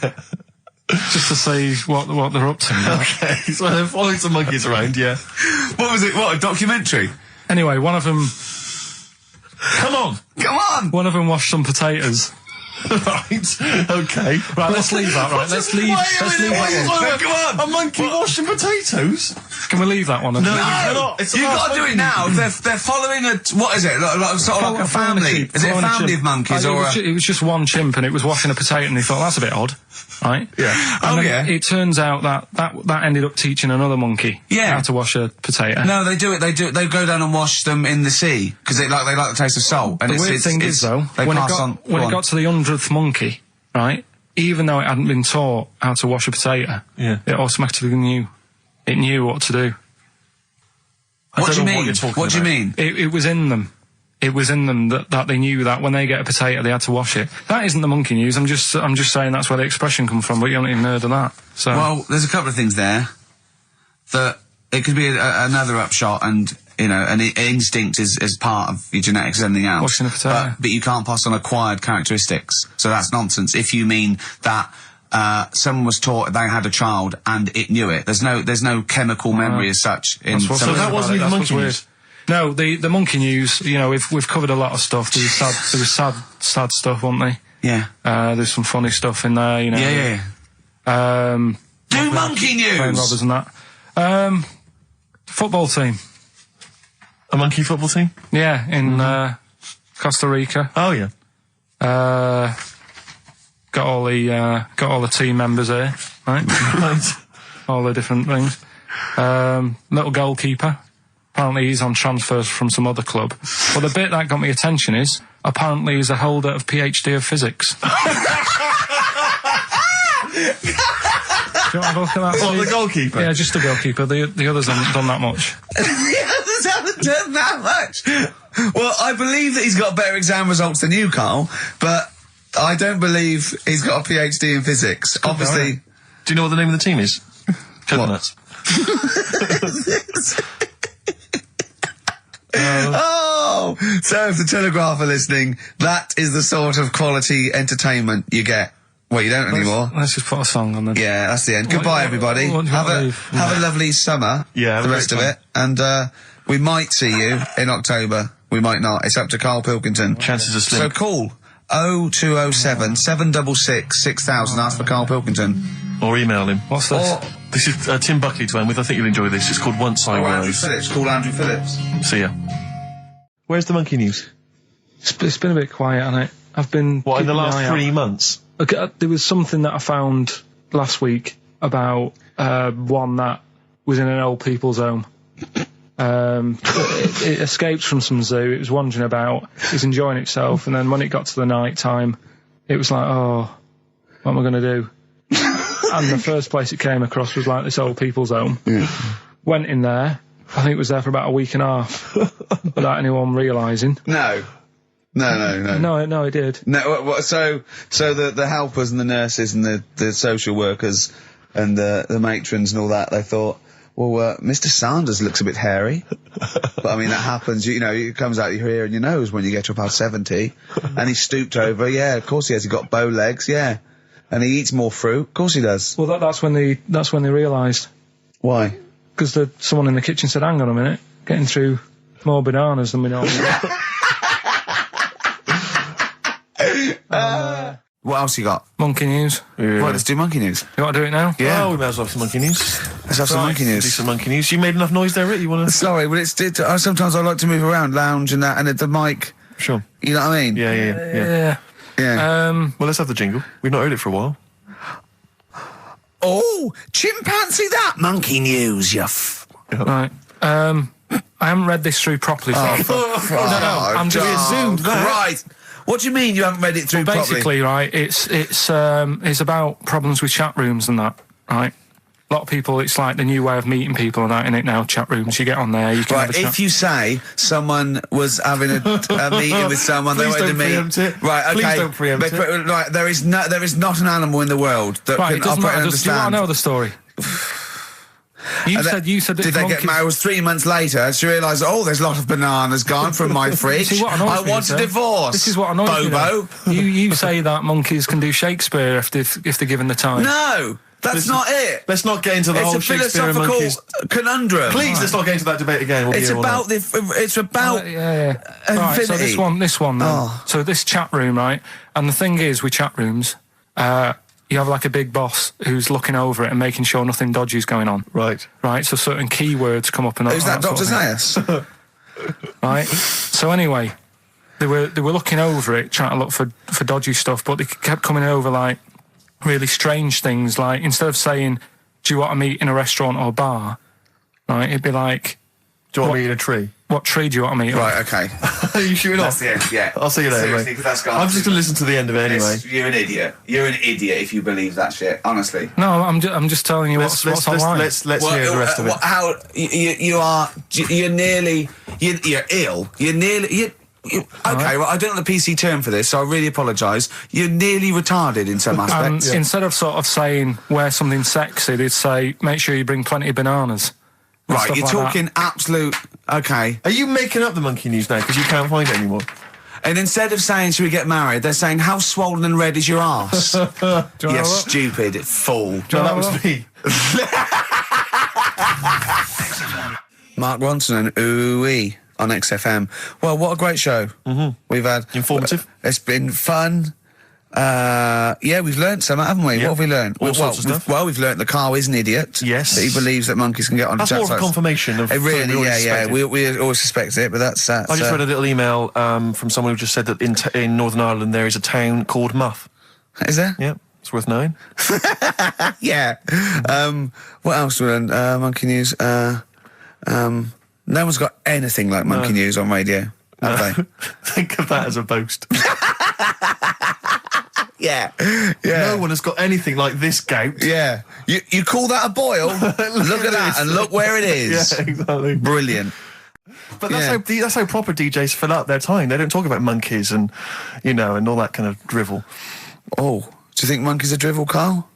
just to see what they're up to. Right? Okay, so they're following some monkeys around, yeah. What was it? What, a documentary? Anyway, one of them Come on! Come on! washed some potatoes Right. Okay. Right, let's leave that. Right, let's leave that one. Come on. A monkey washing potatoes? Can we leave that one? No, you cannot. It's You've got to do it now. They're following what is it? Sort of like a family. Is it a family of monkeys or? It was just one chimp, and it was washing a potato, and he thought that's a bit odd, right? Yeah. And then it turns out that ended up teaching another monkey how to wash a potato. No, they do it. They go down and wash them in the sea because they like the taste of salt. And The weird thing is though, when it got to the 100th monkey, right? Even though it hadn't been taught how to wash a potato, it automatically knew. It knew what to do. What do you mean? What do you mean? It was in them. It was in them that they knew that when they get a potato, they had to wash it. That isn't the monkey news. I'm just saying that's where the expression comes from. But you haven't even heard of that. So well, there's a couple of things there that it could be another upshot, and an instinct is part of your genetics as anything else. Washing a potato. But you can't pass on acquired characteristics. So that's nonsense. If you mean that. Someone was taught they had a child and it knew it. There's no chemical memory as such. So that wasn't even monkey news. No, the monkey news. We've covered a lot of stuff. There was sad stuff, wasn't there? Yeah. There's some funny stuff in there. Yeah. Do monkey news. Playing robbers and that. Football team. A monkey football team? Yeah, in Costa Rica. Oh yeah. Got all the team members here, right? Right. All the different things. Little goalkeeper. Apparently he's on transfers from some other club. But the bit that got me attention is, apparently he's a holder of PhD of physics. Do you want to have a look at that, What, Steve? the goalkeeper? Yeah, just the goalkeeper. The others haven't done that much. The others haven't done that much. Well, I believe that he's got better exam results than you, Carl, but I don't believe he's got a PhD in physics. Obviously. Do you know what the name of the team is? Coconuts. Oh! So if the Telegraph are listening, that is the sort of quality entertainment you get. Well, you don't anymore. Let's just put a song on then. Yeah, that's the end. Goodbye, everybody. Have a lovely summer. Yeah, the rest of it. And we might see you in October. We might not. It's up to Karl Pilkington. Chances are slim. So call 0207 766 6000. Ask for Karl Pilkington. Or email him. What's this? This is Tim Buckley to end with. I think you'll enjoy this. It's called Once I Andrew Was. Phillips. Call Andrew Phillips. See ya. Where's the monkey news? It's been a bit quiet, hasn't it? I've been... What, in the keeping an last eye 3 out. months? Okay, there was something that I found last week about one that was in an old people's home. It escaped from some zoo. It was wandering about. It was enjoying itself, and then when it got to the night time, it was like, oh, what am I going to do? And the first place it came across was like this old people's home. Went in there. I think it was there for about a week and a half without anyone realising. No, No, it did. No, so the helpers and the nurses and the social workers and the matrons and all that, they thought, well, Mr. Sanders looks a bit hairy. But I mean, that happens, it comes out your ear and your nose when you get to about 70. And he stooped over, yeah, of course he has. He got bow legs, yeah. And he eats more fruit, of course he does. Well, that's when they realised. Why? Because someone in the kitchen said, hang on a minute, getting through more bananas than we normally get. What else you got? Monkey news. Yeah. Well, let's do monkey news. You want to do it now? Yeah. Oh, we might as well have some monkey news. Let's have some monkey Do news. some monkey news. You made enough noise there, Rick? You want to... Sorry, but sometimes I like to move around, lounge and that, and at the mic. Sure. You know what I mean? Yeah. Yeah. Well, let's have the jingle. We've not heard it for a while. Oh, chimpanzee that monkey news, you Right. I haven't read this through properly. So I'm just zoomed. Right. What do you mean you haven't read it through properly? Basically, right, it's about problems with chat rooms and that, right? A lot of people, it's like the new way of meeting people and that, in it now, chat rooms. You get on there, you can have a chat. If you say someone was having a meeting with someone, they Please wanted to don't meet. preempt it. Right, okay. Please don't preempt it. Right, there is not an animal in the world that Right, can it doesn't operate and matter. Do you want understand. to know the story? You said Did they get married? It was 3 months later. She realised, there's a lot of bananas gone from my fridge. See, what annoys I me want is, a divorce. This is what annoys me. Bobo. You say that monkeys can do Shakespeare if they're given the time. No. That's not it. Let's not get into the whole It's a Shakespeare and philosophical monkeys. conundrum. Please, let's not get into that debate again. We'll be It's here all about night. it's about Right, so this one then. Oh. So this chat room, right? And the thing is, with chat rooms, you have like a big boss who's looking over it and making sure nothing dodgy is going on. Right. Right, so certain keywords come up and Who's that, sort Dr. of thing. Zayas? Right. So anyway, they were looking over it, trying to look for dodgy stuff, but they kept coming over like really strange things. Like instead of saying, "Do you want to meet in a restaurant or bar?" Right, it'd be like, Do you want me in a tree? "What tree do you want to meet?" Right, okay. Are you shooting That's off? the end, yeah. I'll see you later, Seriously, mate. 'cause that's gone. I'm just going to listen to the end of it anyway. You're an idiot. You're an idiot if you believe that shit, honestly. No, I'm just telling you what's online. Let's hear the rest of it. How you're nearly you're ill. You're nearly okay. Well, I don't know the PC term for this, so I really apologise. You're nearly retarded in some aspects. Instead of sort of saying wear something sexy, they'd say make sure you bring plenty of bananas. and Right, stuff you're like that. talking absolute. Okay. Are you making up the monkey news now because you can't find it anymore? And instead of saying, should we get married, they're saying, how swollen and red is your arse? Do you wanna You have a look? stupid fool. No, that was me. Mark Ronson and Ooh-wee on XFM. Well, what a great show. We've had... Informative. It's been fun. We've learnt some, haven't we? Yep. What have we learnt? All sorts of stuff. We've learnt that Carl is an idiot. Yes. That he believes that monkeys can get on That's chat more of a sites. confirmation of It something really, we already suspected. we always suspect it, but that's... I just read a little email from someone who just said that in Northern Ireland there is a town called Muff. Is there? Yep, it's worth knowing. Yeah. What else we learned? Monkey news. No one's got anything like monkey news on radio, have they? Think of that as a boast. Yeah. No one has got anything like this gout. Yeah. You call that a boil? Look at that, and look where it is. Yeah, exactly. Brilliant. But that's how proper DJs fill up their time. They don't talk about monkeys and, and all that kind of drivel. Oh, do you think monkeys are drivel, Carl?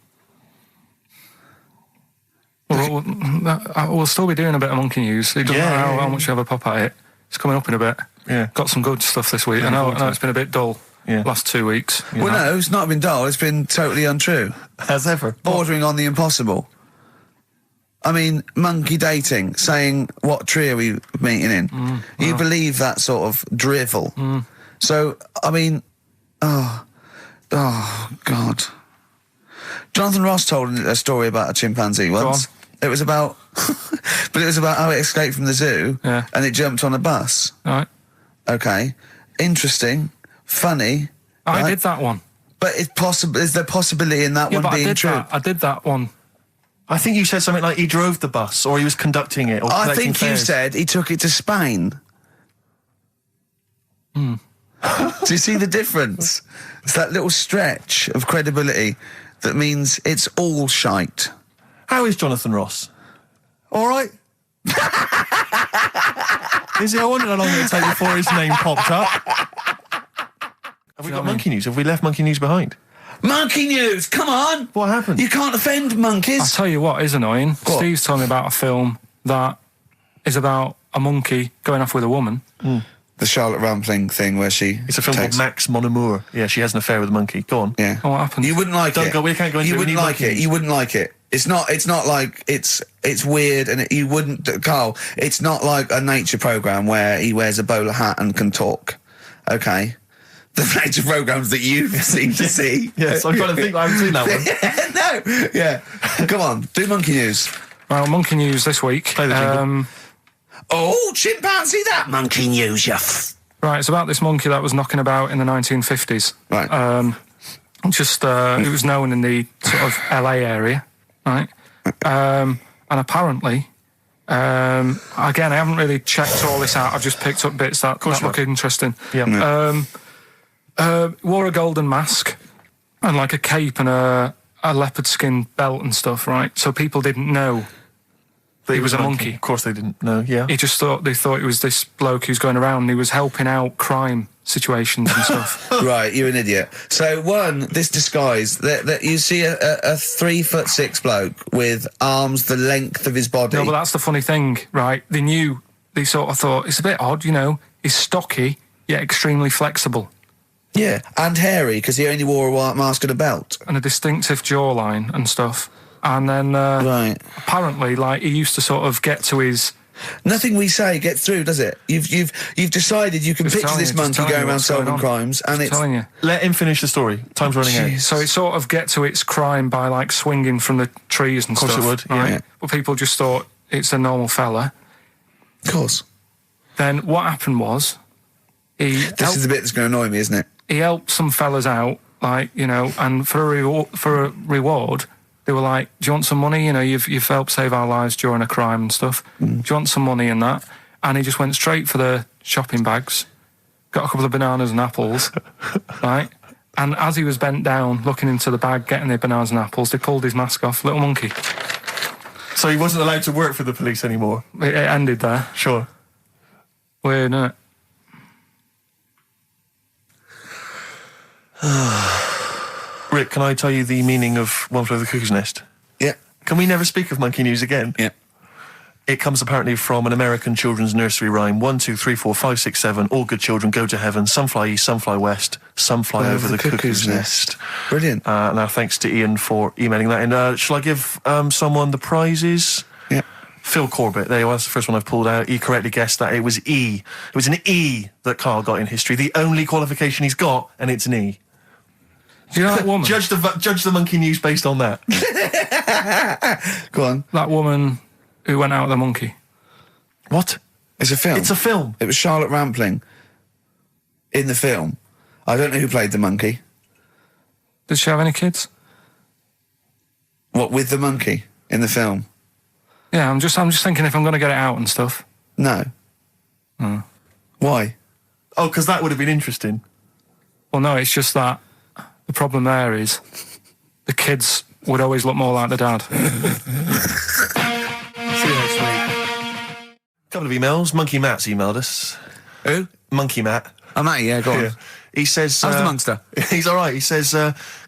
We'll still be doing a bit of monkey news. It doesn't matter how much you have a pop at it. It's coming up in a bit. Yeah. Got some good stuff this week. I know it's been a bit dull last 2 weeks. Well, no, it's not been dull. It's been totally untrue. As ever. Bordering on the impossible. I mean, monkey dating, saying, what tree are we meeting in? You believe that sort of drivel. So, I mean, oh, God. Jonathan Ross told a story about a chimpanzee once. It was about, but it was about how it escaped from the zoo and it jumped on a bus. All right. Okay. Interesting. Funny. I right? did that one. But is there possibility in that one but being true? I did that one. I think you said something like he drove the bus or he was conducting it. Or I think you fares. said he took it to Spain. Do you see the difference? It's that little stretch of credibility that means it's all shite. How is Jonathan Ross? All right. Is he? I wondered how long it would take before his name popped up. Have we got monkey news? Have we left monkey news behind? Monkey news, come on! What happened? You can't offend I'll monkeys. tell you what is annoying. What? Steve's told me about a film that is about a monkey going off with a woman. The Charlotte Rampling thing where she It's a film called Max Mon Amour. Yeah, she has an affair with a monkey. Go on. Yeah. Oh, what happened? You wouldn't like Don't it. go- we can't go into You it. We wouldn't need like monkey it. news. You wouldn't like it. It's not like it's weird and you wouldn't, Carl, it's not like a nature programme where he wears a bowler hat and can talk. Okay? The nature programmes that you seem to see. Yes, I'm trying to think. I haven't seen that one. No. Yeah. Come on, do monkey news. Well, monkey news this week. Play the jingle. Oh, chimpanzee, that monkey news, Right, it's about this monkey that was knocking about in the 1950s. Right. It was known in the sort of LA area, right? And apparently, again, I haven't really checked all this out. I've just picked up bits that look interesting. Yeah. Wore a golden mask and like a cape and a leopard skin belt and stuff, right? So people didn't know that he was a monkey. Of course they didn't know, yeah. They thought it was this bloke who's going around and he was helping out crime situations and stuff. Right, you're an idiot. So this disguise, that you see a 3'6" bloke with arms the length of his body. No, but that's the funny thing, right? They sort of thought, it's a bit odd, he's stocky, yet extremely flexible. Yeah, and hairy, because he only wore a white mask and a belt. And a distinctive jawline and stuff. And then, Right. apparently, like, he used to sort of get to his... Nothing we say gets through, does it? You've decided you can Just picture telling this you, just monkey telling going you around what's going solving on. crimes, and it's... telling you. Let him finish the story. Time's running out. Jeez. So it sort of get to its crime by, like, swinging from the trees and Of course stuff. it would, right? yeah. But people just thought it's a normal fella. Of course. Then what happened was... This is the bit that's going to annoy me, isn't it? He helped some fellas out, like, you know, and for a reward, they were like, do you want some money? You know, you've helped save our lives during a crime and stuff. Do you want some money and that? And he just went straight for the shopping bags, got a couple of bananas and apples, right? And as he was bent down, looking into the bag, getting the bananas and apples, they pulled his mask off. Little monkey. So he wasn't allowed to work for the police anymore? It ended there. Sure. Weird, isn't it? Rick, can I tell you the meaning of One Flew Over the Cuckoo's Nest? Yeah. Can we never speak of monkey news again? Yeah. It comes apparently from an American children's nursery rhyme. 1, 2, 3, 4, 5, 6, 7. All good children go to heaven. Some fly east, some fly west. Some fly over the cuckoo's nest. Brilliant. Now, thanks to Ian for emailing that in. Shall I give someone the prizes? Yeah. Phil Corbett. There you are. That's the first one I've pulled out. He correctly guessed that it was E. It was an E that Karl got in history. The only qualification he's got, and it's an E. Do you know that woman? Judge the monkey news based on that. Go on. That woman who went out with the monkey. What? It's a film. It's a film. It was Charlotte Rampling in the film. I don't know who played the monkey. Did she have any kids? What, with the monkey in the film? Yeah, I'm just thinking if I'm going to get it out and stuff. No. Why? Oh, because that would have been interesting. Well, no, it's just that the problem there is the kids would always look more like the dad. See you next week. Couple of emails. Monkey Matt's emailed us. Who? Monkey Matt. Oh, Matty, yeah, go on. Yeah. He says... How's the monster? He's all right. He says,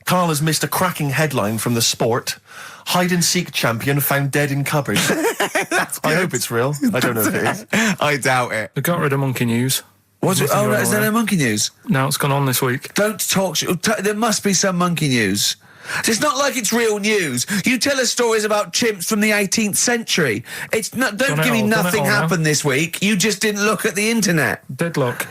Karl has missed a cracking headline from The Sport. Hide-and-seek champion found dead in cupboard. I hope it's real. I don't know if it is. I doubt it. They got rid of monkey news. Was it? Oh, is there no monkey news? No, it's gone on this week. Don't talk. There must be some monkey news. It's not like it's real news. You tell us stories about chimps from the 18th century. It's not. Don't give me nothing happened this week. You just didn't look at the internet. Did look.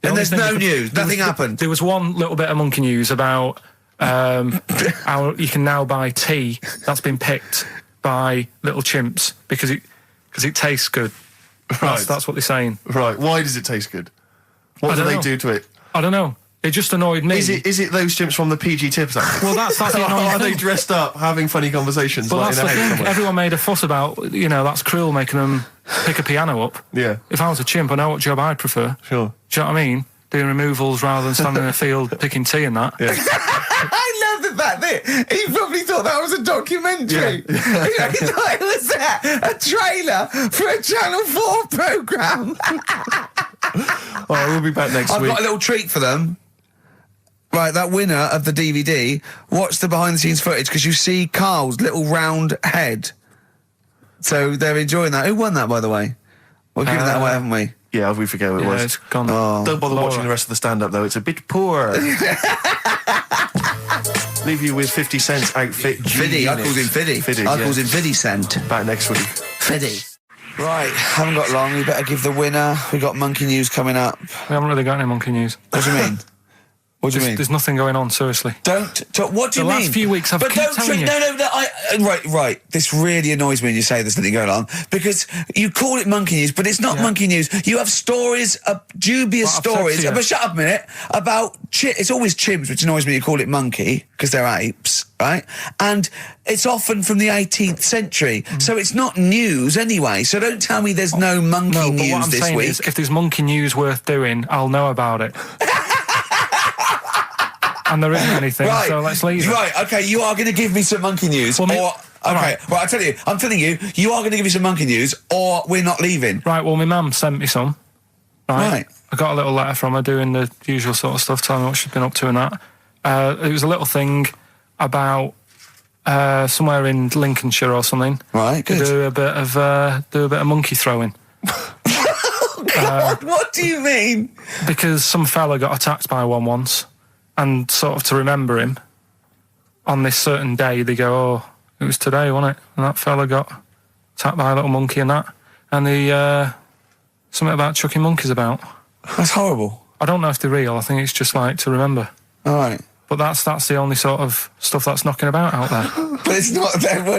And there's no news. Nothing happened. There was one little bit of monkey news about how you can now buy tea that's been picked by little chimps because it tastes good. Right. That's what they're saying. Right. Why does it taste good? What do they do to it? I don't know. It just annoyed me. Is it those chimps from the PG Tips Act? Well, that's the annoying Are thing. they dressed up, having funny conversations? Well, like that's in the a house thing. somewhere? Everyone made a fuss about, that's cruel making them pick a piano up. Yeah. If I was a chimp, I know what job I'd prefer. Sure. Do you know what I mean? Doing removals rather than standing in a field picking tea and that. Yeah. I love the fact that he probably thought that was a documentary. Yeah. He thought it was a trailer for a Channel 4 programme. All right, we'll be back next I've week. got a little treat for them. Right, that winner of the DVD, watch the behind-the-scenes footage because you see Karl's little round head. So they're enjoying that. Who won that, by the way? We've given that away, haven't we? Yeah, we forget what it Yeah, was. it's gone. Don't bother Laura. watching the rest of the stand-up, though. It's a bit poor. Leave you with 50 Cent's outfit. Fiddy, I called him Fiddy. Fiddy, I yeah. called him Fiddy Cent. Back next week. Fiddy. Right, haven't got long. We better give the winner. We got monkey news coming up. We haven't really got any monkey news. What do you mean? What do you mean? There's nothing going on, seriously. Don't talk. What do you The mean? last few weeks I've but keep don't telling you. No. Right. This really annoys me when you say there's nothing going on because you call it monkey news, but it's not monkey news. You have stories, dubious Well, I've said stories. to you. But shut up a minute about it's always chimps, which annoys me. You call it monkey because they're apes, right? And it's often from the 18th century, so it's not news anyway. So don't tell me there's no monkey No, but news what I'm this saying week. is, if there's monkey news worth doing, I'll know about it. And there isn't anything, Right, so let's leave it. Right, okay, you are going to give me some monkey news, Well, or... Okay, right, I'm telling you, you are going to give me some monkey news, or we're not leaving. Right, well, my mum sent me some. Right. I got a little letter from her doing the usual sort of stuff, telling me what she'd been up to and that. It was a little thing about somewhere in Lincolnshire or something. Right, good. Do a bit of monkey throwing. God, what do you mean? Because some fella got attacked by one once, and sort of to remember him, on this certain day, they go, It was today, wasn't it? And that fella got attacked by a little monkey and that. And the, something about chucking monkeys about. That's horrible. I don't know if they're real. I think it's just like to remember. All right. But that's the only sort of stuff that's knocking about out there. But it's not,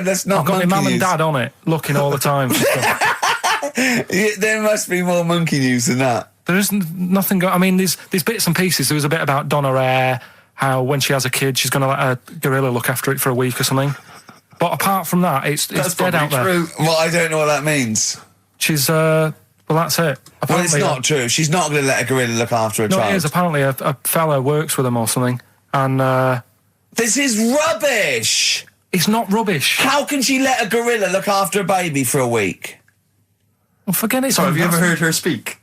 that's not I've got my monkey mum and news. dad on it, looking all the time. For stuff. Yeah, there must be more monkey news than that. There isn't nothing. I mean, there's bits and pieces. There was a bit about Donna Rare, how when she has a kid, she's going to let a gorilla look after it for a week or something. But apart from that, it's dead out there. True. Well, I don't know what that means. She's well, that's it. Well, it's Apparently, not true. She's not going to let a gorilla look after a No, child. it is. Apparently, a fella works with them or something, and This is rubbish. it's not rubbish. How can she let a gorilla look after a baby for a week? Well, forget it. Sorry, have you ever heard her speak?